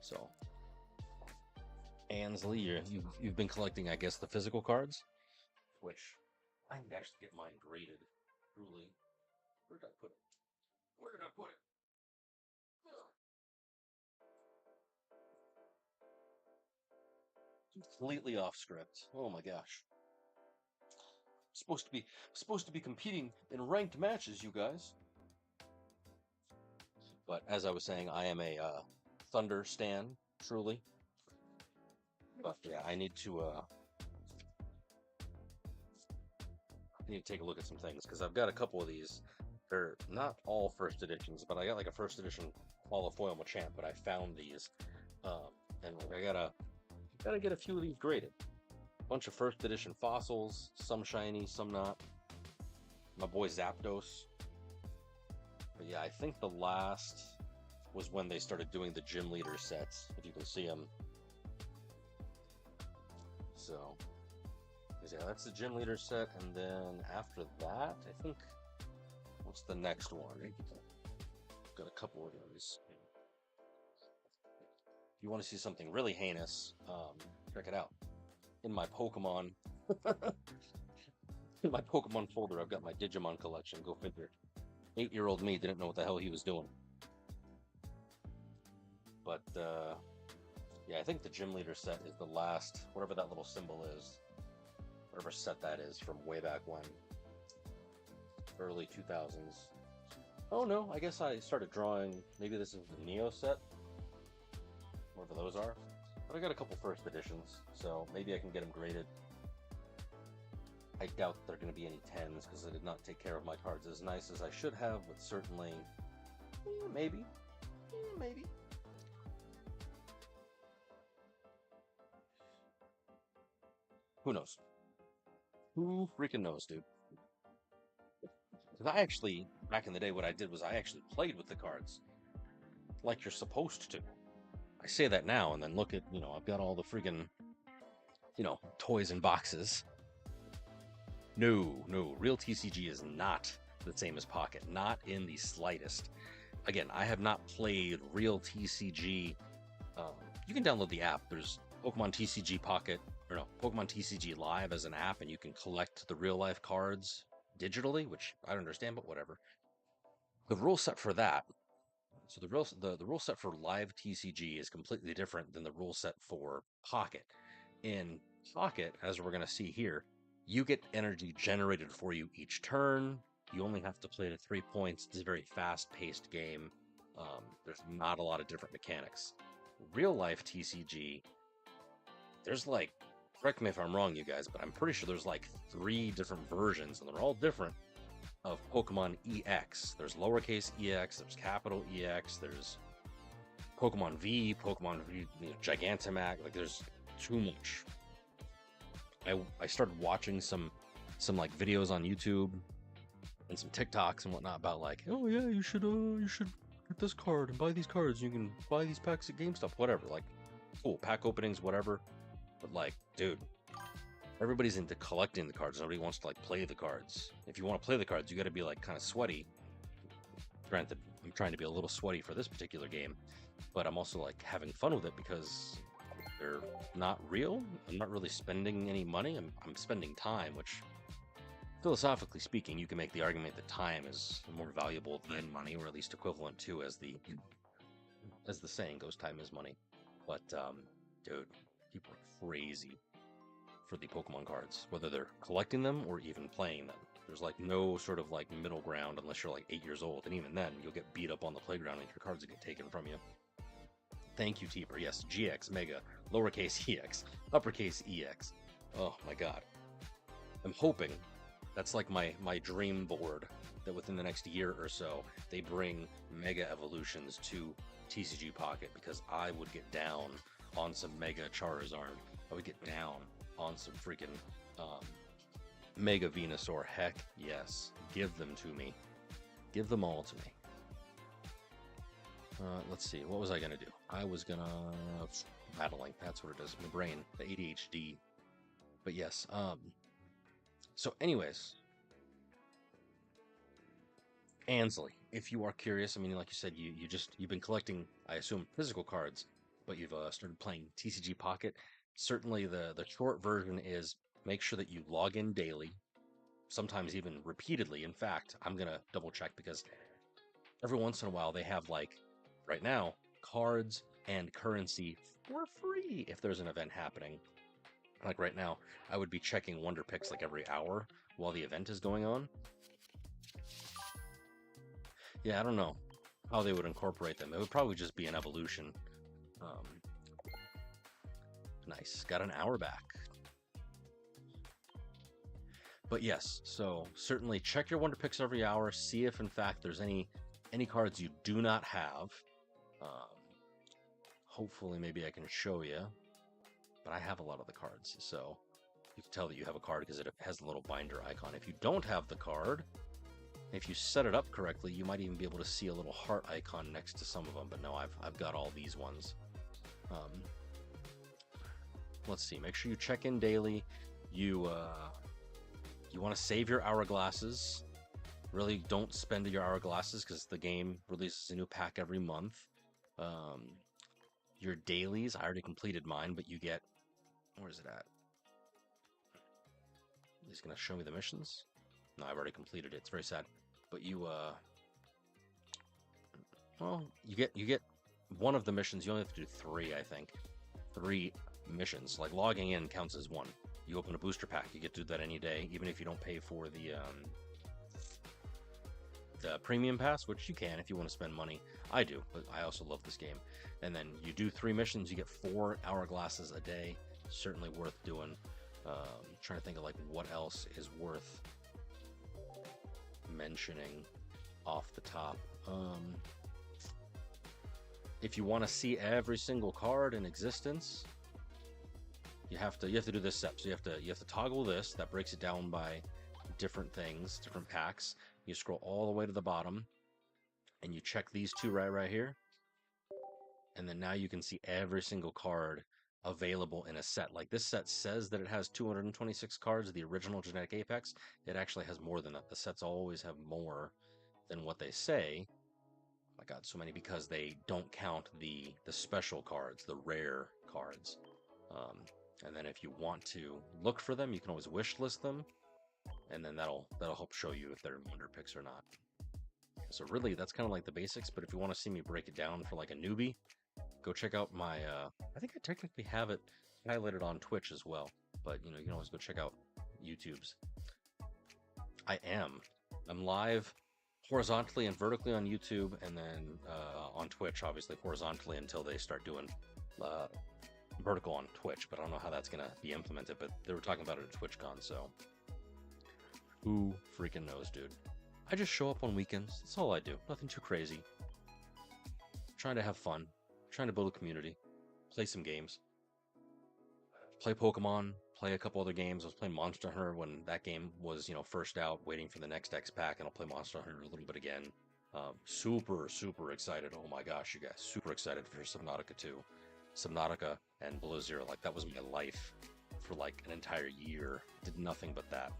So, Ansley, you've been collecting, I guess, the physical cards, which I can actually get mine graded. Truly, where did I put it? Completely off script. Oh my gosh. Supposed to be competing in ranked matches, you guys. But as I was saying, I am a Thunder stan, truly. But yeah, I need to take a look at some things because I've got a couple of these They're not all first editions, but I got like a first edition Holofoil Machamp, but I found these. Um, and like, I gotta get a few of these graded. Bunch of first edition fossils, some shiny, some not. My boy Zapdos. But yeah, I think the last was when they started doing the gym leader sets, if you can see them. So, yeah, that's the gym leader set, and then after that, I think, what's the next one? Got a couple of those. If you want to see something really heinous, check it out. In my Pokemon, in my Pokemon folder, I've got my Digimon collection. Go figure. 8-year-old me didn't know what the hell he was doing. But yeah, I think the gym leader set is the last, whatever that little symbol is, whatever set that is from way back when, early 2000s. Oh no, I guess I started drawing, maybe this is the Neo set, whatever those are. But I got a couple first editions, so maybe I can get them graded. I doubt there are going to be any 10s because I did not take care of my cards as nice as I should have, but certainly, maybe. Who knows? Who freaking knows, dude? Because I actually, back in the day, what I did was I actually played with the cards like you're supposed to. I say that now, and then look at, I've got all the freaking, toys and boxes. No, real TCG is not the same as Pocket, not in the slightest. Again, I have not played real TCG. You can download the app. There's Pokemon TCG Pocket, or no, Pokemon TCG Live as an app, and you can collect the real life cards digitally, which I don't understand, but whatever. The rule set for that, so the rule set for live TCG is completely different than the rule set for Pocket. In Pocket, as we're going to see here, you get energy generated for you each turn. You only have to play to 3 points. It's a very fast-paced game. There's not a lot of different mechanics. Real life TCG, there's like, correct me if I'm wrong, you guys, but I'm pretty sure there's like 3 different versions, and they're all different, of Pokemon EX. There's lowercase EX, there's capital EX, there's Pokemon V, Gigantamax. Like, there's too much. I started watching some like videos on YouTube and some TikToks and whatnot about like, oh yeah, you should get this card and buy these cards. You can buy these packs at GameStop, whatever. Like, cool, pack openings, whatever. But like, dude, everybody's into collecting the cards. Nobody wants to like play the cards. If you want to play the cards, you got to be like kind of sweaty. Granted, I'm trying to be a little sweaty for this particular game, but I'm also like having fun with it because they're not real. I'm not really spending any money. I'm spending time, which, philosophically speaking, you can make the argument that time is more valuable than money, or at least equivalent to, as the saying goes, time is money. But dude, people are crazy for the Pokemon cards, whether they're collecting them or even playing them. There's like no sort of like middle ground unless you're like 8 years old, and even then you'll get beat up on the playground and your cards will get taken from you. Thank you, Teeper. Yes, GX, Mega, lowercase EX, uppercase EX. Oh my god. I'm hoping that's like my dream board, that within the next year or so they bring Mega Evolutions to TCG Pocket, because I would get down on some Mega Charizard. I would get down on some freaking Mega Venusaur. Heck yes. Give them to me. Give them all to me. Let's see. What was I going to do? I was going to... battling. That's what it is. My brain. The ADHD. But yes. So anyways. Ansley, if you are curious, I mean, like you said, you've been collecting, I assume, physical cards, but you've started playing TCG Pocket. Certainly the short version is make sure that you log in daily, sometimes even repeatedly. In fact, I'm going to double check, because every once in a while they have, like, right now, cards and currency for free if there's an event happening. Like right now, I would be checking Wonder Picks like every hour while the event is going on. Yeah, I don't know how they would incorporate them. It would probably just be an evolution. Nice. Got an hour back. But yes, so certainly check your Wonder Picks every hour. See if in fact there's any cards you do not have. Um, Hopefully, maybe I can show you. But I have a lot of the cards, so you can tell that you have a card because it has a little binder icon. If you don't have the card, if you set it up correctly, you might even be able to see a little heart icon next to some of them. But no, I've got all these ones. Let's see. Make sure you check in daily. You want to save your hourglasses. Really don't spend your hourglasses because the game releases a new pack every month. Your dailies, I already completed mine, but you get, where is it at? He's gonna show me the missions. No, I've already completed it. It's very sad. But you well, you get one of the missions. You only have to do 3, I think. 3 missions. Like logging in counts as 1. You open a booster pack, you get to do that any day, even if you don't pay for the premium pass, which you can if you want to spend money. I do, but I also love this game. And then you do 3 missions, you get 4 hourglasses a day. Certainly worth doing. Trying to think of like what else is worth mentioning off the top. If you want to see every single card in existence, you have to do this step. So you have to toggle this. That breaks it down by different things, different packs. You scroll all the way to the bottom, and you check these 2 right here, and then now you can see every single card available in a set. Like this set says that it has 226 cards, the original Genetic Apex. It actually has more than that. The sets always have more than what they say. I got so many because they don't count the special cards, the rare cards. And then if you want to look for them, you can always wish list them, and then that'll help show you if they're Wonder Picks or not. So really, that's kind of like the basics. But if you want to see me break it down for like a newbie, go check out my. I think I technically have it highlighted on Twitch as well. But you can always go check out YouTube's. I'm live horizontally and vertically on YouTube, and then on Twitch, obviously horizontally until they start doing vertical on Twitch. But I don't know how that's gonna be implemented. But they were talking about it at TwitchCon, so who freaking knows, dude? I just show up on weekends. That's all I do. Nothing too crazy. Trying to have fun. Trying to build a community. Play some games. Play Pokemon. Play a couple other games. I was playing Monster Hunter when that game was, first out, waiting for the next X pack, and I'll play Monster Hunter a little bit again. Super, super excited. Oh my gosh, you guys. Super excited for Subnautica 2. Subnautica and Below Zero. Like, that was my life for like an entire year. Did nothing but that.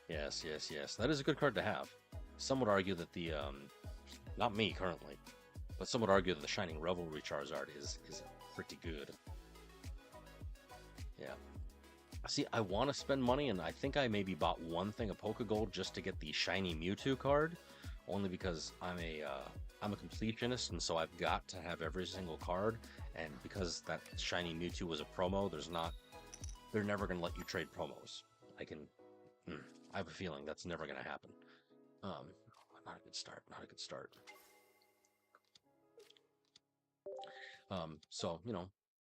Yes. That is a good card to have. Some would argue that the, not me currently, but some would argue that the Shining Revelry Charizard is pretty good. Yeah. See, I want to spend money, and I think I maybe bought one thing of Pokegold just to get the Shiny Mewtwo card, only because I'm a completionist, and so I've got to have every single card, and because that Shiny Mewtwo was a promo, they're never going to let you trade promos. I have a feeling that's never going to happen. Not a good start. So,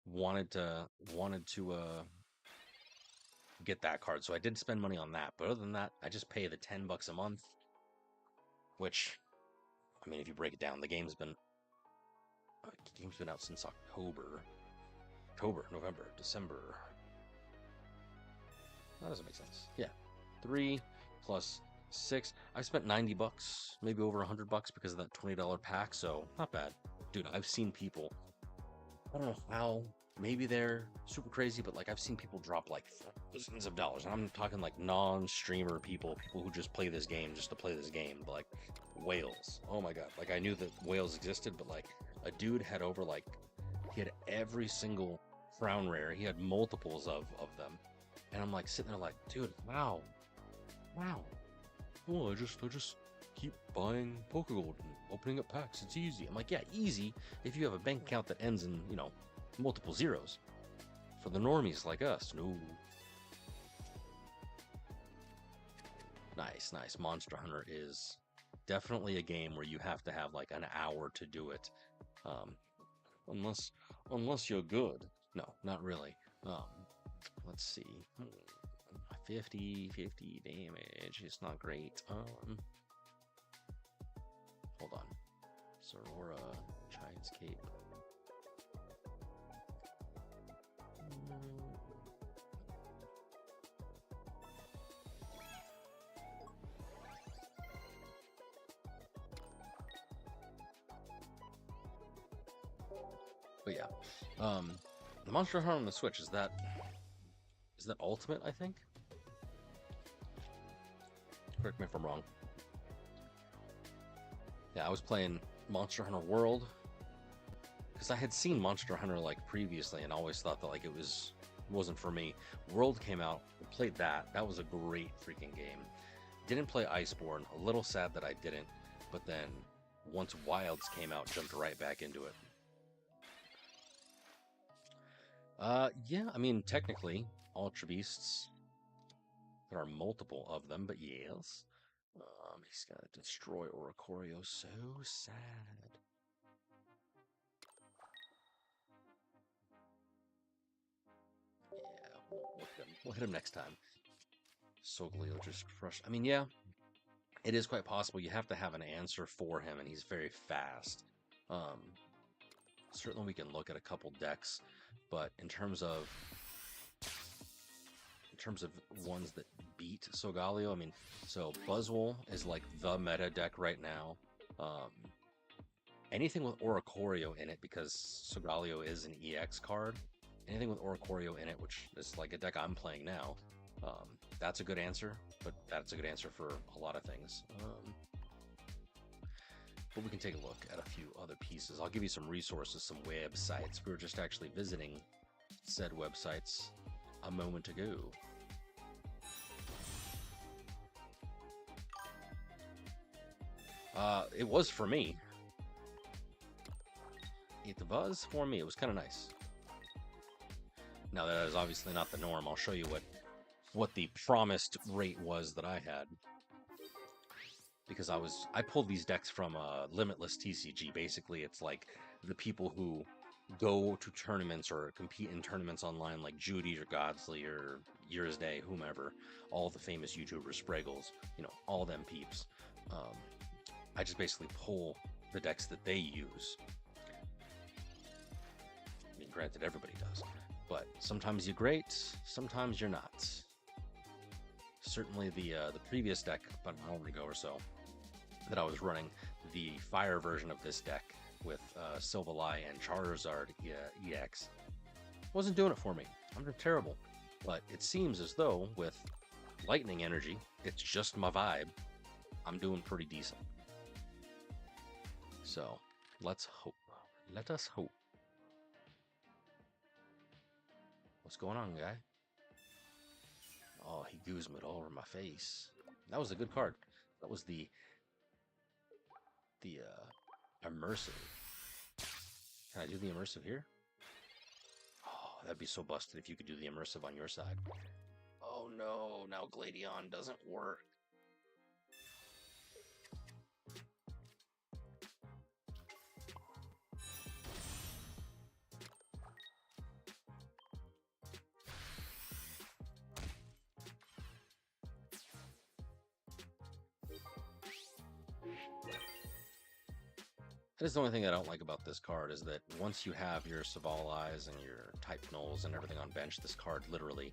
wanted to get that card. So I did spend money on that. But other than that, I just pay the $10 a month, which, if you break it down, the game's been out since October, November, December. That doesn't make sense. Yeah. 3 plus 6. I spent $90, maybe over $100 because of that $20 pack, so not bad. Dude, I've seen people, I don't know how, maybe they're super crazy, but like I've seen people drop like thousands of dollars. And I'm talking like non-streamer people who just play this game just to play this game, like whales. Oh my god. Like I knew that whales existed, but like a dude had over like, he had every single crown rare. He had multiples of them. And I'm like sitting there like, dude, wow. Well, I just keep buying Pokegold and opening up packs. It's easy. I'm like, yeah, easy if you have a bank account that ends in, multiple zeros. For the normies like us, no. Nice. Monster Hunter is definitely a game where you have to have like an hour to do it. Unless you're good. No, not really. Let's see. 50 damage. It's not great. Hold on. Sorora, Giant's Cape. But yeah, the Monster Hunter on the Switch, is that Ultimate, I think? Correct me if I'm wrong. Yeah, I was playing Monster Hunter World because I had seen Monster Hunter like previously and always thought that like it wasn't for me. World came out, I played that. That was a great freaking game. Didn't play Iceborne. A little sad that I didn't, but then once Wilds came out, jumped right back into it. Yeah, I mean, technically, Ultra Beasts, there are multiple of them, but yes. He's gonna destroy Oricorio, so sad. Yeah, we'll hit him next time. Solgaleo just crushed. I mean, yeah, it is quite possible. You have to have an answer for him, and he's very fast. Certainly we can look at a couple decks, but in terms of ones that beat Solgaleo, I mean, so Buzzwole is like the meta deck right now. Anything with Oricorio in it, because Solgaleo is an EX card, anything with Oricorio in it, which is like a deck I'm playing now, that's a good answer, but that's a good answer for a lot of things. But we can take a look at a few other pieces. I'll give you some resources, some websites. We were just actually visiting said websites a moment ago. It was for me. It was for me. It was kind of nice. Now that is obviously not the norm. I'll show you what the promised rate was that I had. Because I pulled these decks from LimitlessTCG. Basically, it's like the people who go to tournaments or compete in tournaments online, like Judy or Godsley or Year's Day, whomever, all the famous YouTubers, Spraggles, you know, all them peeps. I just basically pull the decks that they use. I mean, granted, everybody does, but sometimes you're great, sometimes you're not. Certainly the previous deck, about an hour ago or so, that I was running, the fire version of this deck with Silvally and Charizard EX, wasn't doing it for me. I'm terrible. But it seems as though with lightning energy, it's just my vibe, I'm doing pretty decent. So let's hope. Let us hope. What's going on, guy? Oh, he goosed all over my face. That was a good card. That was the immersive. Can I do the immersive here? Oh, that'd be so busted if you could do the immersive on your side. Oh no, now Gladion doesn't work. That is the only thing I don't like about this card, is that once you have your Silvallis and your type nulls and everything on bench, this card literally,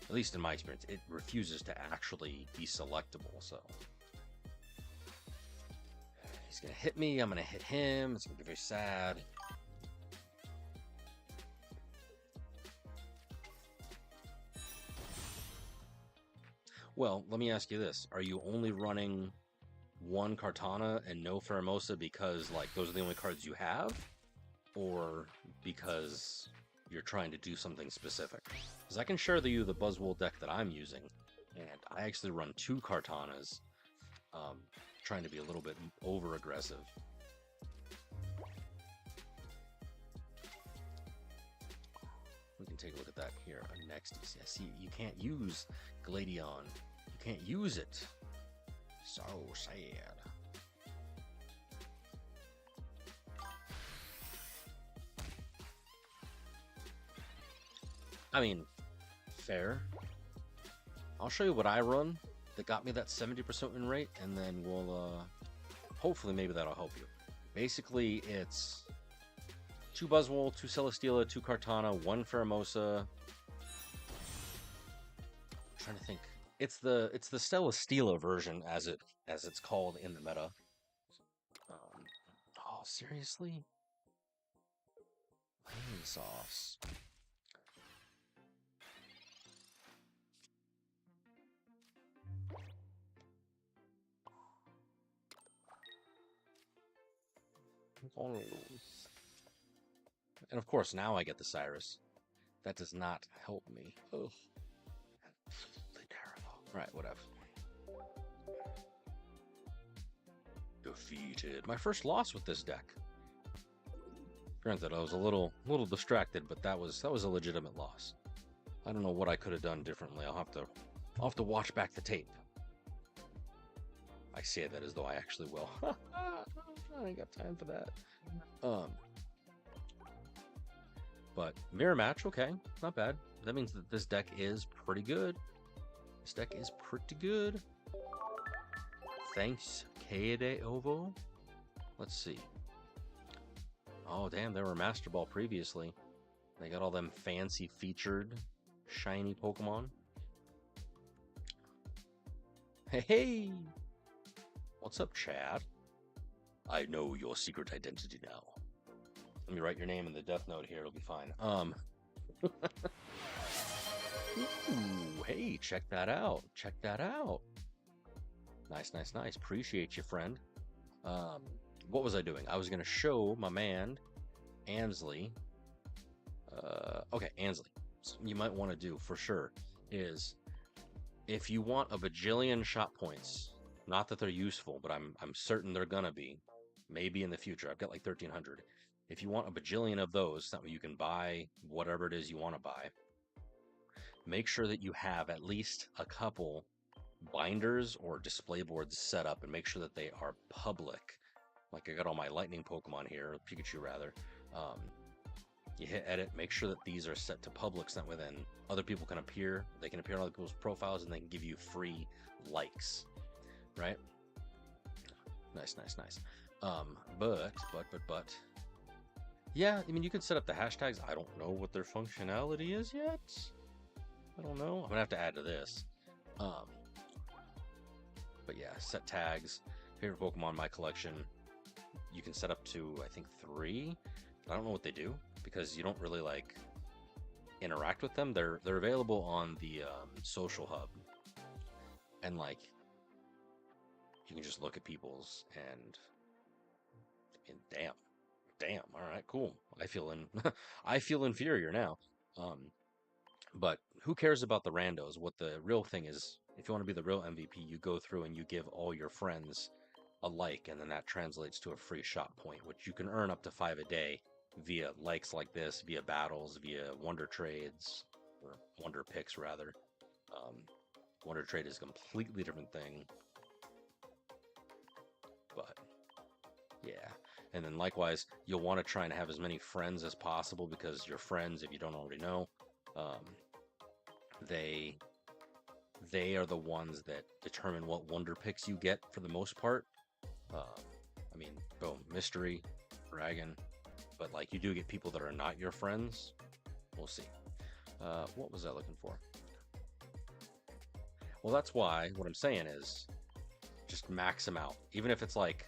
at least in my experience, it refuses to actually be selectable. So he's gonna hit me, I'm gonna hit him, it's gonna be very sad. Well, let me ask you this. Are you only running one Kartana and no Pheromosa because like those are the only cards you have, or because you're trying to do something specific? Because I can share you the Buzzwole deck that I'm using, and I actually run two Kartanas, trying to be a little bit over aggressive. We can take a look at that here next. See, you can't use Gladion. You can't use it. So sad. I mean, fair. I'll show you what I run that got me that 70% win rate, and then we'll, hopefully maybe that'll help you. Basically, it's 2 Buzzwole, 2 Celesteela, 2 Kartana, 1 Pheromosa. I'm trying to think. It's the Celesteela version, as it's called in the meta. Oh, seriously? Lemon sauce. And of course, now I get the Cyrus. That does not help me. Ugh. Terrible. Right, whatever. Defeated. My first loss with this deck. Granted, I was a little distracted, but that was a legitimate loss. I don't know what I could have done differently. I'll have to watch back the tape. I say that as though I actually will. I ain't got time for that. But mirror match, okay, not bad. That means that this deck is pretty good. This deck is pretty good. Thanks, Kaede Ovo. Let's see. Oh, damn, they were Master Ball previously. They got all them fancy featured shiny Pokemon. Hey! What's up, Chad? I know your secret identity now. Let me write your name in the death note here, it'll be fine. Ooh, hey, check that out. Check that out. Nice, nice, nice. Appreciate you, friend. What was I doing? I was going to show my man, Ansley. Okay, Ansley. Something you might want to do for sure is if you want a bajillion shot points, not that they're useful, but I'm certain they're going to be, maybe in the future. I've got like 1,300. If you want a bajillion of those, that way you can buy whatever it is you want to buy. Make sure that you have at least a couple binders or display boards set up, and make sure that they are public. Like I got all my lightning Pokemon here, Pikachu rather. You hit edit, make sure that these are set to public, so that way then other people can appear. They can appear on other people's profiles, and they can give you free likes, right? Nice, nice, nice. But yeah, I mean, you can set up the hashtags. I don't know what their functionality is yet. I don't know. I'm gonna have to add to this. But yeah, set tags, favorite Pokemon, my collection. You can set up to, I think, 3. I don't know what they do because you don't really like interact with them. They're available on the social hub, and like you can just look at people's and damn. All right, cool. I feel I feel inferior now. But who cares about the randos? What the real thing is, if you want to be the real MVP, you go through and you give all your friends a like, and then that translates to a free shot point, which you can earn up to 5 a day via likes like this, via battles, via wonder trades, or wonder picks rather. Wonder trade is a completely different thing. But yeah. And then likewise, you'll want to try and have as many friends as possible, because your friends, if you don't already know, they are the ones that determine what wonder picks you get for the most part. I mean, boom, mystery, dragon, but like you do get people that are not your friends. We'll see. What was I looking for? Well, that's why what I'm saying is just max them out. Even if it's like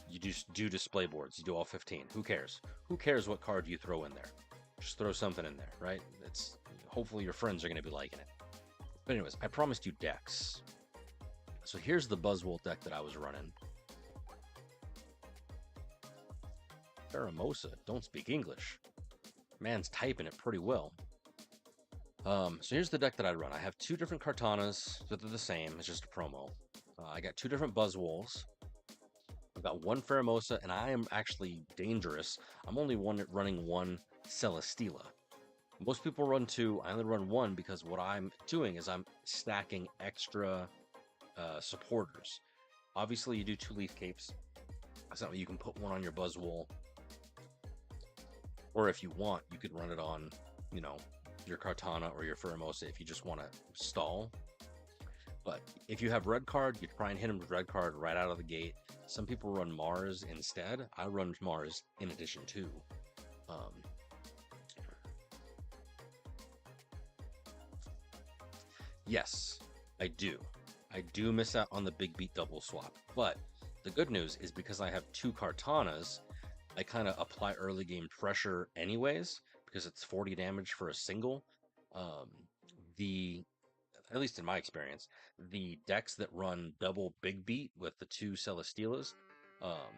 you just do display boards, you do all 15. Who cares? Who cares what card you throw in there? Just throw something in there, right? It's hopefully your friends are going to be liking it. But anyways, I promised you decks. So here's the Buzzwole deck that I was running. Pheromosa, don't speak English. Man's typing it pretty well. So here's the deck that I run. I have 2 different Kartanas that are the same. It's just a promo. I got 2 different Buzzwoles. I've got 1 Pheromosa, and I am actually dangerous. I'm only running 1 Celesteela. Most people run 2. I only run 1 because what I'm doing is I'm stacking extra supporters. Obviously, you do 2 Leaf Capes. So you can put 1 on your Buzzwole. Or if you want, you could run it on, you know, your Kartana or your Pheromosa if you just want to stall. But if you have red card, you try and hit him with red card right out of the gate. Some people run Mars instead. I run Mars in addition to. Yes, I do. I do miss out on the big beat double swap. But the good news is because I have two Kartanas, I kind of apply early game pressure anyways, because it's 40 damage for a single. Um, the At least in my experience, the decks that run double big beat with the two Celesteelas, um,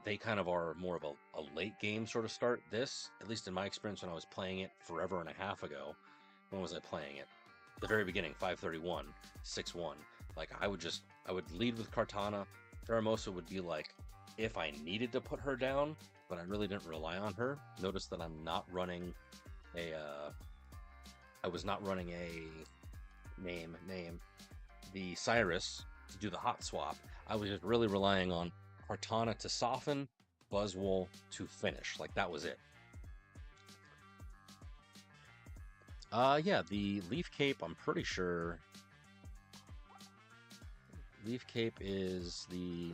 they kind of are more of a late game sort of start. This, at least in my experience when I was playing it forever and a half ago, when was I playing it? The very beginning, 531, 6-1. Like I would lead with Kartana. Pheromosa would be like, if I needed to put her down, but I really didn't rely on her. Notice that I'm not running I was not running the Cyrus to do the hot swap. I was just really relying on Kartana to soften, Buzzwole to finish. Like that was it. Yeah, the Leaf Cape, I'm pretty sure. Leaf Cape is the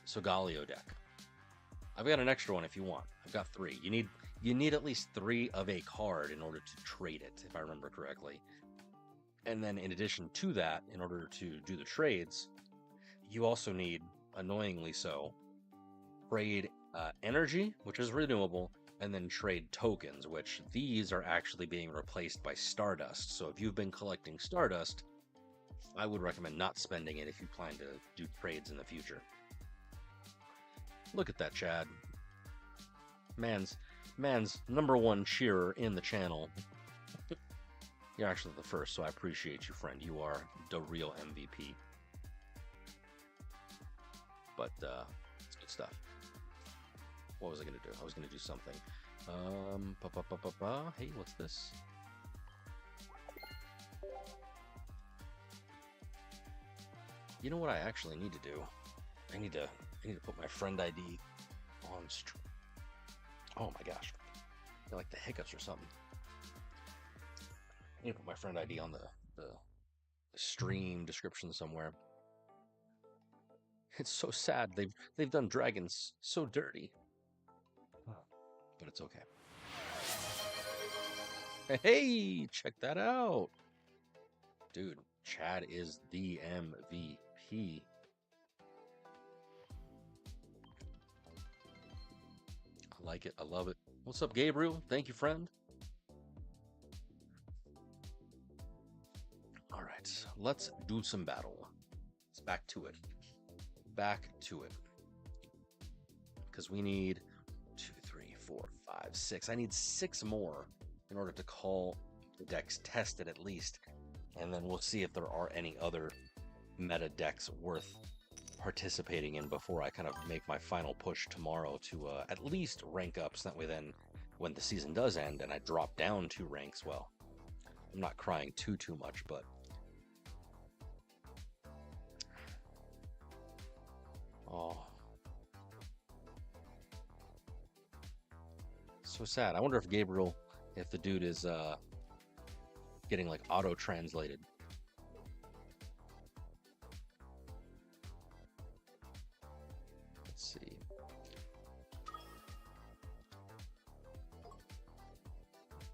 Solgaleo deck. I've got an extra one if you want. I've got 3. You need at least 3 of a card in order to trade it, if I remember correctly. And then in addition to that, in order to do the trades, you also need, annoyingly so, trade energy, which is renewable, and then trade tokens, which these are actually being replaced by Stardust. So if you've been collecting Stardust, I would recommend not spending it if you plan to do trades in the future. Look at that, Chad. Man's #1 cheerer in the channel. You're actually the first, so I appreciate you, friend. You are the real MVP. But it's good stuff. What was I gonna do? I was gonna do something. Hey, what's this? You know what I actually need to do? I need to put my friend ID on stream. Oh my gosh. They're like the hiccups or something. I need to put my friend ID on the stream description somewhere. It's so sad. They've done dragons so dirty. But it's okay. Hey, check that out. Dude, Chad is the MVP. I like it. I love it. What's up, Gabriel? Thank you, friend. All right, let's do some battle. Let's back to it. Back to it. Because we need 2, 3, 4, 5, 6. I need 6 more in order to call the decks tested at least. And then we'll see if there are any other meta decks worth participating in before I kind of make my final push tomorrow to at least rank up. So that way then when the season does end and I drop down 2 ranks, well, I'm not crying too much, but oh, so sad. I wonder if Gabriel, if the dude is getting like auto translated. Let's see.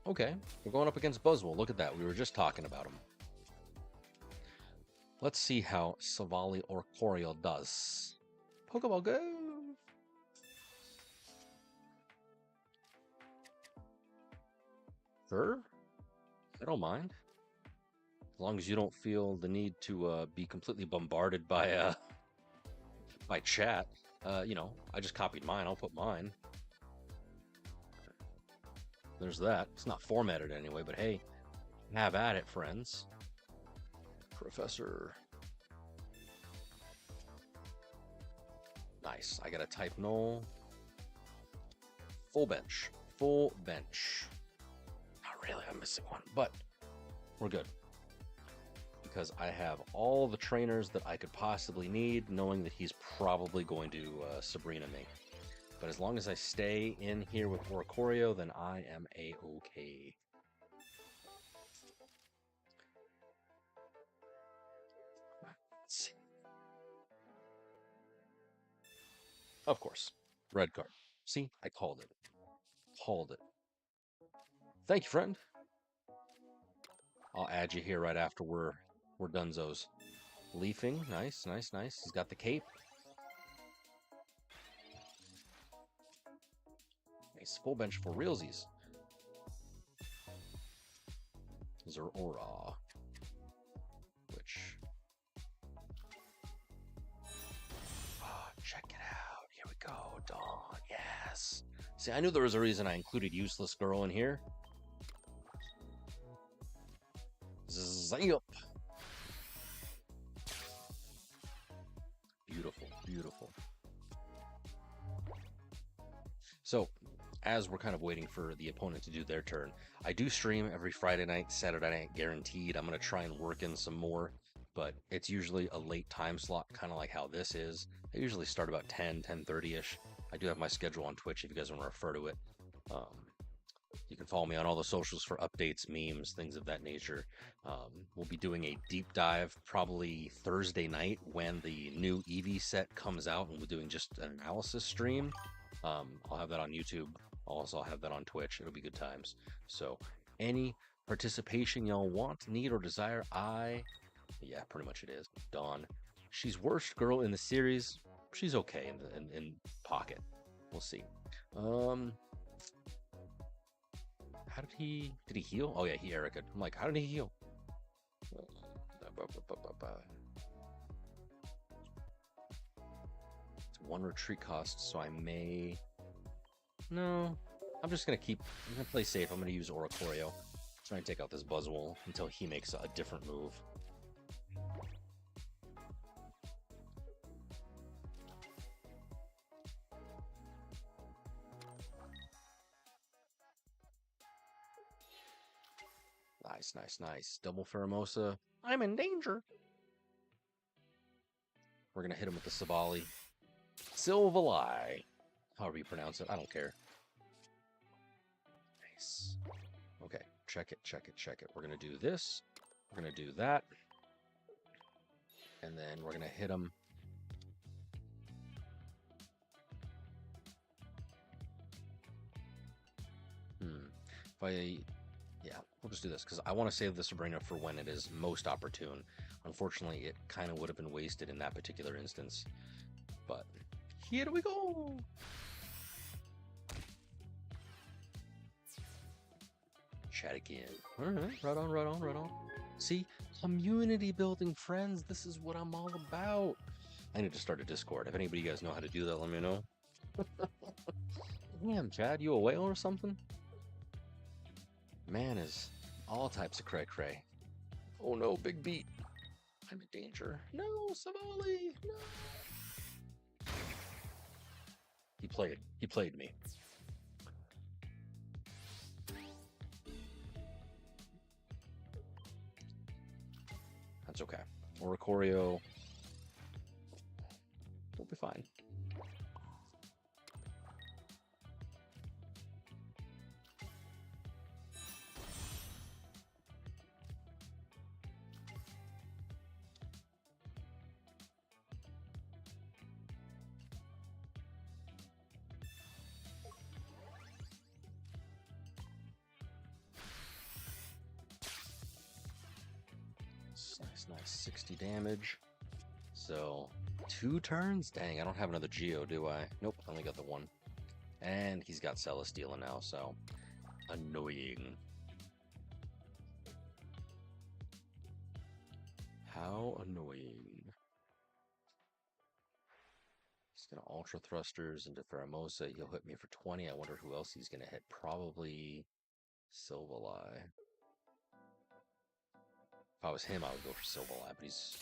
Okay, we're going up against Buzzwole. Look at that. We were just talking about him. Let's see how Silvally Oricorio does. Pokeball go! Sure. I don't mind. As long as you don't feel the need to be completely bombarded by chat. You know, I just copied mine. I'll put mine. There's that. It's not formatted anyway, but hey, have at it, friends. Professor. Nice. I got a type null. Full bench. Full bench. Not really. I'm missing one, but we're good. Because I have all the trainers that I could possibly need, knowing that he's probably going to Sabrina me. But as long as I stay in here with Oricorio, then I am A-okay. Of course. Red card. See, I called it. Called it. Thank you, friend. I'll add you here right after we're donezos. Leafing, nice, nice, nice. He's got the cape. Nice full bench for realsies. Zeraora, which check it out. Here we go, Dawn. Yes. See, I knew there was a reason I included Useless Girl in here. Zap. Beautiful, beautiful. So, as we're kind of waiting for the opponent to do their turn, I do stream every Friday night, Saturday night, guaranteed. I'm going to try and work in some more, but it's usually a late time slot, kind of like how this is. I usually start about 10:30-ish. I do have my schedule on Twitch if you guys want to refer to it. You can follow me on all the socials for updates, memes, things of that nature. We'll be doing a deep dive probably Thursday night when the new Eevee set comes out, and we're doing just an analysis stream. I'll have that on YouTube. Also, I'll have that on Twitch. It'll be good times. So, any participation y'all want, need, or desire, yeah, pretty much it is. Dawn. She's worst girl in the series. She's okay in pocket. We'll see. How did he heal? Oh yeah, he Erica. I'm like, how did he heal? It's one retreat cost, so I may. No, I'm gonna play safe. I'm gonna use Oricorio. Try and take out this Buzzwole until he makes a different move. Nice, nice, nice. Double Pheromosa. I'm in danger. We're going to hit him with the Silvally. Silvally. However you pronounce it. I don't care. Nice. Okay. Check it, check it, check it. We're going to do this. We're going to do that. And then we're going to hit him. Yeah, we'll just do this because I want to save the Sabrina for when it is most opportune. Unfortunately, it kind of would have been wasted in that particular instance. But here we go. Chat again. All right, right on, right on, right on. See, community building, friends. This is what I'm all about. I need to start a Discord. If anybody you guys know how to do that, let me know. Damn, Chad, you a whale or something? Man is all types of cray-cray. Oh no, big beat. I'm in danger. No, Silvally, no. He played me. That's okay. Oricorio will be fine. Nice 60 damage. So 2 turns? Dang, I don't have another Geo, do I? Nope, I only got the 1. And he's got Celesteela now, so annoying. How annoying. He's gonna Ultra Thrusters into Pheromosa. He'll hit me for 20. I wonder who else he's gonna hit. Probably Silvally. If I was him, I would go for Silvally, but he's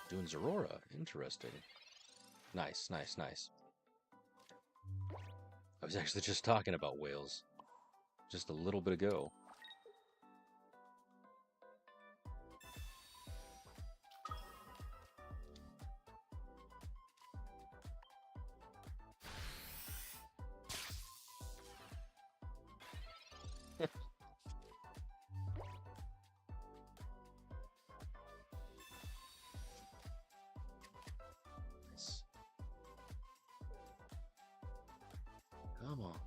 doing Zeraora. Interesting. Nice, nice, nice. I was actually just talking about whales just a little bit ago. Come on.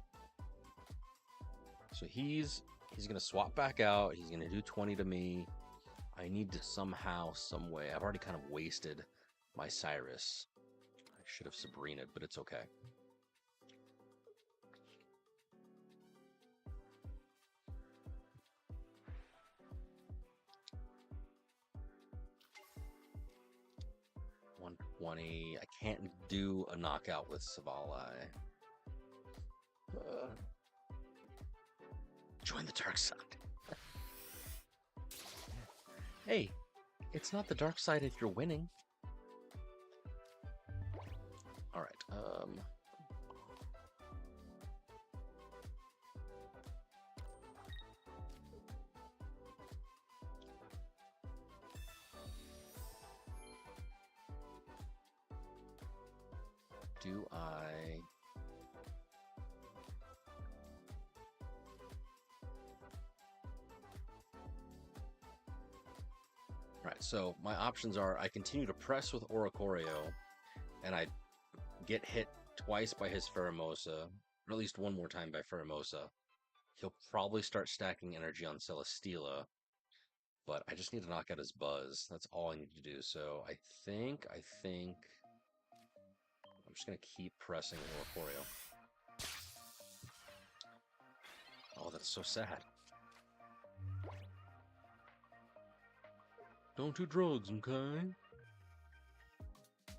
So he's gonna swap back out. He's gonna do 20 to me. I need to somehow, some way. I've already kind of wasted my Cyrus. I should have Sabrina'd, but it's okay. $120. I can't do a knockout with Silvally. Join the dark side. Hey, it's not the dark side if you're winning. All right. Do I... Right, so my options are I continue to press with Oricorio, and I get hit twice by his Pheromosa, or at least one more time by Pheromosa. He'll probably start stacking energy on Celesteela, but I just need to knock out his Buzz. That's all I need to do. So I think I'm just gonna keep pressing Oricorio. Oh, that's so sad. Don't do drugs, okay?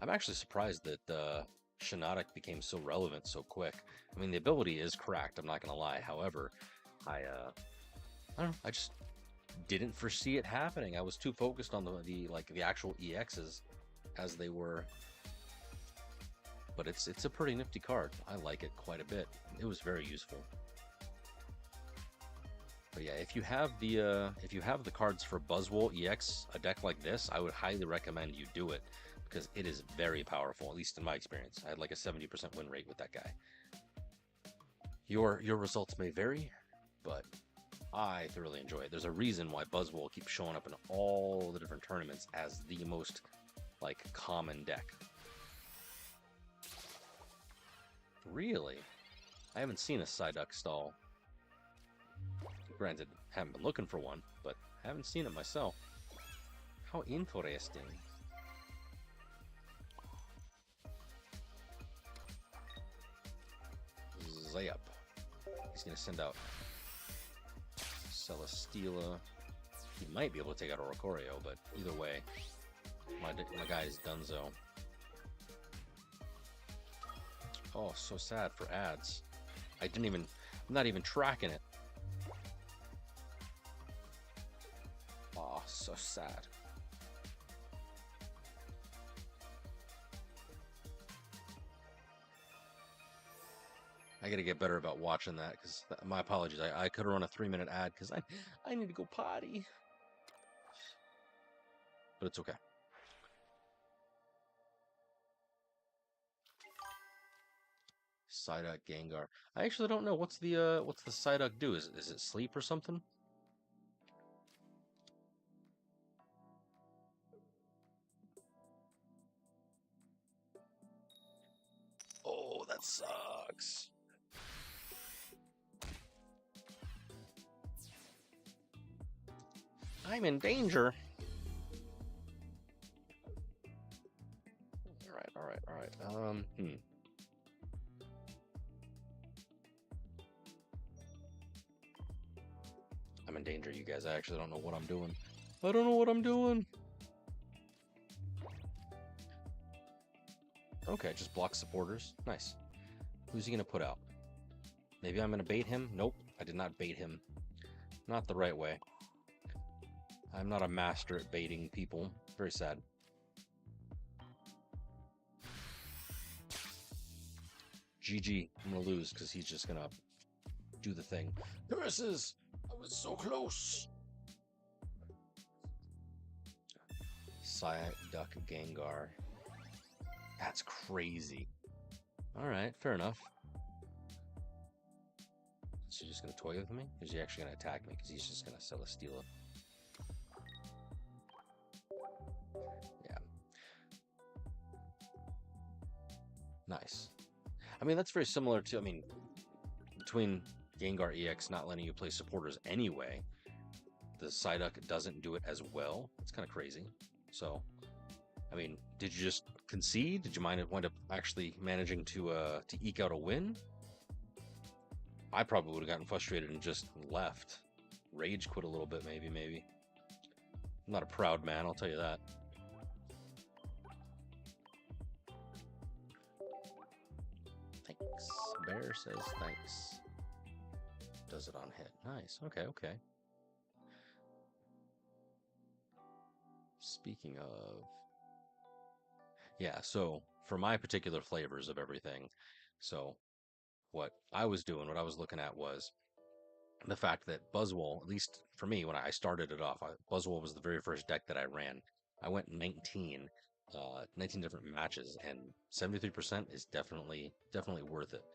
I'm actually surprised that Shiinotic became so relevant so quick. I mean, the ability is cracked, I'm not gonna lie. However, I don't know, I just didn't foresee it happening. I was too focused on the actual EXs as they were. But it's a pretty nifty card. I like it quite a bit. It was very useful. But yeah, if you have the cards for Buzzwole EX, a deck like this, I would highly recommend you do it because it is very powerful, at least in my experience. I had like a 70% win rate with that guy. Your results may vary, but I thoroughly enjoy it. There's a reason why Buzzwole keeps showing up in all the different tournaments as the most like common deck. Really? I haven't seen a Psyduck stall. Granted, haven't been looking for one, but I haven't seen it myself. How interesting. Zap. He's going to send out Celesteela. He might be able to take out Oricorio, but either way, my guy's donezo. Oh, so sad for ads. I'm not even tracking it. Oh, so sad. I gotta get better about watching that, because my apologies. I could have run a 3-minute ad because I need to go potty. But it's okay. Psyduck Gengar. I actually don't know what's the Psyduck do. Is it sleep or something? Oh, that sucks. I'm in danger. All right. I'm in danger, you guys. I actually don't know what I'm doing. I don't know what I'm doing. Okay, just block supporters. Nice. Who's he gonna put out? Maybe I'm gonna bait him? Nope, I did not bait him. Not the right way. I'm not a master at baiting people. Very sad. GG. I'm gonna lose because he's just gonna do the thing. Curses! I was so close! Psyduck Gengar. That's crazy. Alright, fair enough. Is he just gonna toy with me? Or is he actually gonna attack me? Because he's just gonna Celesteela. Yeah. Nice. I mean, that's very similar to, between Gengar EX not letting you play supporters anyway, the Psyduck doesn't do it as well. It's kind of crazy. So, I mean, did you just concede? Did you wind up actually managing to eke out a win? I probably would have gotten frustrated and just left. Rage quit a little bit, maybe. I'm not a proud man, I'll tell you that. Thanks. Bear says thanks. Does it on hit. Nice. Okay. Speaking of... Yeah, so for my particular flavors of everything, so what I was looking at was the fact that Buzzwole, at least for me, when I started it off, Buzzwole was the very first deck that I ran. I went 19 different matches, and 73% is definitely worth it.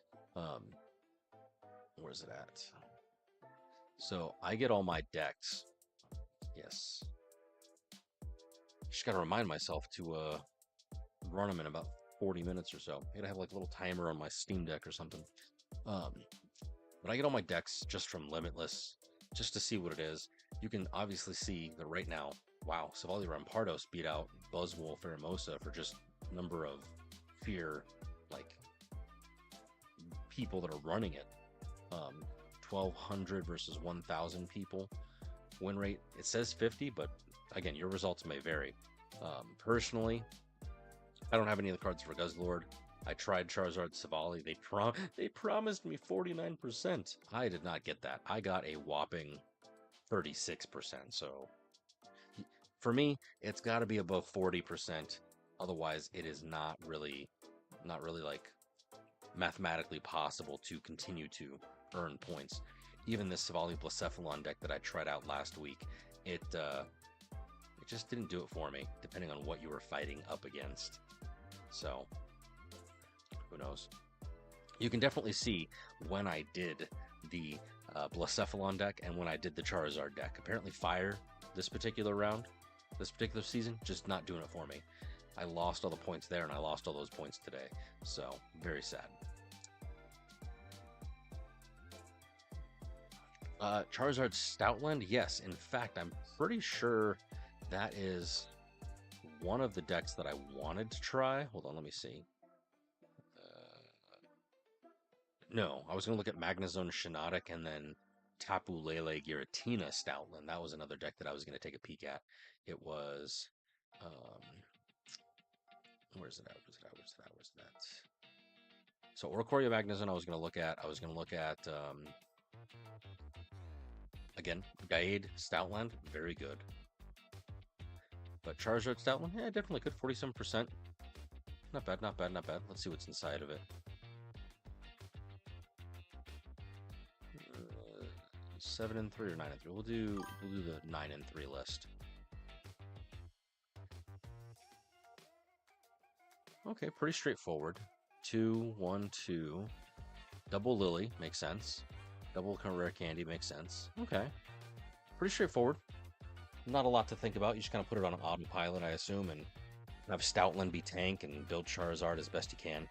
Where's it at? So I get all my decks. Yes. Just gotta remind myself to run them in about 40 minutes or so. I gotta have like a little timer on my Steam Deck or something. But I get all my decks just from Limitless, just to see what it is. You can obviously see that right now, wow, Silvally Rampardos beat out Buzzwole Pheromosa for just number of fear, like, people that are running it. 1,200 versus 1,000 people. Win rate, it says 50, but again, your results may vary. Personally, I don't have any of the cards for Guzzlord. I tried Charizard Silvally. They promised me 49%. I did not get that. I got a whopping 36%. So for me, it's got to be above 40%. Otherwise, it is not really like mathematically possible to continue to earn points. Even this Silvally Blacephalon deck that I tried out last week, it just didn't do it for me, depending on what you were fighting up against. So who knows? You can definitely see when I did the Blacephalon deck and when I did the Charizard deck. Apparently Fire, this particular round, this particular season, just not doing it for me. I lost all the points there and I lost all those points today. So, very sad. Charizard Stoutland, yes. In fact, I'm pretty sure that is one of the decks that I wanted to try. Hold on, let me see. No, I was going to look at Magnezone Shiinotic and then Tapu Lele Giratina Stoutland. That was another deck that I was going to take a peek at. It was... where's it at? So Oricorio Magnezone I was going to look at. Again, Guide Stoutland, very good. But Charizard Stoutland, yeah, definitely good. 47%. Not bad. Let's see what's inside of it. 7 and 3 or 9 and 3. We'll do the 9 and 3 list. Okay, pretty straightforward. 2, 1, 2. Double Lily makes sense. Double Rare Candy makes sense. Okay, pretty straightforward. Not a lot to think about. You just kind of put it on an autopilot, I assume, and have Stoutland be tank and build Charizard as best you can.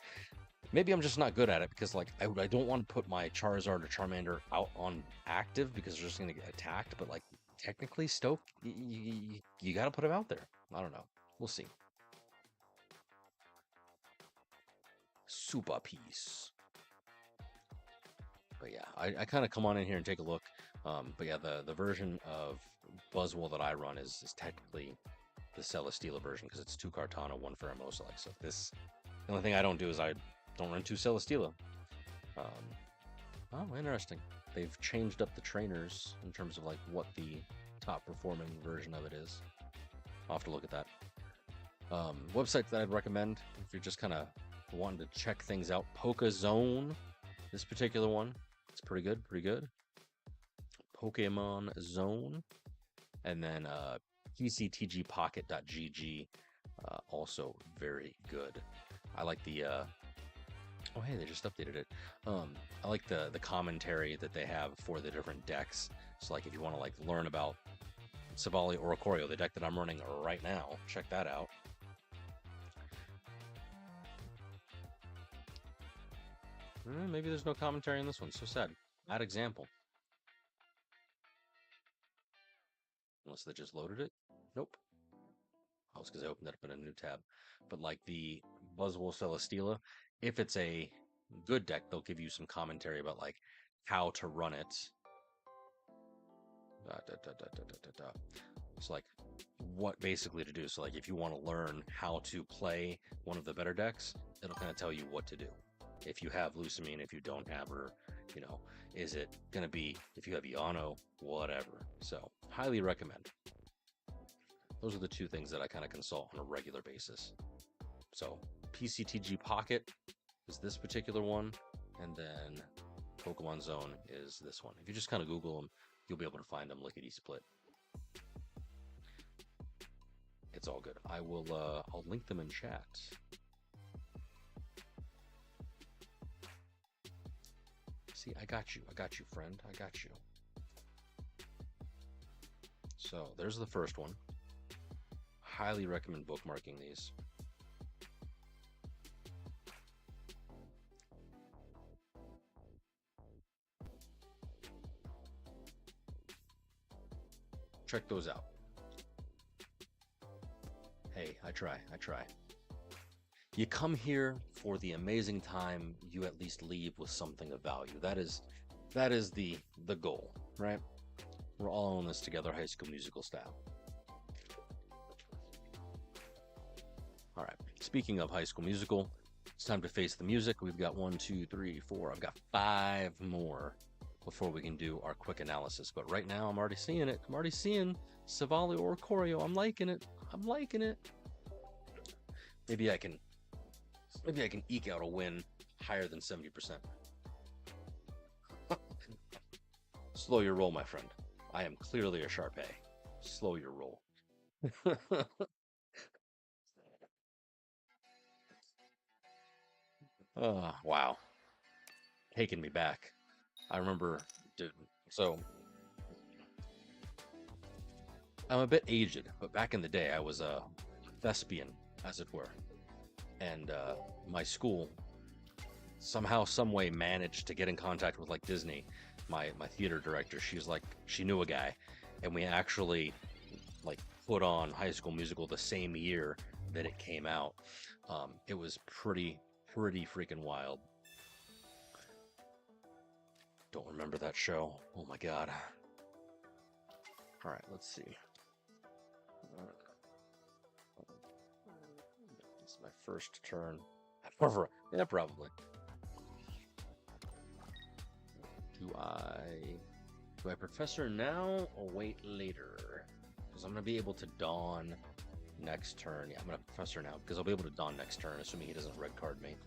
Maybe I'm just not good at it because, like, I don't want to put my Charizard or Charmander out on active because they're just going to get attacked. But, like, technically, Stoke, you got to put him out there. I don't know. We'll see. Super Piece. But yeah, I kind of come on in here and take a look. But yeah, the version of Buzzwole that I run is technically the Celesteela version because it's 2 Kartana, 1 Pheromosa. Like, so this, the only thing I don't do is I don't run 2 Celesteela. Oh, interesting. They've changed up the trainers in terms of like what the top performing version of it is. I'll have to look at that. Websites that I'd recommend if you're just kind of wanting to check things out. PokeZone, this particular one, it's pretty good. Pokemon Zone, and then PCTGpocket.gg, also very good. I like the oh hey, they just updated it. I like the commentary that they have for the different decks. So like if you want to like learn about Silvally Oricorio, the deck that I'm running right now, check that out. Maybe there's no commentary in this one. So sad. Add example. Unless they just loaded it. Nope. Oh, it's because I opened it up in a new tab. But like the Buzzwole Celesteela, if it's a good deck, they'll give you some commentary about like how to run it. It's like what basically to do. So like if you want to learn how to play one of the better decks, it'll kind of tell you what to do. If you have Lucamine, if you don't have her, you know, is it going to be, if you have Yano, whatever. So highly recommend. Those are the two things that I kind of consult on a regular basis. So PCTG Pocket is this particular one, and then Pokemon Zone is this one. If you just kind of Google them, you'll be able to find them lickety split. It's all good. I'll link them in chat. See, I got you, friend. I got you. So there's the first one. Highly recommend bookmarking these. Check those out. Hey, I try. You come here for the amazing time, you at least leave with something of value. That is the goal, right? We're all in this together, High School Musical style. All right, speaking of High School Musical, it's time to face the music. We've got 1, 2, 3, 4. I've got 5 more before we can do our quick analysis. But right now, I'm already seeing it. I'm already seeing Silvally Oricorio. I'm liking it. Maybe I can eke out a win higher than 70%. Slow your roll, my friend. I am clearly a Sharpay. Slow your roll. Wow. Taking me back. I remember, dude. So, I'm a bit aged, but back in the day, I was a thespian, as it were. And my school somehow, some way managed to get in contact with like Disney. My theater director, she knew a guy, and we actually like put on High School Musical the same year that it came out. It was pretty freaking wild. Don't remember that show. Oh my god. All right, let's see. It's my first turn. Yeah, probably. Do I Professor now or wait later? Because I'm gonna be able to Dawn next turn. Yeah, I'm gonna Professor now because I'll be able to Dawn next turn, assuming he doesn't red card me.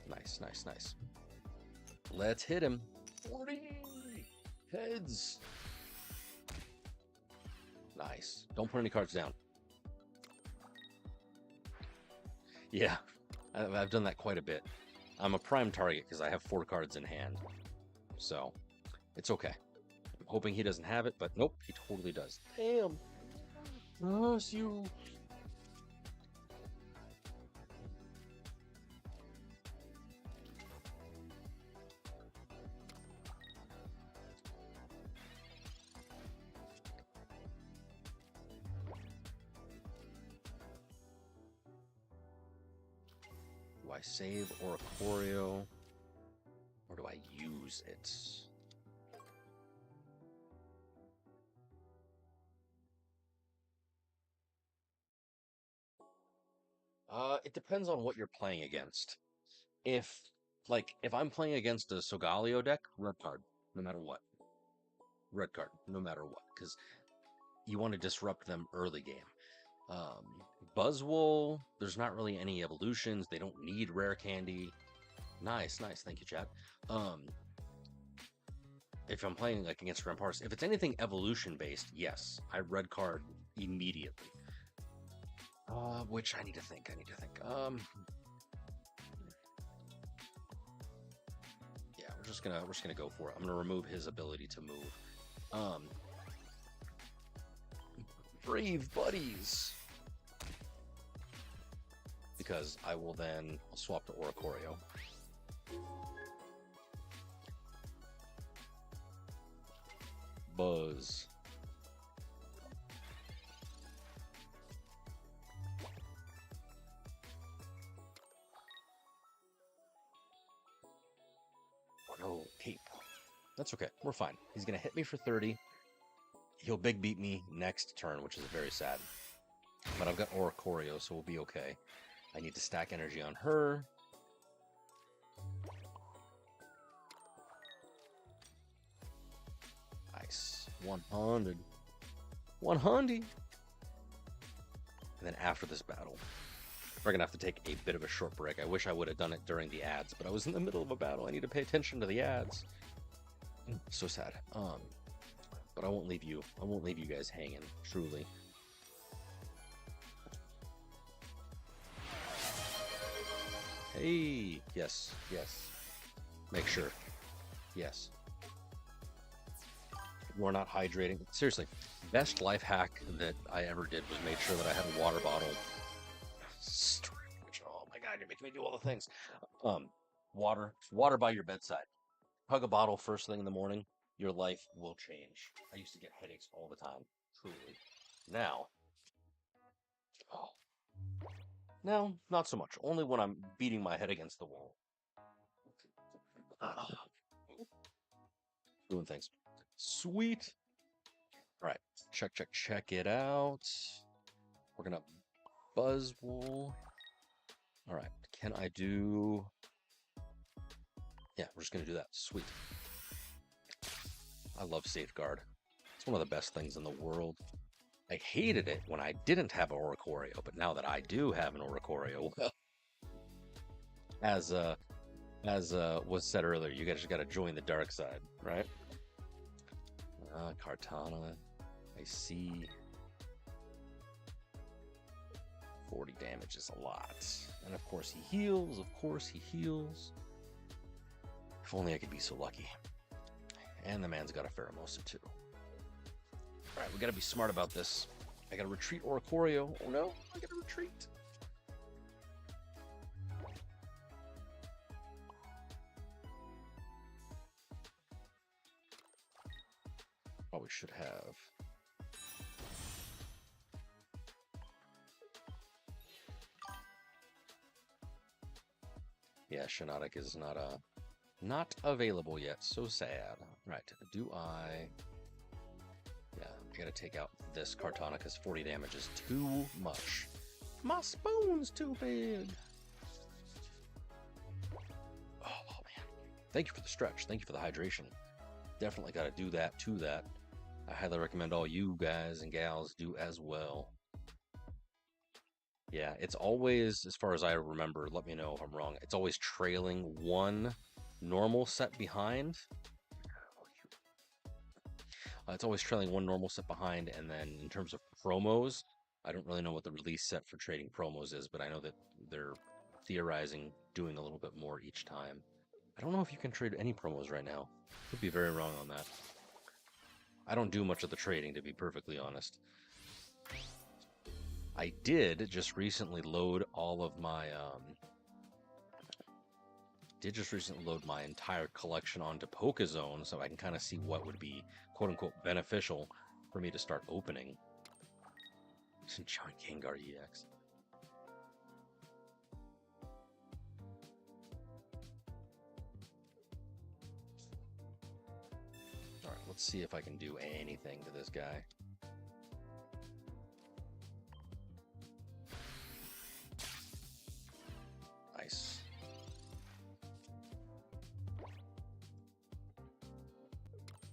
Nice. Let's hit him. 40 heads. Nice. Don't put any cards down. Yeah, I've done that quite a bit. I'm a prime target because I have 4 cards in hand. So, it's okay. I'm hoping he doesn't have it, but nope, he totally does. Damn. Oh, it's you. Do I save Oricorio, or do I use it? It depends on what you're playing against. If I'm playing against a Solgaleo deck, red card, no matter what. Red card, no matter what, because you want to disrupt them early game. Buzzwole, there's not really any evolutions. They don't need rare candy. Nice. Thank you, chat. If I'm playing like against Ramparts, if it's anything evolution based, yes, I red card immediately. Which I need to think. Yeah, we're just gonna go for it. I'm gonna remove his ability to move. Brave buddies. because I will then swap to Oricorio. Buzz. No cape. That's okay. We're fine. He's going to hit me for 30. He'll big beat me next turn, which is very sad. But I've got Oricorio, so we'll be okay. I need to stack energy on her. Nice. 100. 100! And then after this battle, we're going to have to take a bit of a short break. I wish I would have done it during the ads, but I was in the middle of a battle. I need to pay attention to the ads. So sad. But I won't leave you. I won't leave you guys hanging, truly. Hey, yes, yes. Make sure. Yes. We're not hydrating. Seriously, best life hack that I ever did was made sure that I had a water bottle. Oh my God, you're making me do all the things. Water by your bedside. Hug a bottle first thing in the morning. Your life will change. I used to get headaches all the time, truly. Now, no, not so much. Only when I'm beating my head against the wall. Doing things. Sweet. All right, check it out. We're gonna Buzzwole. All right, can I do? Yeah, we're just gonna do that. Sweet. I love Safeguard. It's one of the best things in the world. I hated it when I didn't have an Oricorio, but now that I do have an Oricorio, well, as was said earlier, you guys just got to join the dark side, right? Kartana, I see. 40 damage is a lot, and of course he heals. Of course he heals. If only I could be so lucky. And the man's got a Pheromosa too. All right, we got to be smart about this. I got to retreat Oricorio. Oh no, I got to retreat. Probably should have. Yeah, Shiinotic is not available yet. So sad. Right, do I... Yeah, I gotta take out this Kartana because 40 damage is too much. My spoon's too big. Oh, man. Thank you for the stretch. Thank you for the hydration. Definitely got to do that to that. I highly recommend all you guys and gals do as well. Yeah, it's always, as far as I remember, let me know if I'm wrong, it's always trailing one normal set behind. It's always trailing one normal set behind, and then in terms of promos, I don't really know what the release set for trading promos is, but I know that they're theorizing doing a little bit more each time. I don't know if you can trade any promos right now. Could be very wrong on that. I don't do much of the trading, to be perfectly honest. I did just recently load all of my my entire collection onto Pokézone, so I can kind of see what would be quote-unquote beneficial for me to start opening. Giant Gengar EX. Alright, let's see if I can do anything to this guy. Nice.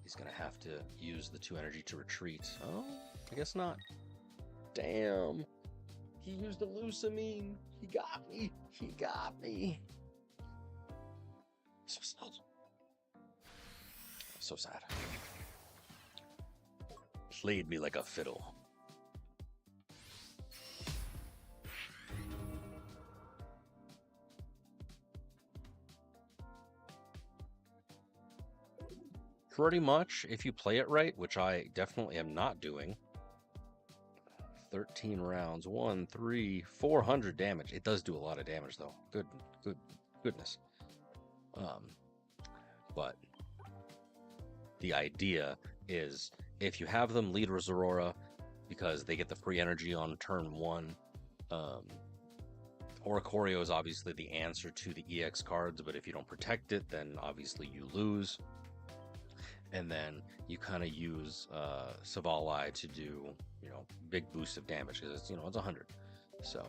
He's gonna have to use the 2 energy to retreat. Oh, I guess not. Damn. He used a Lusamine. He got me. He got me. So sad. So sad. Played me like a fiddle. Pretty much, if you play it right, which I definitely am not doing. 13 rounds. 1, 3, 400 damage. It does do a lot of damage, though. Goodness. But the idea is if you have them lead Zeraora because they get the free energy on turn 1. Oricorio is obviously the answer to the EX cards, but if you don't protect it, then obviously you lose. And then you kind of use Silvally to do, big boost of damage because it's 100. So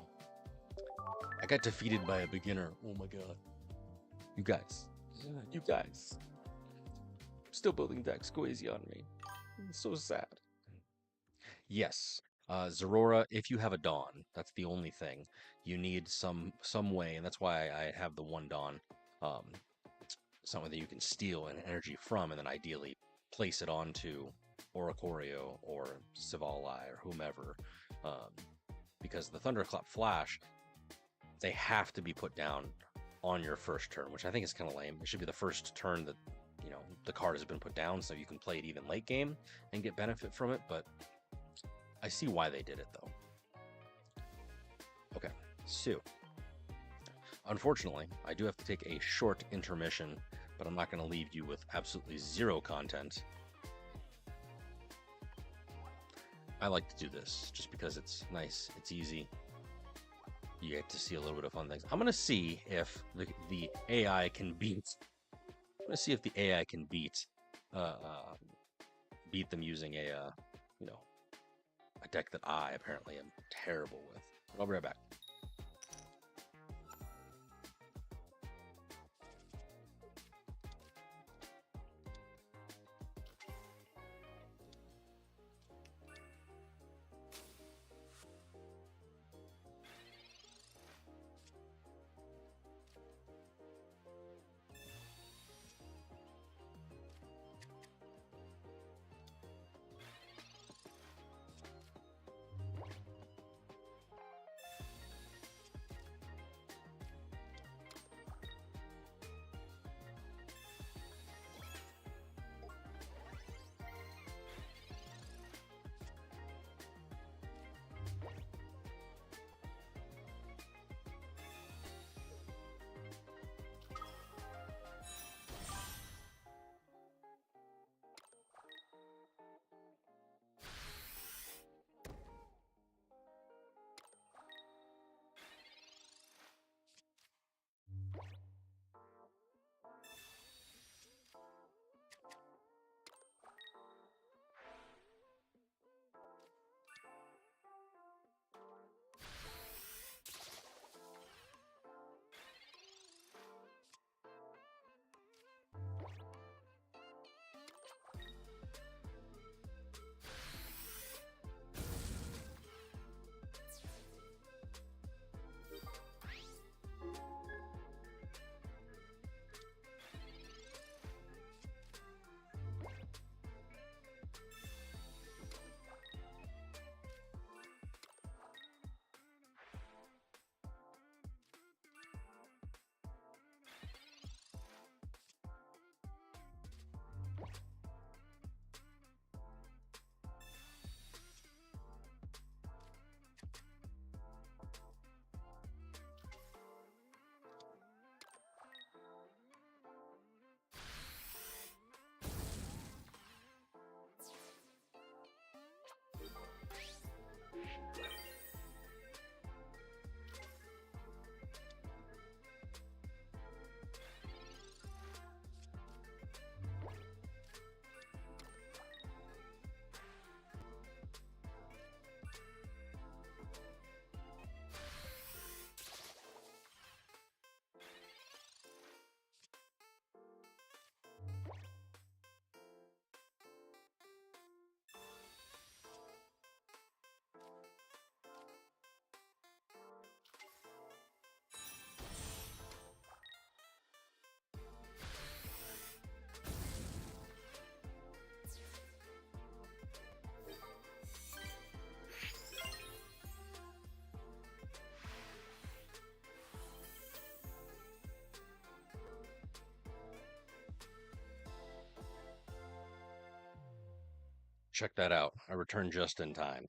I got defeated by a beginner. Oh my god. You guys. Still building decks. Go easy on me. It's so sad. Yes. Zeraora, if you have a Dawn, that's the only thing. You need some way, and that's why I have the one Dawn. Something that you can steal an energy from, and then ideally place it onto Oricorio or Silvally or whomever. Because the Thunderclap Flash, they have to be put down on your first turn, which I think is kind of lame. It should be the first turn that the card has been put down, so you can play it even late game and get benefit from it. But I see why they did it, though. Okay, so unfortunately, I do have to take a short intermission, but I'm not going to leave you with absolutely zero content. I like to do this just because it's nice, it's easy. You get to see a little bit of fun things. I'm going to see if the AI can beat. I'm going to see if the AI can beat them using a deck that I apparently am terrible with. I'll be right back. Check that out. I returned just in time.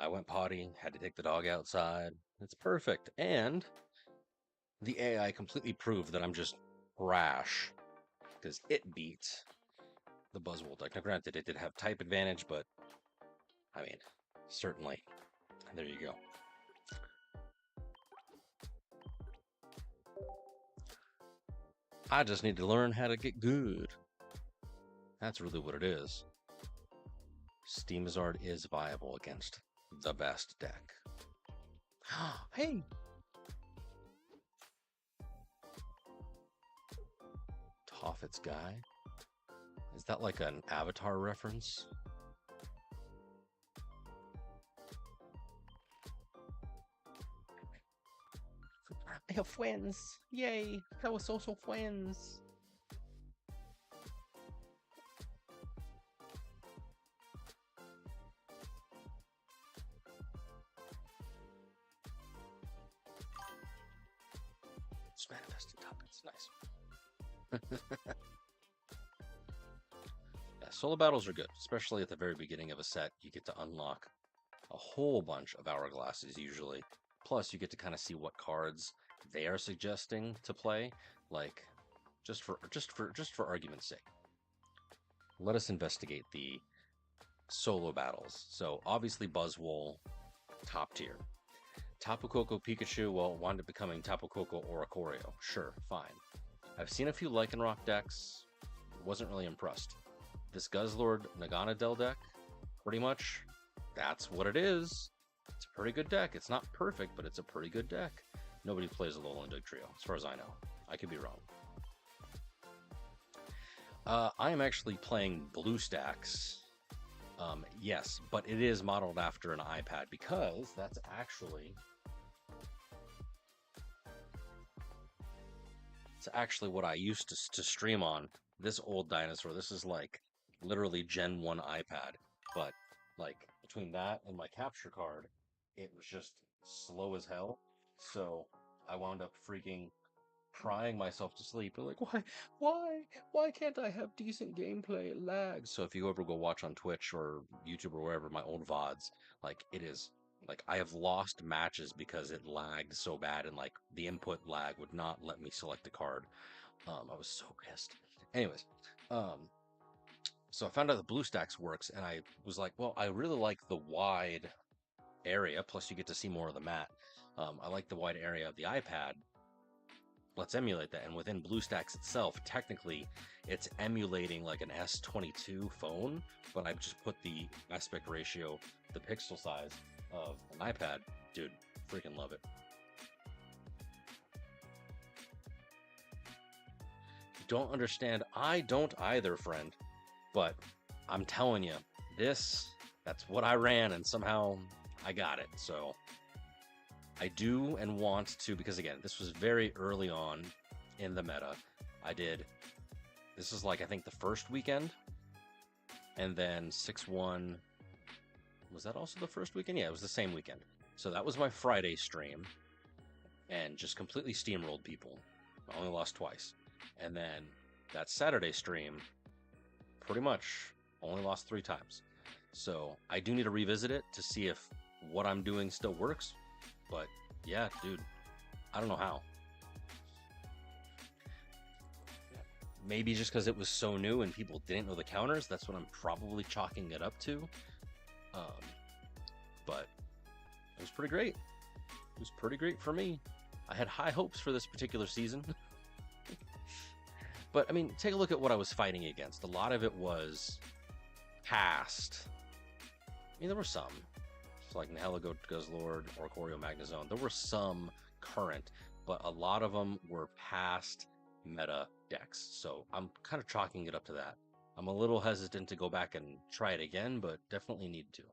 I went potty, had to take the dog outside. It's perfect. And the AI completely proved that I'm just trash because it beat the Buzzwole deck. Now, granted, it did have type advantage, but I mean, certainly. There you go. I just need to learn how to get good. That's really what it is. Steamizard is viable against the best deck. Hey! Toffit's guy? Is that like an Avatar reference? I have friends! Yay! That was social friends! Just manifested Toffit's nice. Yeah, solo battles are good, especially at the very beginning of a set. You get to unlock a whole bunch of hourglasses usually. Plus, you get to kind of see what cards they are suggesting to play, like just for argument's sake. Let us investigate the solo battles. So obviously Buzzwole, top tier. Tapu Koko Pikachu, well, wound up becoming Tapu Koko Oricorio. Sure, fine. I've seen a few Lycanroc decks. Wasn't really impressed. This Guzzlord Naganadel deck, pretty much, that's what it is. It's a pretty good deck. It's not perfect, but it's a pretty good deck. Nobody plays a Alolan Dugtrio, as far as I know. I could be wrong. I am actually playing BlueStacks. Yes, but it is modeled after an iPad because that's actually... It's actually what I used to stream on. This old dinosaur. This is like literally Gen 1 iPad. But like between that and my capture card, it was just slow as hell. So I wound up freaking crying myself to sleep. Like, why can't I have decent gameplay? It lags. So if you ever go watch on Twitch or YouTube or wherever my old VODs, like it is like I have lost matches because it lagged so bad and like the input lag would not let me select a card. I was so pissed. Anyways, so I found out the BlueStacks works and I was like, well, I really like the wide area. Plus you get to see more of the mat. I like the wide area of the iPad. Let's emulate that. And within BlueStacks itself, technically, it's emulating like an S22 phone, but I've just put the aspect ratio, the pixel size of an iPad. Dude, freaking love it. Don't understand. I don't either, friend. But I'm telling you, that's what I ran, and somehow I got it. So I do and want to, because again, this was very early on in the meta. This is like, I think the first weekend, and then 6-1, was that also the first weekend? Yeah, it was the same weekend. So that was my Friday stream, and just completely steamrolled people. I only lost twice. And then that Saturday stream, pretty much only lost 3 times. So I do need to revisit it to see if what I'm doing still works. But yeah, dude, I don't know how. Maybe just because it was so new and people didn't know the counters. That's what I'm probably chalking it up to. But it was pretty great. It was pretty great for me. I had high hopes for this particular season. But, I mean, take a look at what I was fighting against. A lot of it was past. I mean, there were some. It's like Nihilego, Guzzlord, Oricorio, Magnezone. There were some current, but a lot of them were past meta decks. So I'm kind of chalking it up to that. I'm a little hesitant to go back and try it again, but definitely need to.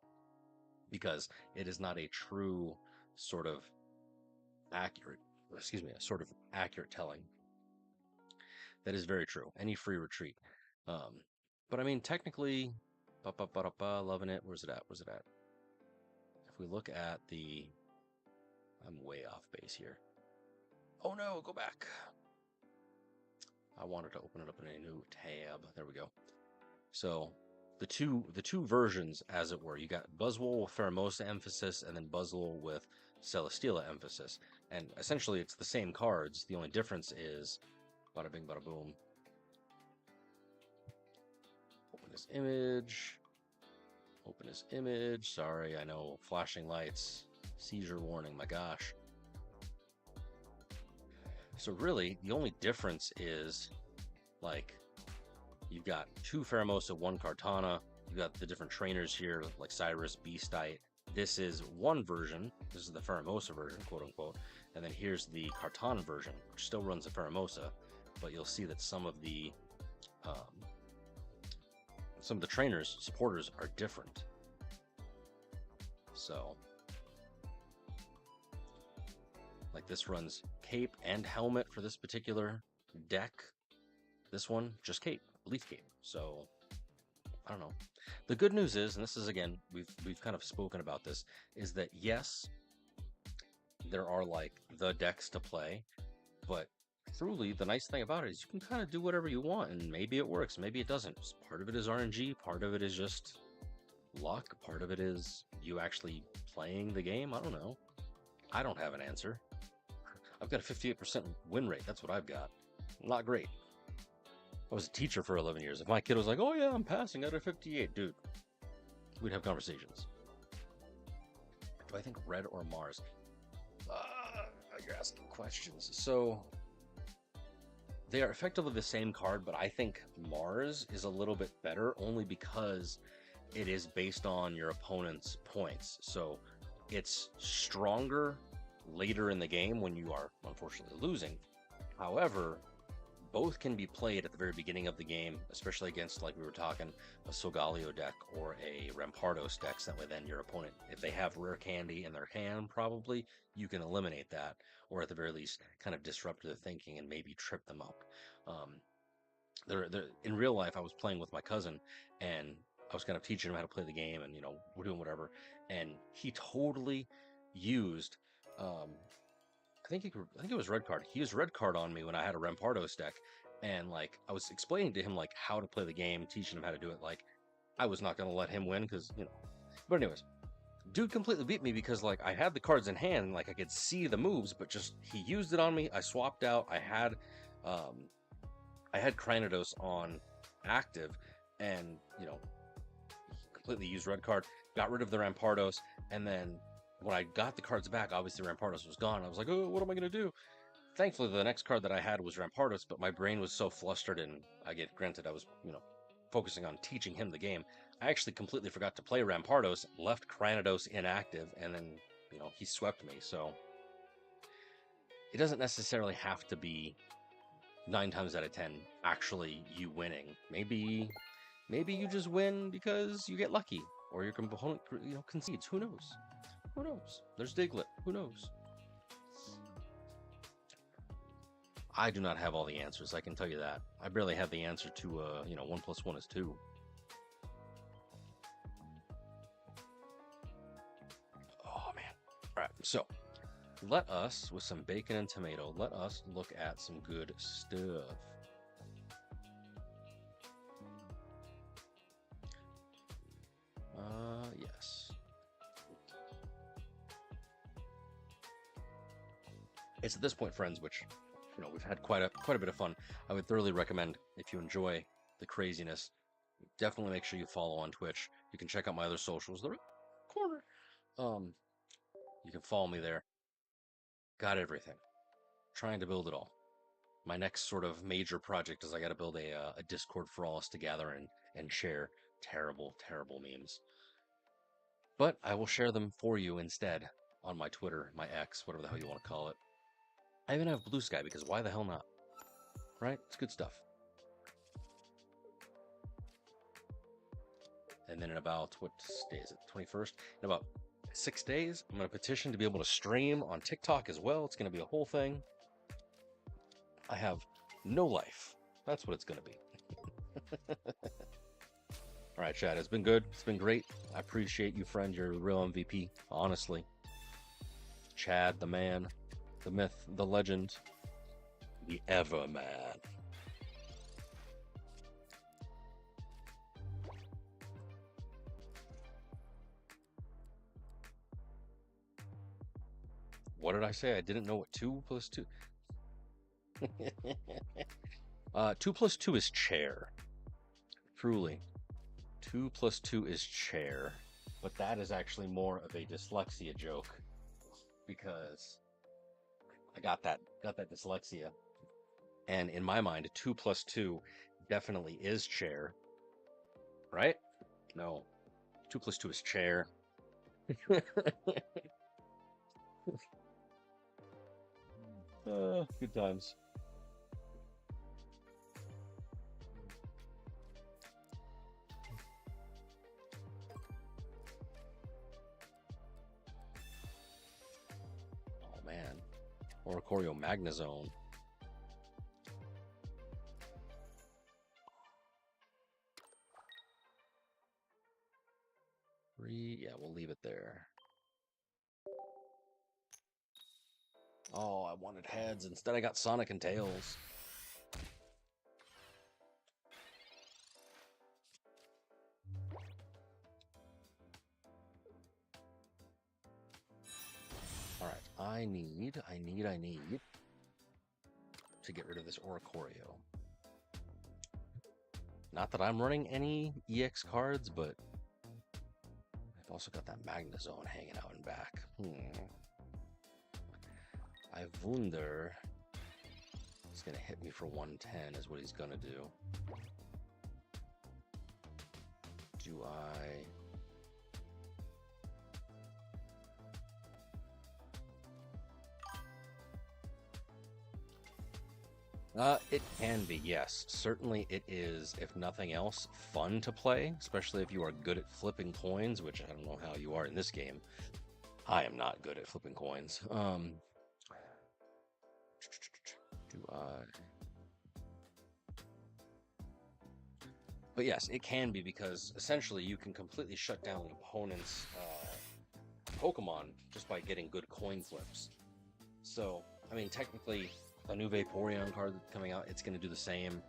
Because it is not a true sort of accurate, sort of accurate telling. That is very true. Any free retreat. But I mean, technically, loving it. Where's it at? Where's it at? If we look at the... I'm way off base here. Oh no, go back. I wanted to open it up in a new tab. There we go. So, the two versions, as it were. You got Buzzwole with Pheromosa emphasis, and then Buzzwole with Celesteela emphasis. And essentially, it's the same cards. The only difference is, bada bing, bada boom. Open this image. Open this image. Sorry, I know. Flashing lights. Seizure warning. My gosh. So really, the only difference is, like, you've got 2 Pheromosa, 1 Kartana. You've got the different trainers here, like Cyrus, Beastite. This is one version. This is the Pheromosa version, quote unquote. And then here's the Kartana version, which still runs the Pheromosa, but you'll see that some of the trainers, supporters, are different. So, like, this runs Cape and Helmet for this particular deck. This one, just Cape, Leaf Cape. So, I don't know. The good news is, and this is, again, we've kind of spoken about this, is that yes, there are like the decks to play, but truly the nice thing about it is you can kind of do whatever you want, and maybe it works, maybe it doesn't. Part of it is RNG, part of it is just luck, part of it is you actually playing the game. I don't know. I don't have an answer. I've got a 58% win rate. That's what I've got. Not great. I was a teacher for 11 years. If my kid was like, oh yeah, I'm passing out of 58, dude, we'd have conversations. Do I think Red or Mars? You're asking questions. So, they are effectively the same card, but I think Mars is a little bit better only because it is based on your opponent's points. So, it's stronger later in the game when you are unfortunately losing. However, both can be played at the very beginning of the game, especially against, like we were talking, a Solgaleo deck or a Rampardos deck. So that way then your opponent, if they have rare candy in their hand, probably, you can eliminate that, or at the very least kind of disrupt their thinking and maybe trip them up. In real life, I was playing with my cousin, and I was kind of teaching him how to play the game, and, we're doing whatever, and he totally used... I think it was red card. He used red card on me when I had a Rampardos deck, and like I was explaining to him like how to play the game, teaching him how to do it. Like I was not going to let him win because But anyways, dude completely beat me because like I had the cards in hand, and, like I could see the moves, but just he used it on me. I swapped out. I had Cranidos on active, and he completely used red card, got rid of the Rampardos, and then when I got the cards back, obviously Rampardos was gone. I was like, oh, what am I going to do? Thankfully, the next card that I had was Rampardos, but my brain was so flustered, and granted, I was, focusing on teaching him the game. I actually completely forgot to play Rampardos, left Cranidos inactive, and then, he swept me. So it doesn't necessarily have to be 9 times out of 10 actually you winning. Maybe you just win because you get lucky, or your opponent, concedes. Who knows? Who knows? There's Diglett. Who knows? I do not have all the answers, I can tell you that. I barely have the answer to, 1 + 1 is 2. Oh, man. All right, so let us, with some bacon and tomato, let us look at some good stuff. Yes. It's at this point, friends, which, we've had quite a bit of fun. I would thoroughly recommend, if you enjoy the craziness, definitely make sure you follow on Twitch. You can check out my other socials. They're in the corner. You can follow me there. Got everything. Trying to build it all. My next sort of major project is I got to build a Discord for all us to gather and share terrible, terrible memes. But I will share them for you instead on my Twitter, my X, whatever the hell you want to call it. I even have Blue Sky because why the hell not? Right? It's good stuff. And then in about, what day is it? 21st? In about 6 days, I'm going to petition to be able to stream on TikTok as well. It's going to be a whole thing. I have no life. That's what it's going to be. All right, Chad, it's been good. It's been great. I appreciate you, friend. You're a real MVP, honestly. Chad, the man, the myth, the legend, the Everman. What did I say? I didn't know what 2 plus 2. 2 plus 2 is chair. Truly. 2 plus 2 is chair. But that is actually more of a dyslexia joke. Because I got that dyslexia. And in my mind, 2 plus 2 definitely is chair. Right? No. 2 plus 2 is chair. Good times. Oh man. Oricorio Magnezone. Yeah, we'll leave it there. Oh, I wanted heads. Instead, I got Sonic and Tails. Alright, I need to get rid of this Oricorio. Not that I'm running any EX cards, but I've also got that Magnezone hanging out in back. I wonder... He's gonna hit me for 110 is what he's gonna do. Do I... It can be, yes. Certainly it is, if nothing else, fun to play, especially if you are good at flipping coins, which I don't know how you are in this game. I am not good at flipping coins. Do I... But yes, it can be, because essentially you can completely shut down an opponent's Pokemon just by getting good coin flips. So, I mean, technically, a new Vaporeon card coming out, it's going to do the same.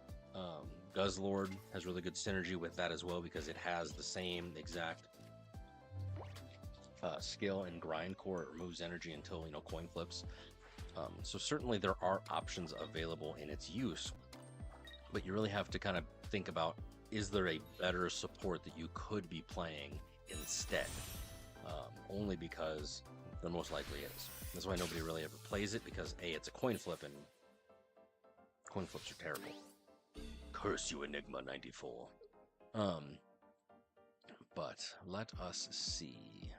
Guzzlord has really good synergy with that as well, because it has the same exact skill and grind core. It removes energy until, coin flips. So certainly there are options available in its use, but you really have to kind of think about, is there a better support that you could be playing instead? Only because there most likely is. That's why nobody really ever plays it, because A, it's a coin flip, and coin flips are terrible. Curse you, Enigma 94. But let us see.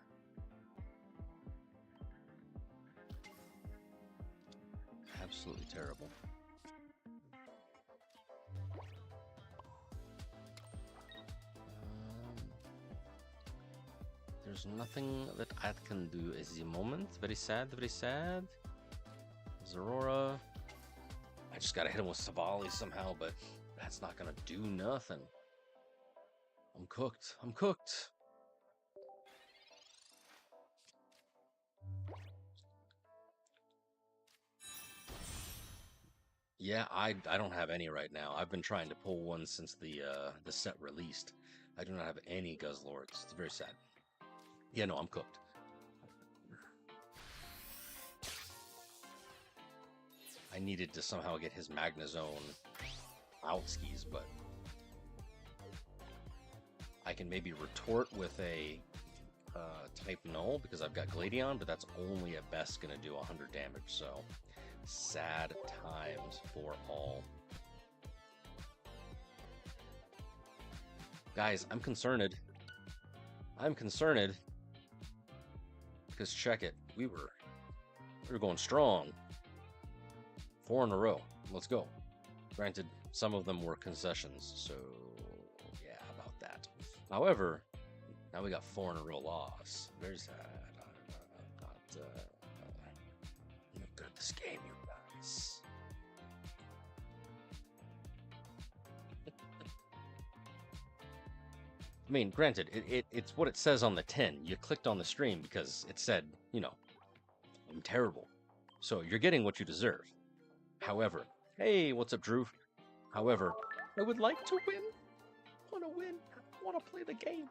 Absolutely terrible. There's nothing that I can do at the moment. Very sad, very sad. Zorora. I just gotta hit him with Silvally somehow, but that's not gonna do nothing. I'm cooked. I'm cooked. Yeah, I don't have any right now. I've been trying to pull one since the set released. I do not have any Guzzlords. It's very sad. Yeah, no, I'm cooked. I needed to somehow get his Magnezone outskis, but I can maybe retort with a type null because I've got Gladion, but that's only at best going to do 100 damage, so sad times for all. Guys, I'm concerned. I'm concerned because check it, we were going strong. 4 in a row. Let's go. Granted, some of them were concessions, so yeah, about that. However, now we got 4 in a row loss. Very sad. I'm not good at this game, you guys. I mean, granted, it's what it says on the tin. You clicked on the stream because it said, I'm terrible. So you're getting what you deserve. However, hey, what's up, Drew? However, I would like to win. I want to win. I want to play the game.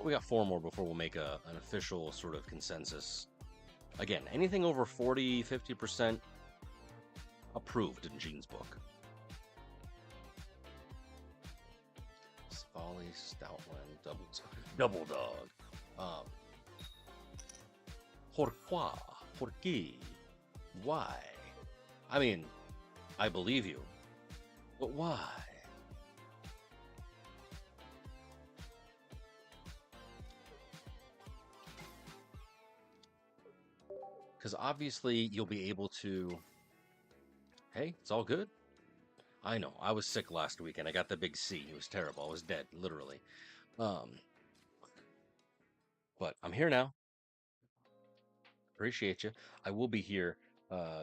We got 4 more before we'll make an official sort of consensus. Again, anything over 40, 50% approved in Gene's book. Silvally, Stoutland, double dog. Pourquoi? Pourquoi? Why? I mean, I believe you, but why? Because obviously you'll be able to. Hey, it's all good. I know. I was sick last week and I got the big C. It was terrible. I was dead, literally. But I'm here now. Appreciate you. I will be here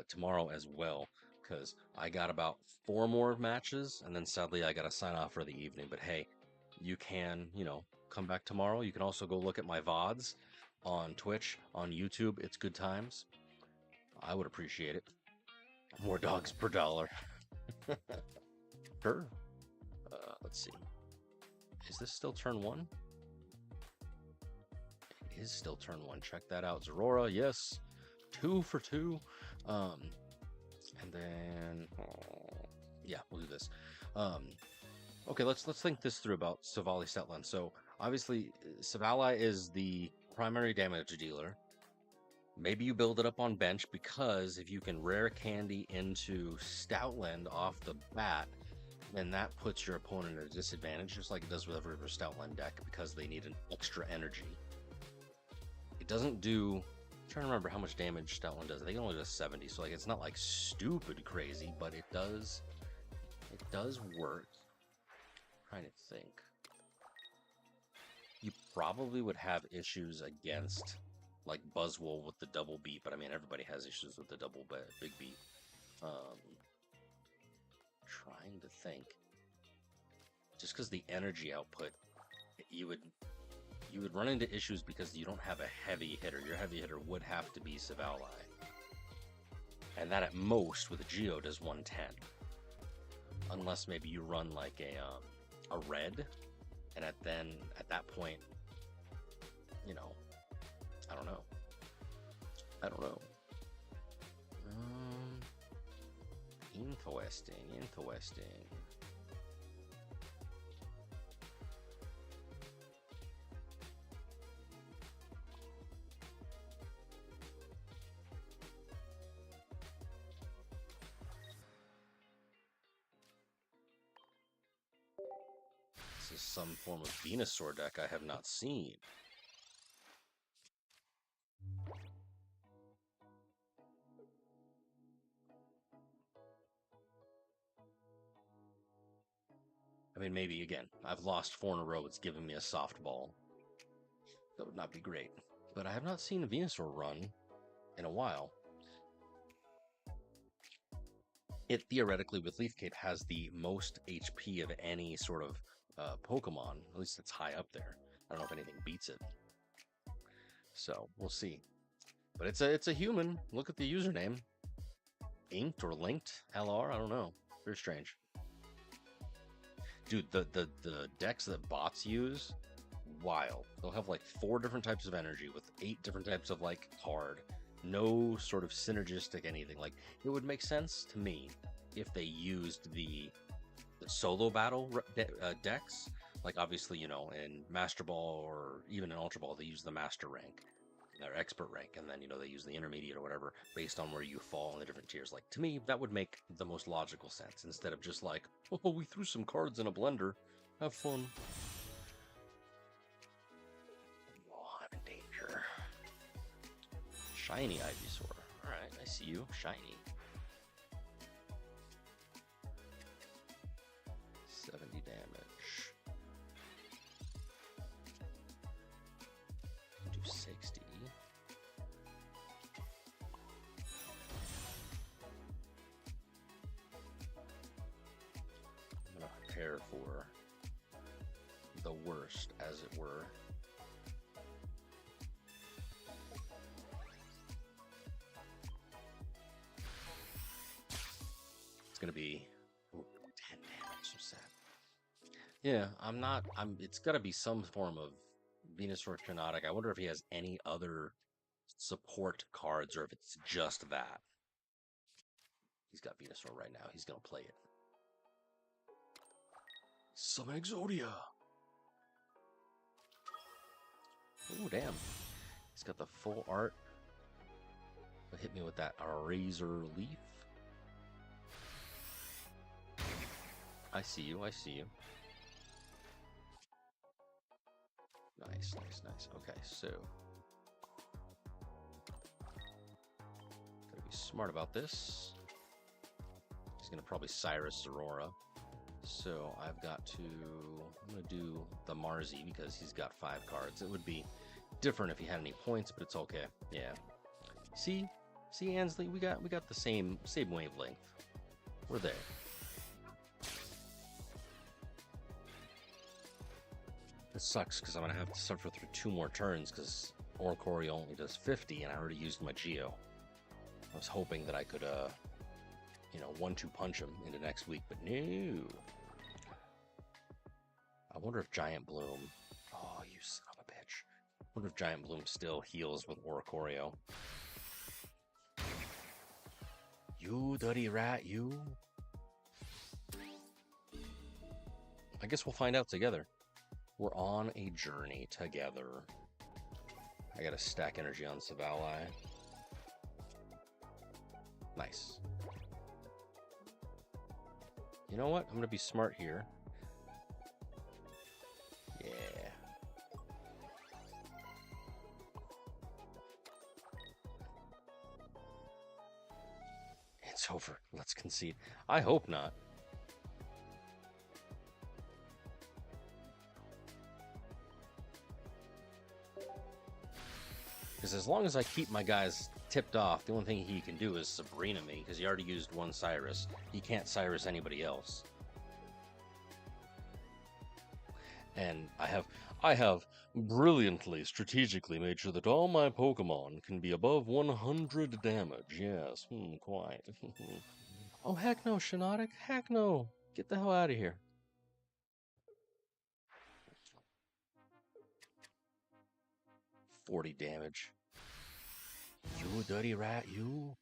tomorrow as well because I got about 4 more matches and then sadly I got to sign off for the evening. But hey, you can, come back tomorrow. You can also go look at my VODs on Twitch, on YouTube. It's good times. I would appreciate it. More dogs per dollar. Sure. Let's see. Is this still turn 1? It is still turn 1. Check that out. Zorora, yes. 2 for 2. And then yeah, we'll do this. Okay, let's think this through about Silvally Stoutland. So obviously Silvally is the primary damage dealer. Maybe you build it up on bench because if you can rare candy into Stoutland off the bat, then that puts your opponent at a disadvantage, just like it does with every other Stoutland deck, because they need an extra energy. It doesn't do. I'm trying to remember how much damage Stoutland does. I think it only does 70, so like it's not like stupid crazy, but it does. It does work. I'm trying to think. You probably would have issues against like Buzzwole with the double beat, but I mean everybody has issues with the big beat. Trying to think. Just because the energy output, you would run into issues because you don't have a heavy hitter. Your heavy hitter would have to be Silvally, and that at most with a Geo does 110, unless maybe you run like a red, and at that point, I don't know. Interesting. This is some form of Venusaur deck I have not seen. I mean, maybe, again, I've lost 4 in a row. It's giving me a softball. That would not be great. But I have not seen a Venusaur run in a while. It theoretically, with Leaf Cape, has the most HP of any sort of Pokemon. At least it's high up there. I don't know if anything beats it. So, we'll see. But it's a human. Look at the username. Inked or linked LR? I don't know. Very strange. Dude, the decks that bots use, wild. They'll have like 4 different types of energy with 8 different types of like card. No sort of synergistic anything. Like, it would make sense to me if they used the solo battle decks. Like, obviously, in Master Ball or even in Ultra Ball, they use the Master rank, their Expert rank, and then, they use the Intermediate or whatever based on where you fall in the different tiers. Like, to me, that would make the most logical sense instead of just like, oh, we threw some cards in a blender. Have fun. Oh, I'm in danger. Shiny Ivysaur. Alright, I see you. Shiny. 70 damage. Do 60. I'm gonna prepare for the worst, as it were. It's gonna be 10 damage, so sad. Yeah, it's gotta be some form of Venusaur Canotic. I wonder if he has any other support cards or if it's just that. He's got Venusaur right now. He's going to play it. Summon Exodia. Oh, damn. He's got the full art. But hit me with that Razor Leaf. I see you. I see you. Nice, nice, nice. Okay, so gotta be smart about this. He's gonna probably Cyrus Aurora. So I've got to. I'm gonna do the Marzi because he's got 5 cards. It would be different if he had any points, but it's okay. Yeah. See, Ansley, we got the same wavelength. We're there. It sucks because I'm going to have to suffer through 2 more turns because Oricorio only does 50 and I already used my Geo. I was hoping that I could, 1-2 punch him into next week, but no. I wonder if Giant Bloom... Oh, you son of a bitch. I wonder if Giant Bloom still heals with Oricorio. You dirty rat, you. I guess we'll find out together. We're on a journey together. I gotta stack energy on Silvally. Nice. You know what? I'm gonna be smart here. Yeah. It's over. Let's concede. I hope not. Because as long as I keep my guys tipped off, the only thing he can do is Sabrina me, because he already used 1 Cyrus. He can't Cyrus anybody else. And I have brilliantly, strategically made sure that all my Pokemon can be above 100 damage. Yes, quite. Oh, heck no, Shinotic. Heck no. Get the hell out of here. $40 damage. You dirty rat, you.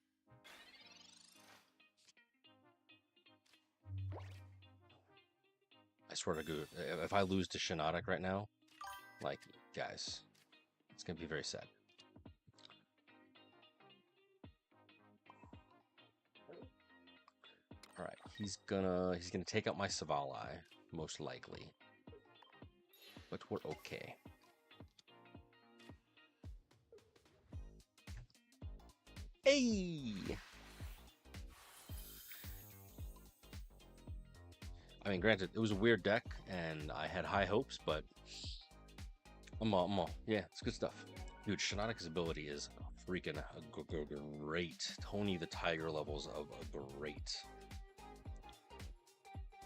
I swear to God, if I lose to Shinotic right now, like, guys, it's gonna be very sad. All right, he's gonna take out my Silvally, most likely, but we're okay. Hey! I mean, granted, it was a weird deck, and I had high hopes, but I'm all. Yeah, it's good stuff. Dude, Shinotic's ability is freaking great. Tony the Tiger levels of great.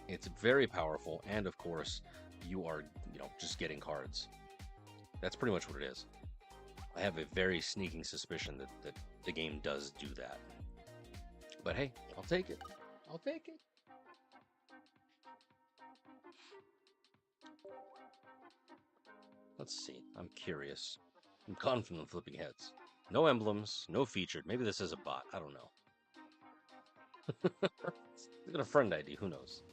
It's very powerful, and of course, you are, just getting cards. That's pretty much what it is. I have a very sneaking suspicion that the game does do that. But hey, I'll take it. I'll take it. Let's see. I'm curious. I'm confident flipping heads. No emblems, no featured. Maybe this is a bot. I don't know. Is it a friend ID? Who knows?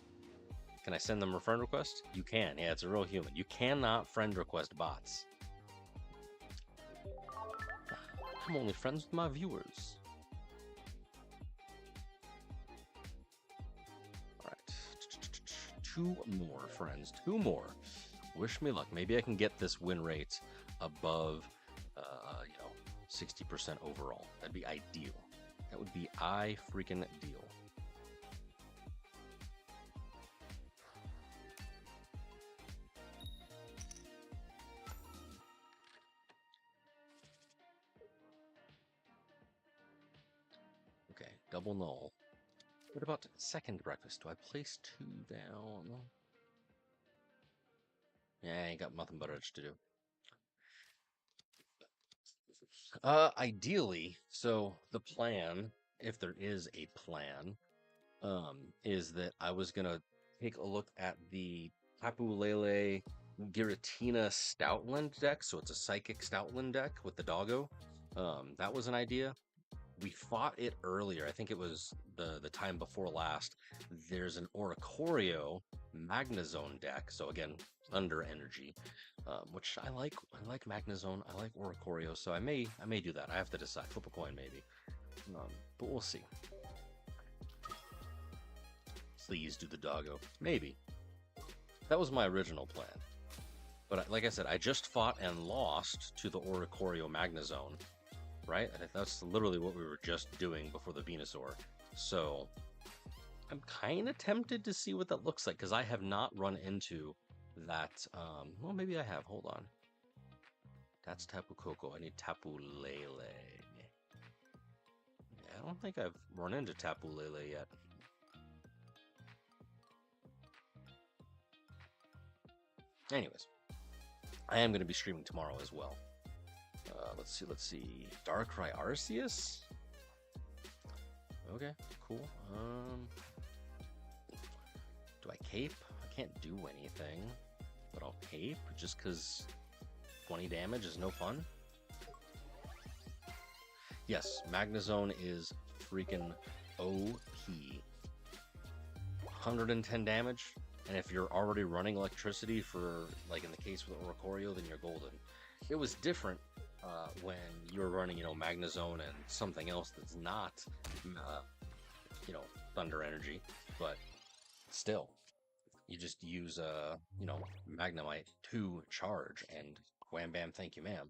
Can I send them a friend request? You can. Yeah, it's a real human. You cannot friend request bots. I'm only friends with my viewers. Alright. 2 more, friends. 2 more. Wish me luck. Maybe I can get this win rate above, 60% overall. That'd be ideal. That would be freaking deal. Okay, double null. What about second breakfast? Do I place 2 down? Yeah, I ain't got nothing but edge to do. Ideally, so the plan, if there is a plan, is that I was gonna take a look at the Tapu Lele Giratina Stoutland deck, so it's a Psychic Stoutland deck with the doggo. That was an idea. We fought it earlier. I think it was the time before last. There's an Oricorio Magnezone deck. So again, Thunder Energy, which I like. I like Magnezone. I like Oricorio. So I may do that. I have to decide. Flip a coin, maybe. But we'll see. Please do the doggo. Maybe. That was my original plan. But like I said, I just fought and lost to the Oricorio Magnezone. Right? That's literally what we were just doing before the Venusaur. So I'm kind of tempted to see what that looks like because I have not run into that. Well, maybe I have. Hold on. That's Tapu Koko. I need Tapu Lele. Yeah, I don't think I've run into Tapu Lele yet. Anyways, I am going to be streaming tomorrow as well. Let's see. Darkrai Arceus? Okay, cool. Do I cape? I can't do anything, but I'll cape just because 20 damage is no fun. Yes, Magnezone is freaking OP. 110 damage, and if you're already running electricity for, like in the case with Oricorio, then you're golden. It was different when you were running, Magnezone and something else that's not, Thunder Energy, but still, you just use, Magnemite to charge, and wham bam, thank you, ma'am.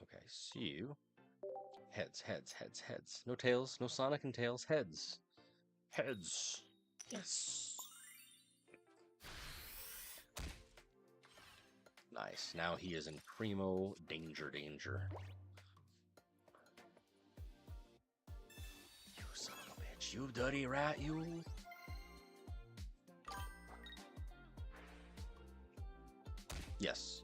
Okay, see you. Heads, heads, heads, heads. No tails, no Sonic and tails, heads. Heads. Yes. Nice. Now he is in primo danger. You son of a bitch. You dirty rat, you. Yes.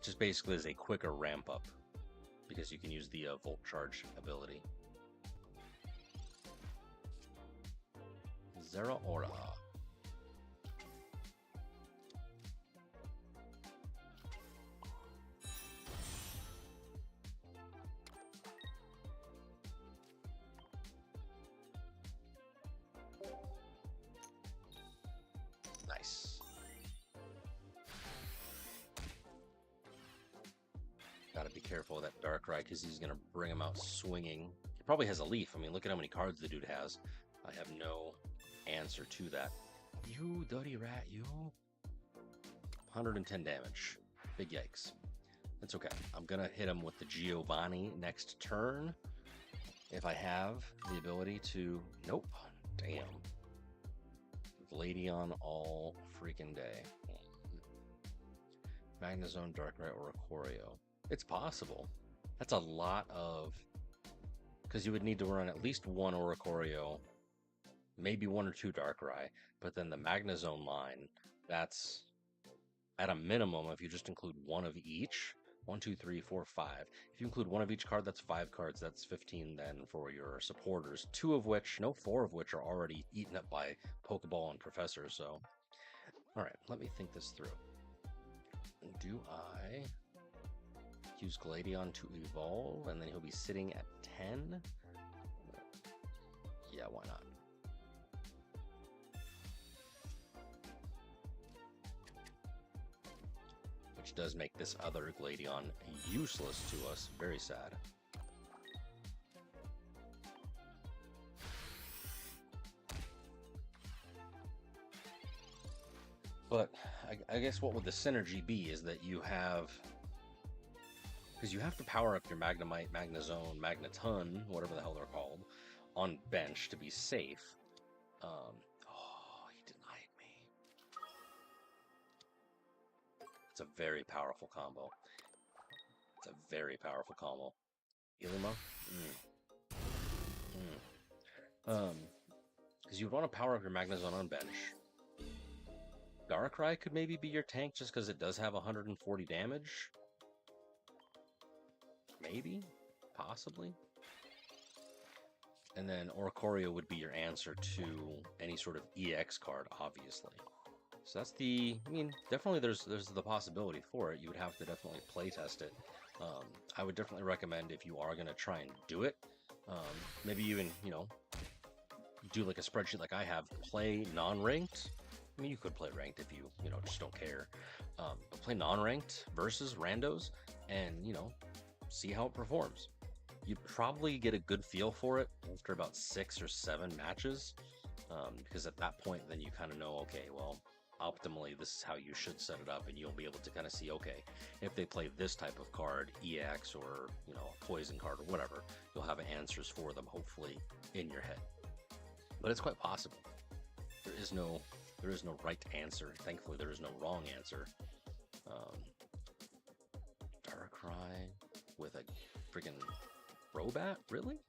Just basically is a quicker ramp up because you can use the Volt Charge ability. Zeraora. Nice. Gotta be careful with that Darkrai because he's gonna bring him out swinging. He probably has a leaf. I mean, look at how many cards the dude has. I have no answer to that. You dirty rat, you. 110 damage. Big yikes. That's okay. I'm gonna hit him with the Giovanni next turn. If I have the ability to... Nope. Damn. Gladeon all freaking day. Magnezone, Darkrai, Oricorio. It's possible. That's a lot of... Because you would need to run at least one Oricorio, maybe one or two Darkrai, but then the Magnezone line, that's at a minimum, if you just include one of each, 1, 2, 3, 4, 5. If you include one of each card, that's 5 cards. That's 15 then for your supporters. 4 of which are already eaten up by Pokeball and Professor. So, all right, let me think this through. Do I use Gladeon to evolve, and then he'll be sitting at 10? Yeah, why not? Which does make this other Gladeon useless to us. Very sad. But I guess what would the synergy be is that you have... Because you have to power up your Magnemite, Magnezone, Magneton, whatever the hell they're called, on bench to be safe. Oh, he denied me. It's a very powerful combo. It's a very powerful combo. Ilima? Because you'd want to power up your Magnezone on bench. Darkrai could maybe be your tank just because it does have 140 damage. Maybe? Possibly? And then Oricorio would be your answer to any sort of EX card, obviously. So that's I mean, definitely there's the possibility for it. You would have to definitely play test it. I would definitely recommend if you are going to try and do it, maybe even, do like a spreadsheet like I have, play non-ranked. I mean, you could play ranked if you, just don't care. But play non-ranked versus randos and, see how it performs. You'd probably get a good feel for it after about 6 or 7 matches, because at that point, then you kind of know, okay, well, optimally, this is how you should set it up, and you'll be able to kind of see, okay, if they play this type of card, EX or, a poison card or whatever, you'll have answers for them, hopefully, in your head. But it's quite possible. There is no right answer. Thankfully, there is no wrong answer. Darkrai with a freaking Crobat, really?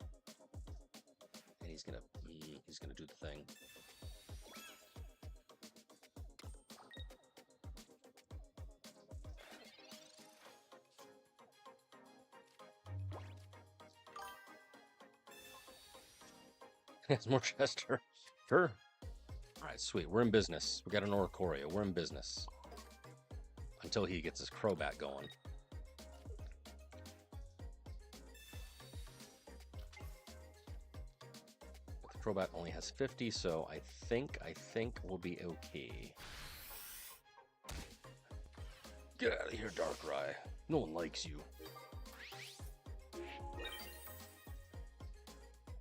And he's gonna do the thing. It's more Chester. Sure. All right, sweet. We're in business. We got an Oricorio. We're in business. Until he gets his Crobat going. But the Crobat only has 50, so I think we'll be okay. Get out of here, Darkrai. No one likes you.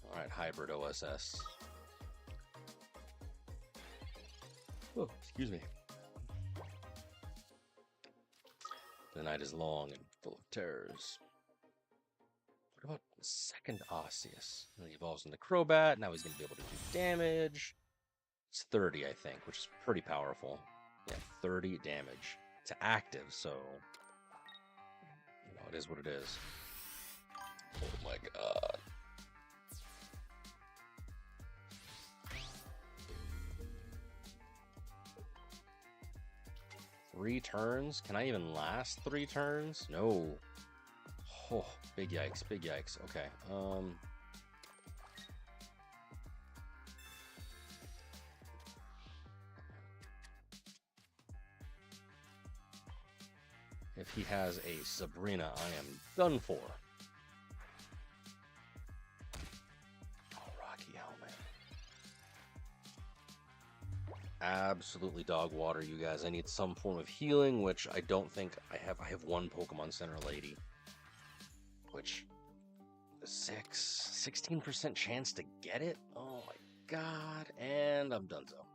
Alright, Hybrid OSS. Oh, excuse me. The night is long and full of terrors. What about the second Osseous? He evolves into Crobat. Now he's going to be able to do damage. It's 30, I think, which is pretty powerful. Yeah, 30 damage. It's active, so... it is what it is. Oh my god. Three turns? Can I even last 3 turns? No. Oh, big yikes, big yikes. Okay, if he has a Sabrina, I am done for. Oh, Rocky Helmet. Absolutely dog water, you guys. I need some form of healing, which I don't think I have. I have 1 Pokemon Center Lady, which 16% chance to get it. Oh my god, and I'm done so.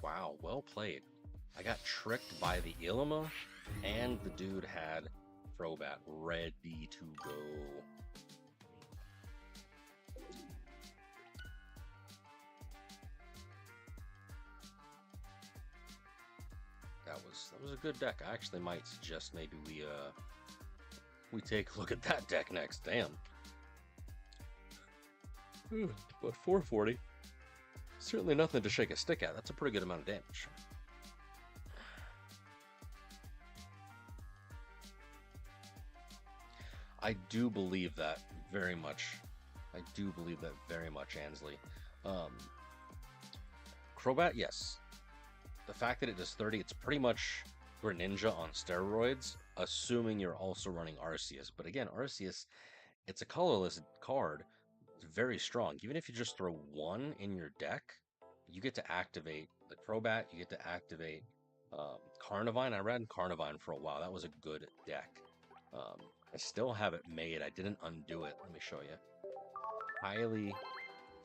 Wow, well played. I got tricked by the Ilima, and the dude had Crobat ready to go. That was a good deck. I actually might suggest maybe we take a look at that deck next. Damn. But 440. Certainly nothing to shake a stick at. That's a pretty good amount of damage. I do believe that very much. I do believe that very much, Ansley. Crobat, yes. The fact that it does 30, it's pretty much Greninja on steroids, assuming you're also running Arceus. But again, Arceus, it's a colorless card. It's very strong. Even if you just throw 1 in your deck, you get to activate the Crobat, you get to activate Carnivine. I ran Carnivine for a while. That was a good deck. I still have it made. I didn't undo it. Let me show you.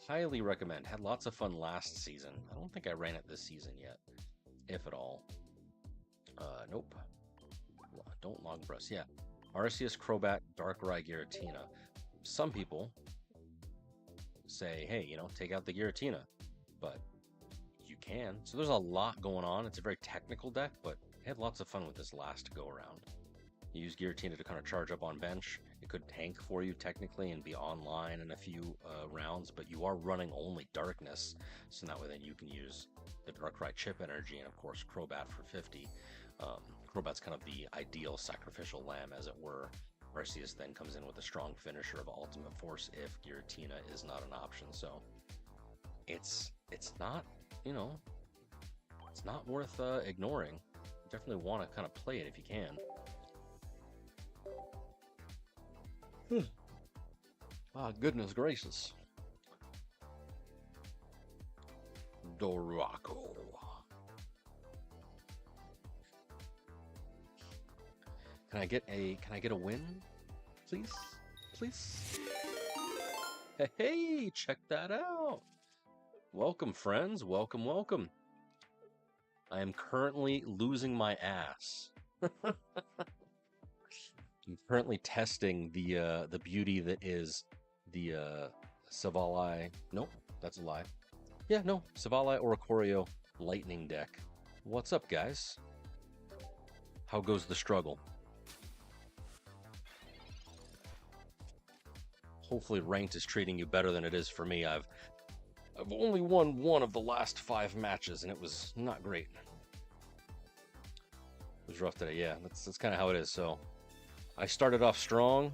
Highly recommend. Had lots of fun last season. I don't think I ran it this season yet, if at all. Nope. Don't log press. Yeah. Arceus, Crobat, Darkrai, Giratina. Some people say, hey, take out the Giratina, but you can. So there's a lot going on. It's a very technical deck, but I had lots of fun with this last go around. You use Giratina to kind of charge up on bench. It could tank for you technically and be online in a few rounds, but you are running only Darkness, so that way then you can use the Darkrai chip energy and of course Crobat for 50. Crobat's kind of the ideal sacrificial lamb, as it were. Arceus then comes in with a strong finisher of Ultimate Force if Giratina is not an option. So it's not, you know, it's not worth ignoring. You definitely want to kind of play it if you can. Ah, goodness gracious. Doraco. Can I get a win? Please? Please? Hey, check that out. Welcome, friends. Welcome, welcome. I am currently losing my ass. I'm currently testing the beauty that is the Silvally. Nope, that's a lie. Yeah, no, Silvally Oricorio Lightning deck. What's up, guys? How goes the struggle? Hopefully ranked is treating you better than it is for me. I've only won one of the last 5 matches, and it was not great. It was rough today. Yeah, that's kind of how it is. So I started off strong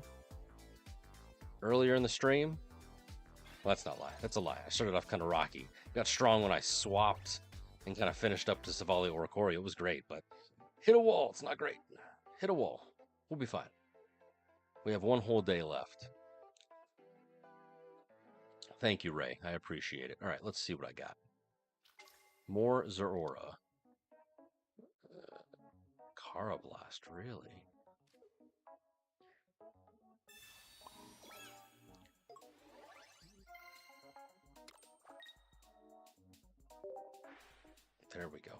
earlier in the stream. Well, that's not a lie. That's a lie. I started off kind of rocky. Got strong when I swapped and kind of finished up to Silvally Oricorio. It was great, but hit a wall. It's not great. Hit a wall. We'll be fine. We have one whole day left. Thank you, Ray. I appreciate it. All right, let's see what I got. More Zeraora. Carablast, really? There we go.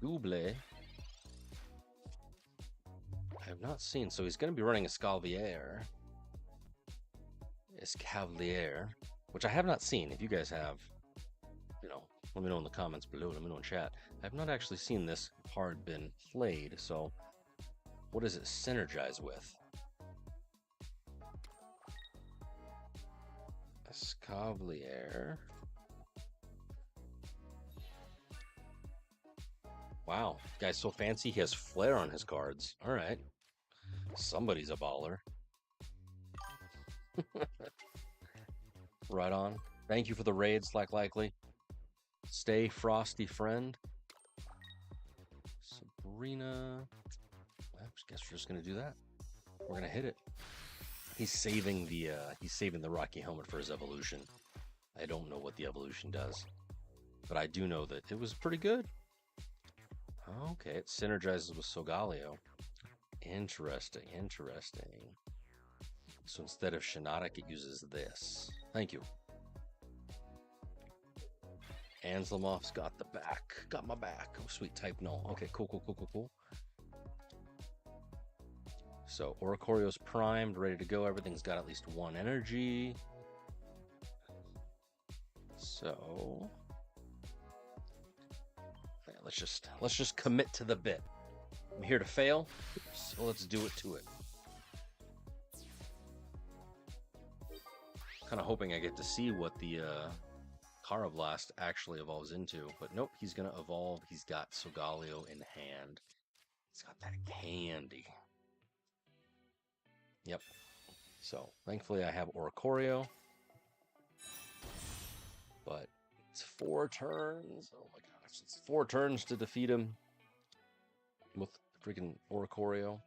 Double. I have not seen, so he's going to be running a Escavalier, which I have not seen. If you guys have, you know, let me know in the comments below. Let me know in chat. I have not actually seen this card been played, so what does it synergize with? Escavalier. Wow, guy's so fancy he has flair on his cards. All right, somebody's a baller. Right on. Thank you for the raid, Slack Likely. Stay frosty, friend. Sabrina. I guess we're just gonna do that. We're gonna hit it. He's saving the Rocky Helmet for his evolution. I don't know what the evolution does, but I do know that it was pretty good. Okay, it synergizes with Solgaleo. Interesting, interesting. So instead of Shiinotic, it uses this. Thank you. Anselmoff's got the back. Got my back. Oh, sweet. Type no. Okay, cool, cool, cool, cool, cool. So Oricorio's primed, ready to go. Everything's got at least 1 energy. So yeah, let's just commit to the bit. I'm here to fail, so let's do it to it. Kind of hoping I get to see what the Carablast actually evolves into, but nope, he's gonna evolve. He's got Solgaleo in hand. He's got that candy. Yep. So thankfully I have Oricorio, but it's 4 turns. Oh my gosh, it's 4 turns to defeat him with freaking Oricorio.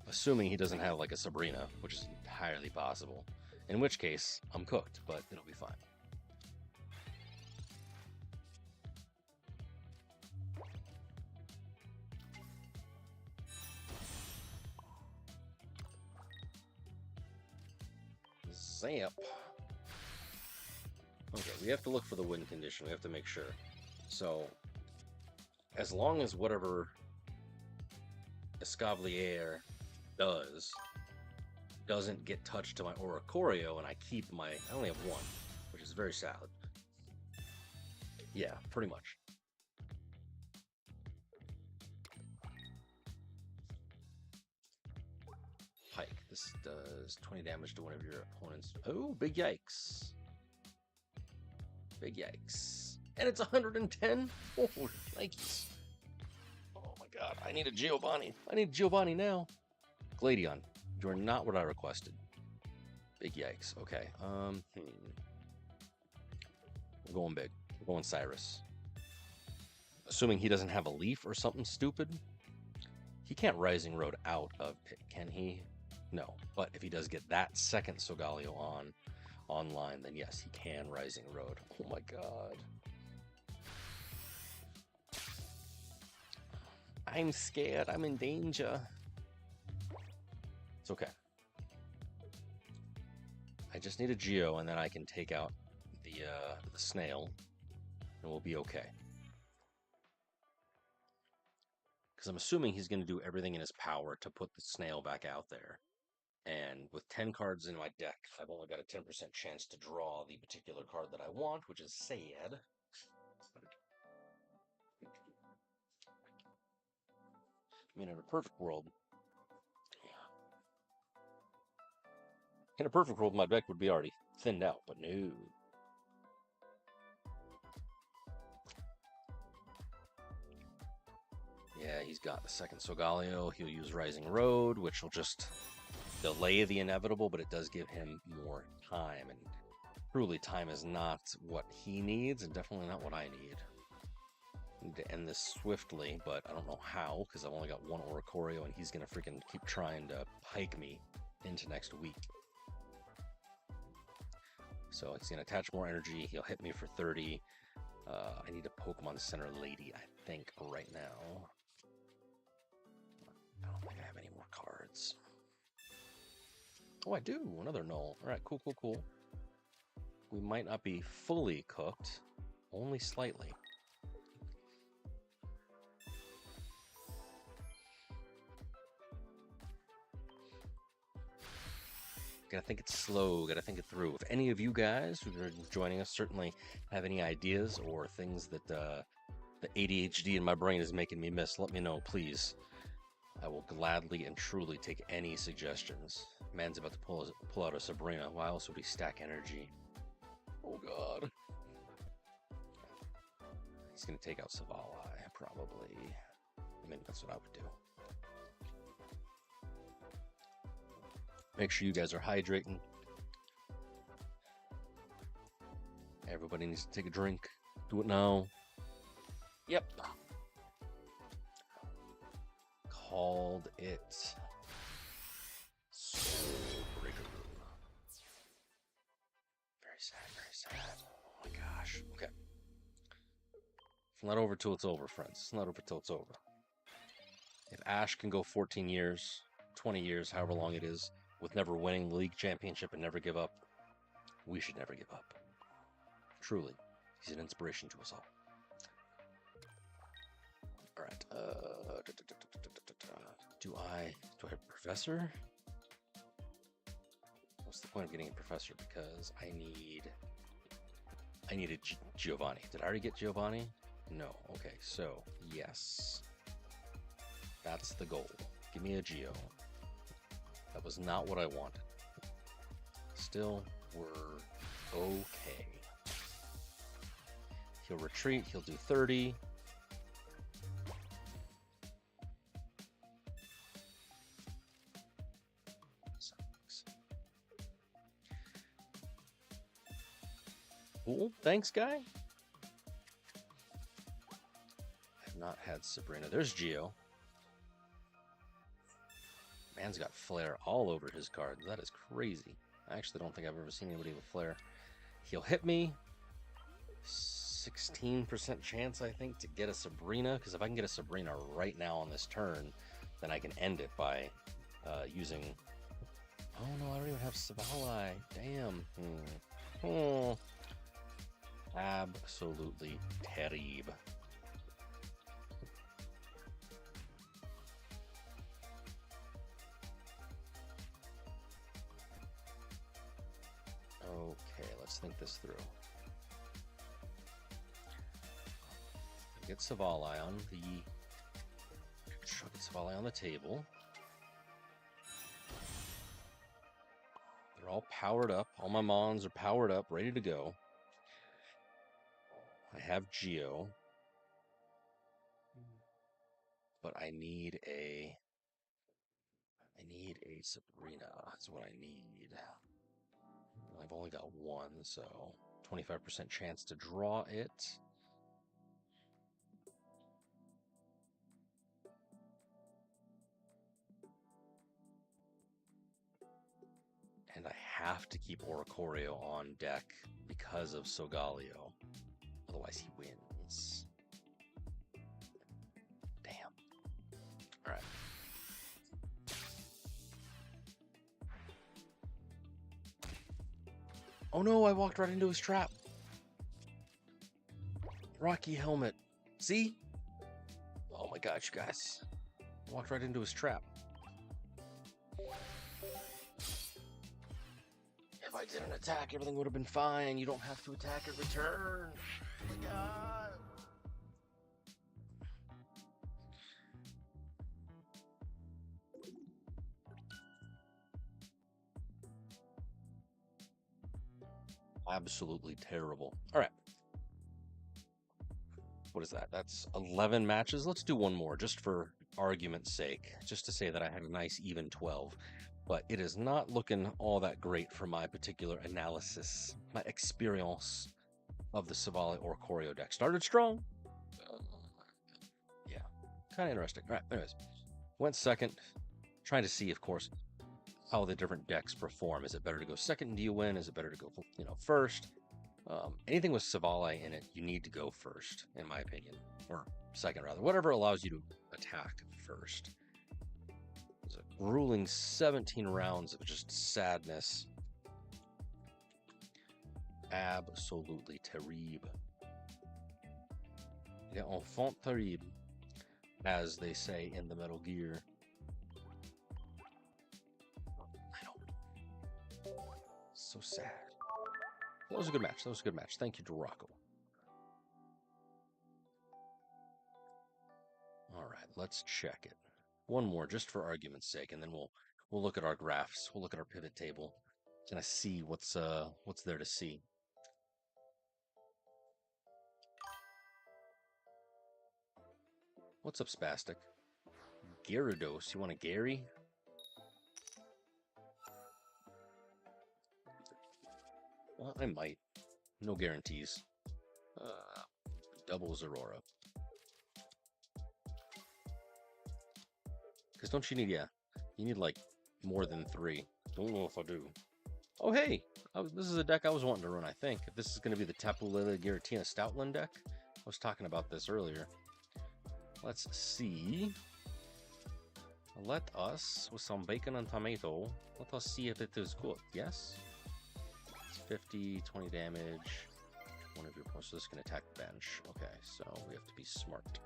Assuming he doesn't have like a Sabrina, which is entirely possible. In which case, I'm cooked, but it'll be fine. Zamp. Okay, we have to look for the win condition. We have to make sure. So, as long as whatever Escavalier doesn't get touched to my Oricorio, and I keep my... I only have 1, which is very sad. Yeah, pretty much. Pike. This does 20 damage to one of your opponents. Oh, big yikes. Big yikes. And it's 110? Oh, Nikes. Oh my god, I need a Giovanni. I need Giovanni now. Gladion, you're not what I requested. Big yikes. Okay. We're going big. We're going Cyrus. Assuming he doesn't have a leaf or something stupid. He can't Rising Road out of it, can he? No. But if he does get that second Solgaleo online, then yes, he can Rising Road. Oh my god. I'm scared. I'm in danger. It's okay. I just need a Geo, and then I can take out the snail, and we'll be okay. Because I'm assuming he's going to do everything in his power to put the snail back out there. And with 10 cards in my deck, I've only got a 10% chance to draw the particular card that I want, which is sad. I mean, in a perfect world, my deck would be already thinned out, but no. Yeah, he's got the second Solgaleo. He'll use Rising Road, which will just delay the inevitable, but it does give him more time. And truly, time is not what he needs, and definitely not what I need. I need to end this swiftly, but I don't know how, because I've only got one Oricorio, and he's going to freaking keep trying to pike me into next week. So he's going to attach more energy. He'll hit me for 30. I need a Pokemon Center Lady, I think, right now. I don't think I have any more cards. Oh, I do. Another null. All right, cool, cool, cool. We might not be fully cooked, only slightly. Gotta think it slow, gotta think it through. If any of you guys who are joining us certainly have any ideas or things that the ADHD in my brain is making me miss, let me know, please. I will gladly and truly take any suggestions. Man's about to pull out a Sabrina. Why else would he stack energy? Oh god. He's gonna take out Silvally, probably. I mean, that's what I would do. Make sure you guys are hydrating. Everybody needs to take a drink. Do it now. Yep. Called it. Very sad, very sad. Oh my gosh. Okay. It's not over till it's over, friends. It's not over till it's over. If Ash can go 14 years, 20 years, however long it is, with never winning the league championship and never give up, we should never give up. Truly, he's an inspiration to us all. All right. Do I have a professor? What's the point of getting a professor? Because I need a Giovanni. Did I already get Giovanni? No. Okay. So yes, that's the goal. Give me a Geo. That was not what I wanted. Still, we're okay. He'll retreat. He'll do 30. Cool. Thanks, guy. I have not had Sabrina. There's Geo. Man's got Flare all over his cards. That is crazy. I actually don't think I've ever seen anybody with Flare. He'll hit me. 16% chance, I think, to get a Sabrina. Because if I can get a Sabrina right now on this turn, then I can end it by using... Oh, no, I don't even have Silvally. Damn. Oh. Absolutely terrible. Okay, let's think this through. Get Silvally on the... Get Silvally on the table. They're all powered up. All my Mons are powered up, ready to go. I have Geo, but I need a Sabrina. That's what I need. I've only got one, so 25% chance to draw it. And I have to keep Oricorio on deck because of Solgaleo. Otherwise he wins. Damn. Alright. Oh no, I walked right into his trap. Rocky helmet. See? Oh my gosh, you guys. I walked right into his trap. If I didn't attack, everything would have been fine. You don't have to attack at return. Oh my God. Absolutely terrible. All right. What is that? That's 11 matches. Let's do one more just for argument's sake, just to say that I had a nice even 12. But it is not looking all that great for my particular analysis, my experience of the Silvally Oricorio deck. Started strong. Yeah, kind of interesting. All right, anyways. Went second, trying to see, of course, how the different decks perform. Is it better to go second and do you win? Is it better to go, first? Anything with Silvally in it, you need to go first, in my opinion, or second rather. Whatever allows you to attack first. It's a grueling 17 rounds of just sadness. Absolutely terrible. Yeah, enfant terrible, as they say in the Metal Gear. So sad. That was a good match. That was a good match. Thank you, Dorako. All right, let's check it. One more, just for argument's sake, and then we'll look at our graphs. We'll look at our pivot table, kind of see what's there to see. What's up, Spastic? Gyarados. You want a Gary? Well, I might. No guarantees. Double Aurora. Because don't you need, you need like more than 3. Don't know if I do. Oh, hey! This is a deck I was wanting to run, I think. If this is going to be the Tapu, Lele, Giratina, Stoutland deck. I was talking about this earlier. Let's see. Let us, with some bacon and tomato, let us see if it is good. Yes? It's 50, 20 damage. One of your opponents can attack the bench. Okay, so we have to be smart.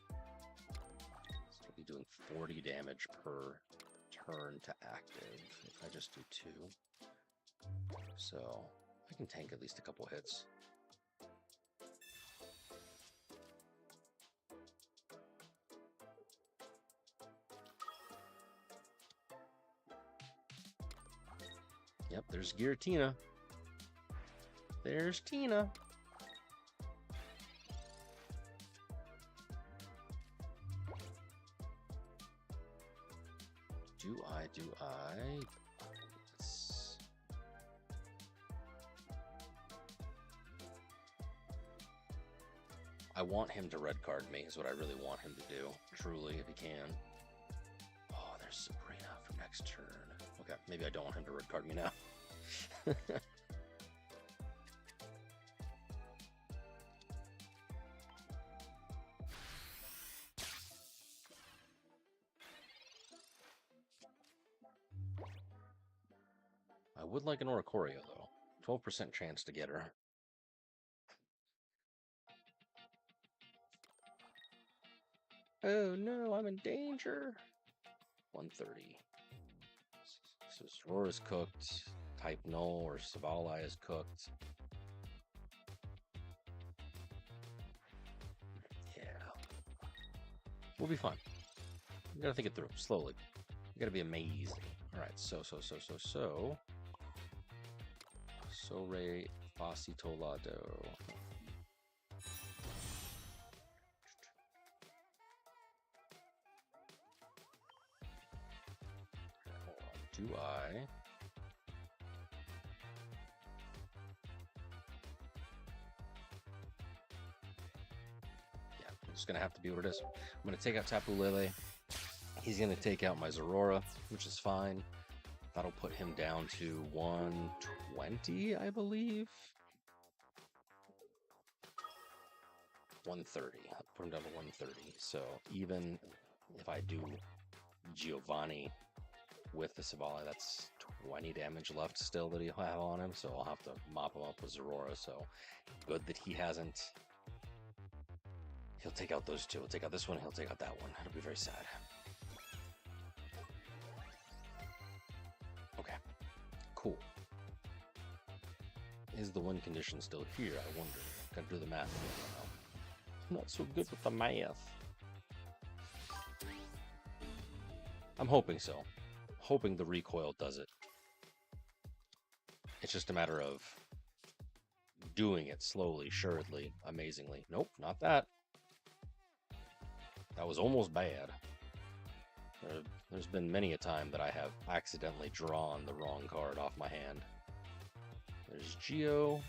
So we'll be doing 40 damage per turn to active if I just do 2. So I can tank at least a couple hits. Yep, there's Giratina. There's Tina. Do I? I want him to red card me, is what I really want him to do. Truly, if he can. Oh, there's Sabrina for next turn. Okay, maybe I don't want him to red card me now. I would like an Oricorio, though. 12% chance to get her. Oh no, I'm in danger. 130. So Soror is cooked. Type Null or Silvally is cooked. Yeah. We'll be fine. You gotta think it through slowly. You gotta be amazing. Alright, so Sore Fasitolado. Do I? Yeah, I'm just gonna have to be what it is. I'm gonna take out Tapu Lele. He's gonna take out my Zorora, which is fine. That'll put him down to 120, I believe. 130. I'll put him down to 130. So even if I do Giovanni with the Silvally, that's 20 damage left still that he'll have on him. So I'll have to mop him up with Zorora. So good that he hasn't. He'll take out those two. He'll take out this one. He'll take out that one. It'll be very sad. Okay. Cool. Is the win condition still here? I wonder. Gotta do the math. I'm not so good with the math. I'm hoping so. Hoping the recoil does it. It's just a matter of doing it slowly, suredly, amazingly. Nope, not that. That was almost bad. There's been many a time that I have accidentally drawn the wrong card off my hand. There's Geo.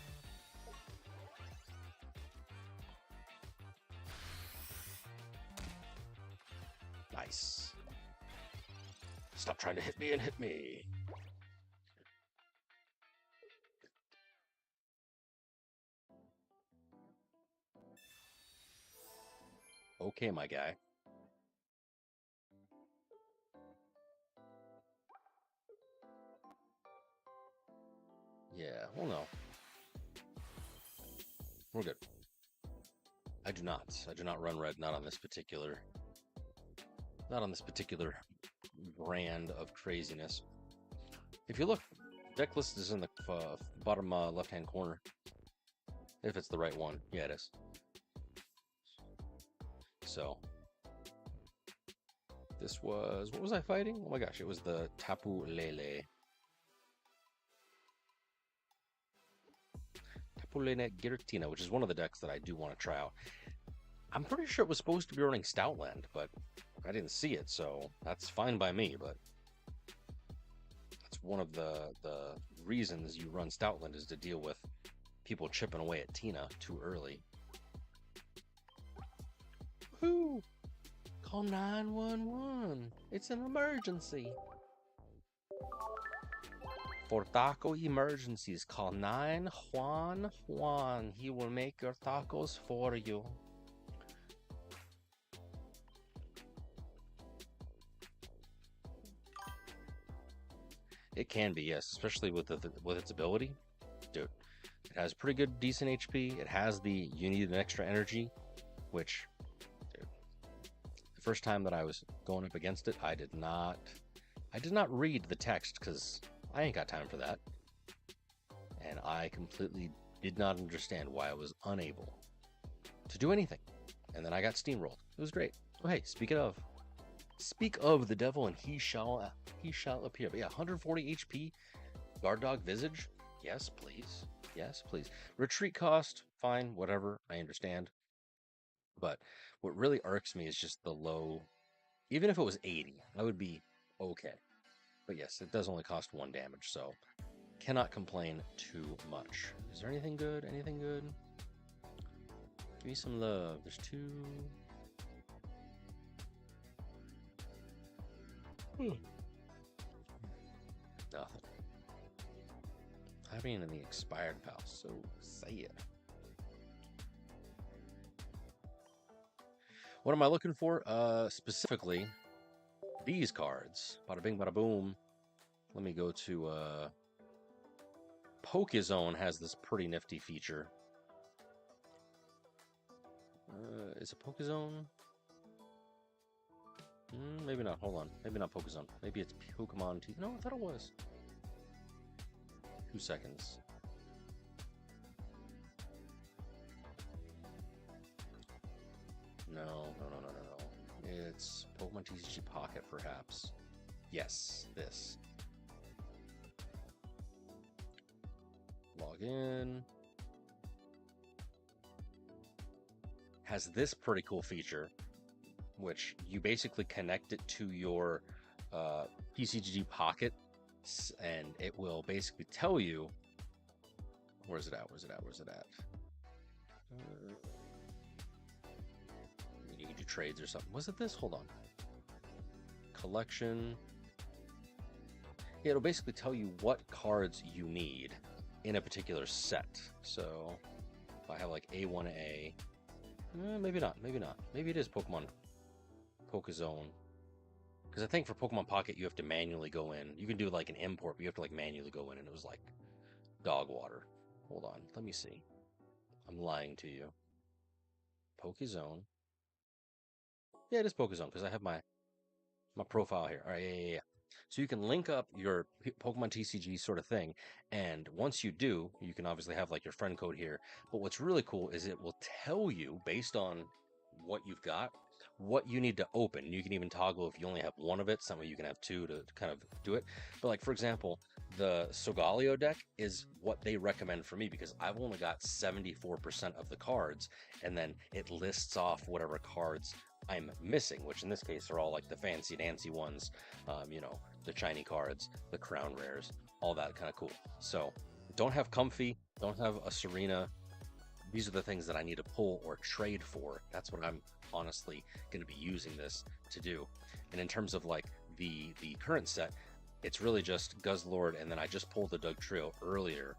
Nice. Stop trying to hit me and hit me. Okay, my guy. Yeah, well, no. We're good. I do not run red, not on this particular brand of craziness. If you look, deck list is in the bottom left-hand corner. If it's the right one. Yeah, it is. So, this was, what was I fighting? Oh my gosh, it was the Tapu Lele. Tapu Lele Giratina, which is one of the decks that I do want to try out. I'm pretty sure it was supposed to be running Stoutland, but I didn't see it, so that's fine by me, but that's one of the reasons you run Stoutland is to deal with people chipping away at Tina too early. Whoo! Call 911. It's an emergency. For taco emergencies, call 911. He will make your tacos for you. It can be, yes, especially with its ability. Dude, it has pretty good, decent HP. It has the you need an extra energy, which, dude, the first time that I was going up against it, I did not read the text because I ain't got time for that. And I completely did not understand why I was unable to do anything. And then I got steamrolled. It was great. Oh, hey, speak of the devil and he shall appear. But yeah, 140 HP, guard dog visage. Yes, please. Yes, please. Retreat cost, fine, whatever. I understand. But what really irks me is just the low. Even if it was 80, I would be okay. But yes, it does only cost 1 damage, so cannot complain too much. Is there anything good? Anything good? Give me some love. There's 2. Nothing. Happening in the expired pal, so sad. What am I looking for? Specifically, these cards. Bada bing, bada boom. Let me go to Pokézone has this pretty nifty feature. Is it Pokézone? Maybe not. Hold on. Maybe not Pokézone. Maybe it's Pokemon T. No, I thought it was. 2 seconds. No. It's Pokemon TCG Pocket, perhaps. Yes, this. Log in. Has this pretty cool feature, which you basically connect it to your TCG Pocket And it will basically tell you, where's it at? Where's it at? Where's it at? You can do trades or something. Was it this? Hold on. Collection. Yeah, it'll basically tell you what cards you need in a particular set. So if I have like A3a, maybe not, maybe not. Maybe it is Pokemon Pokezone. Because I think for Pokemon Pocket, you have to manually go in. You can do like an import, but you have to like manually go in, and it was like dog water. Hold on, let me see. I'm lying to you. Pokezone. Yeah, it is Pokezone because I have my profile here. All right, yeah. So you can link up your Pokemon TCG sort of thing, and once you do, you can obviously have like your friend code here. But what's really cool is it will tell you based on what you've got, what you need to open. You can even toggle if you only have one of it. Some of you can have two to kind of do it. But like for example, the Solgaleo deck is what they recommend for me because I've only got 74% of the cards, and then it lists off whatever cards I'm missing, which in this case are all like the fancy dancy ones, you know, the shiny cards, the crown rares, all that kind of cool. So don't have Comfy, don't have a Serena. These are the things that I need to pull or trade for. That's what I'm honestly going to be using this to do. And in terms of like the current set, it's really just Guzzlord, and then I just pulled the Dugtrio earlier.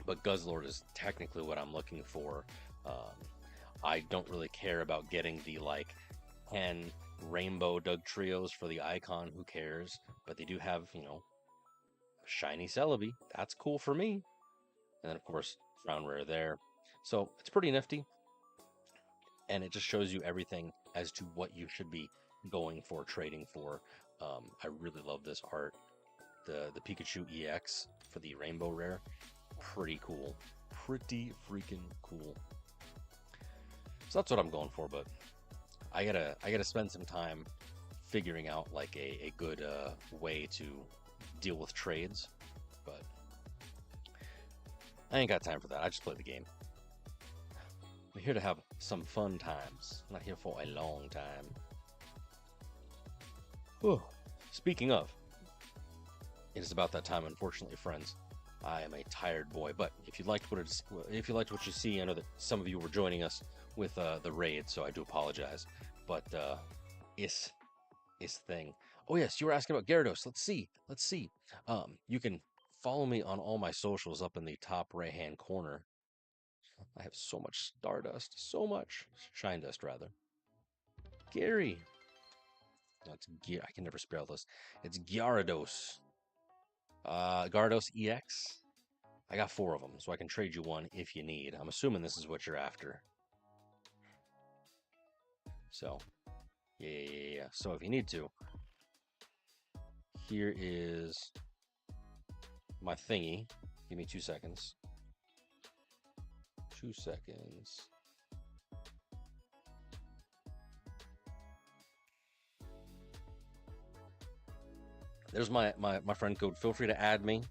But Guzzlord is technically what I'm looking for. I don't really care about getting the like 10 rainbow Dugtrios for the icon. Who cares? But they do have, you know, shiny Celebi. That's cool for me. And then of course, Crown Rare there. So it's pretty nifty. And it just shows you everything as to what you should be going for, trading for. I really love this art. The Pikachu EX for the Rainbow Rare. Pretty cool. Pretty freaking cool. So that's what I'm going for, but I gotta spend some time figuring out like a good way to deal with trades, but I ain't got time for that. I just play the game. I'm here to have some fun times. I'm not here for a long time. Whew. Speaking of, it is about that time, unfortunately, friends. I am a tired boy, but if you liked what you see, I know that some of you were joining us with the raid, so I do apologize. But is thing. Oh yes, you were asking about Gyarados. Let's see. You can follow me on all my socials up in the top right hand corner. I have so much Stardust, so much Shine Dust rather. Gary. That's I can never spell this. It's Gyarados. Gyarados EX. I got 4 of them, so I can trade you one if you need. I'm assuming this is what you're after. So, yeah. So if you need to, here is my thingy. Give me 2 seconds. 2 seconds. There's my friend code. Feel free to add me.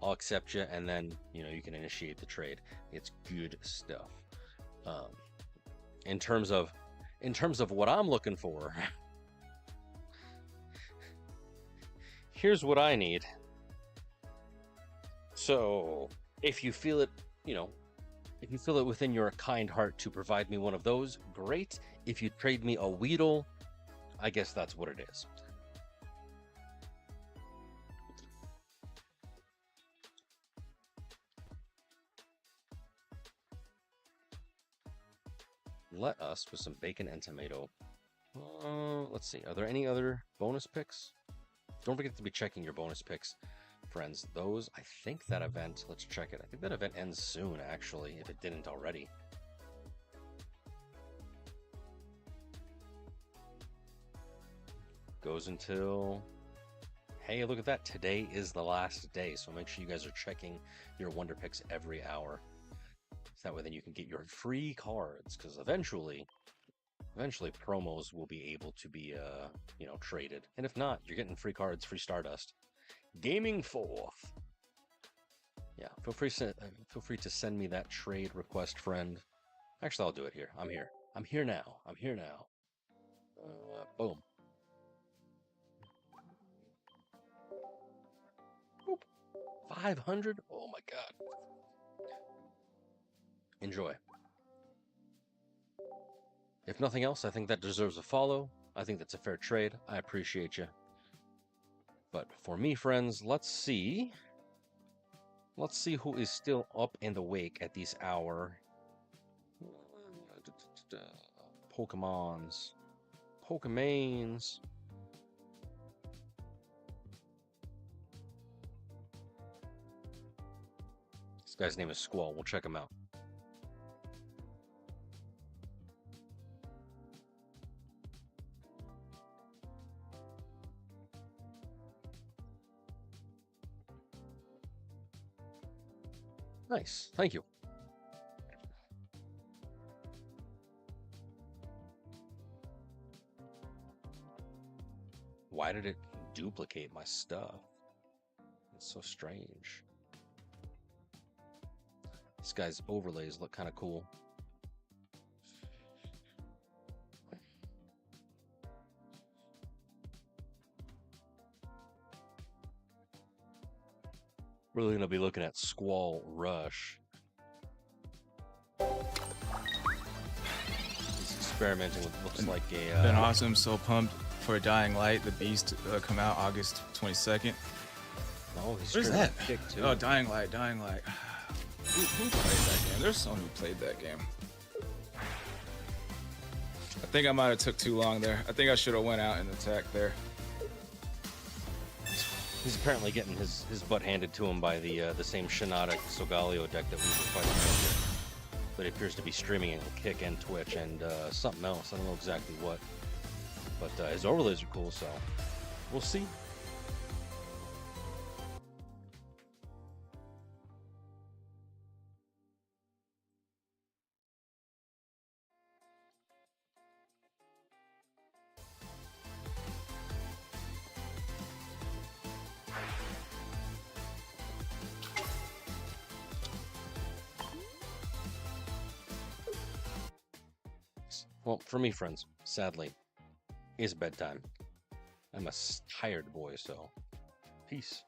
I'll accept you, and then you know you can initiate the trade. It's good stuff. In terms of what I'm looking for, here's what I need. So if you feel it, you know, if you feel it within your kind heart to provide me one of those, great. If you trade me a Weedle, I guess that's what it is. Let us with some bacon and tomato. Let's see. Are there any other bonus picks? Don't forget to be checking your bonus picks, friends. Those, I think that event, let's check it. I think that event ends soon, actually, if it didn't already. Goes until... Hey, look at that. Today is the last day, so make sure you guys are checking your Wonder Picks every hour. So that way then you can get your free cards, because eventually promos will be able to be, you know, traded. And if not, you're getting free cards, free Stardust. Gaming forth. Yeah, feel free to send me that trade request, friend. Actually, I'll do it here. I'm here. I'm here now. Boom. 500? Oh my god. Enjoy. If nothing else, I think that deserves a follow. I think that's a fair trade. I appreciate you. But for me, friends, let's see. Let's see who is still up and awake at this hour. Pokemons. Pokemains. This guy's name is Squall. We'll check him out. Nice. Thank you. Why did it duplicate my stuff? It's so strange. This guy's overlays look kind of cool. Really going to be looking at Squall Rush. He's experimenting with looks like a... Been awesome. So pumped for Dying Light, the Beast, come out August 22nd. Oh, he's What is that? Too. Oh, Dying Light, Dying Light. Who played that game? There's someone who played that game. I think I might have took too long there. I think I should have went out and attacked there. He's apparently getting his butt handed to him by the same Shinotic Solgaleo deck that we were fighting earlier. But he appears to be streaming it on Kick and Twitch and something else. I don't know exactly what. But his overlays are cool, so we'll see. Well, for me, friends, sadly, it's bedtime. I'm a tired boy, so peace.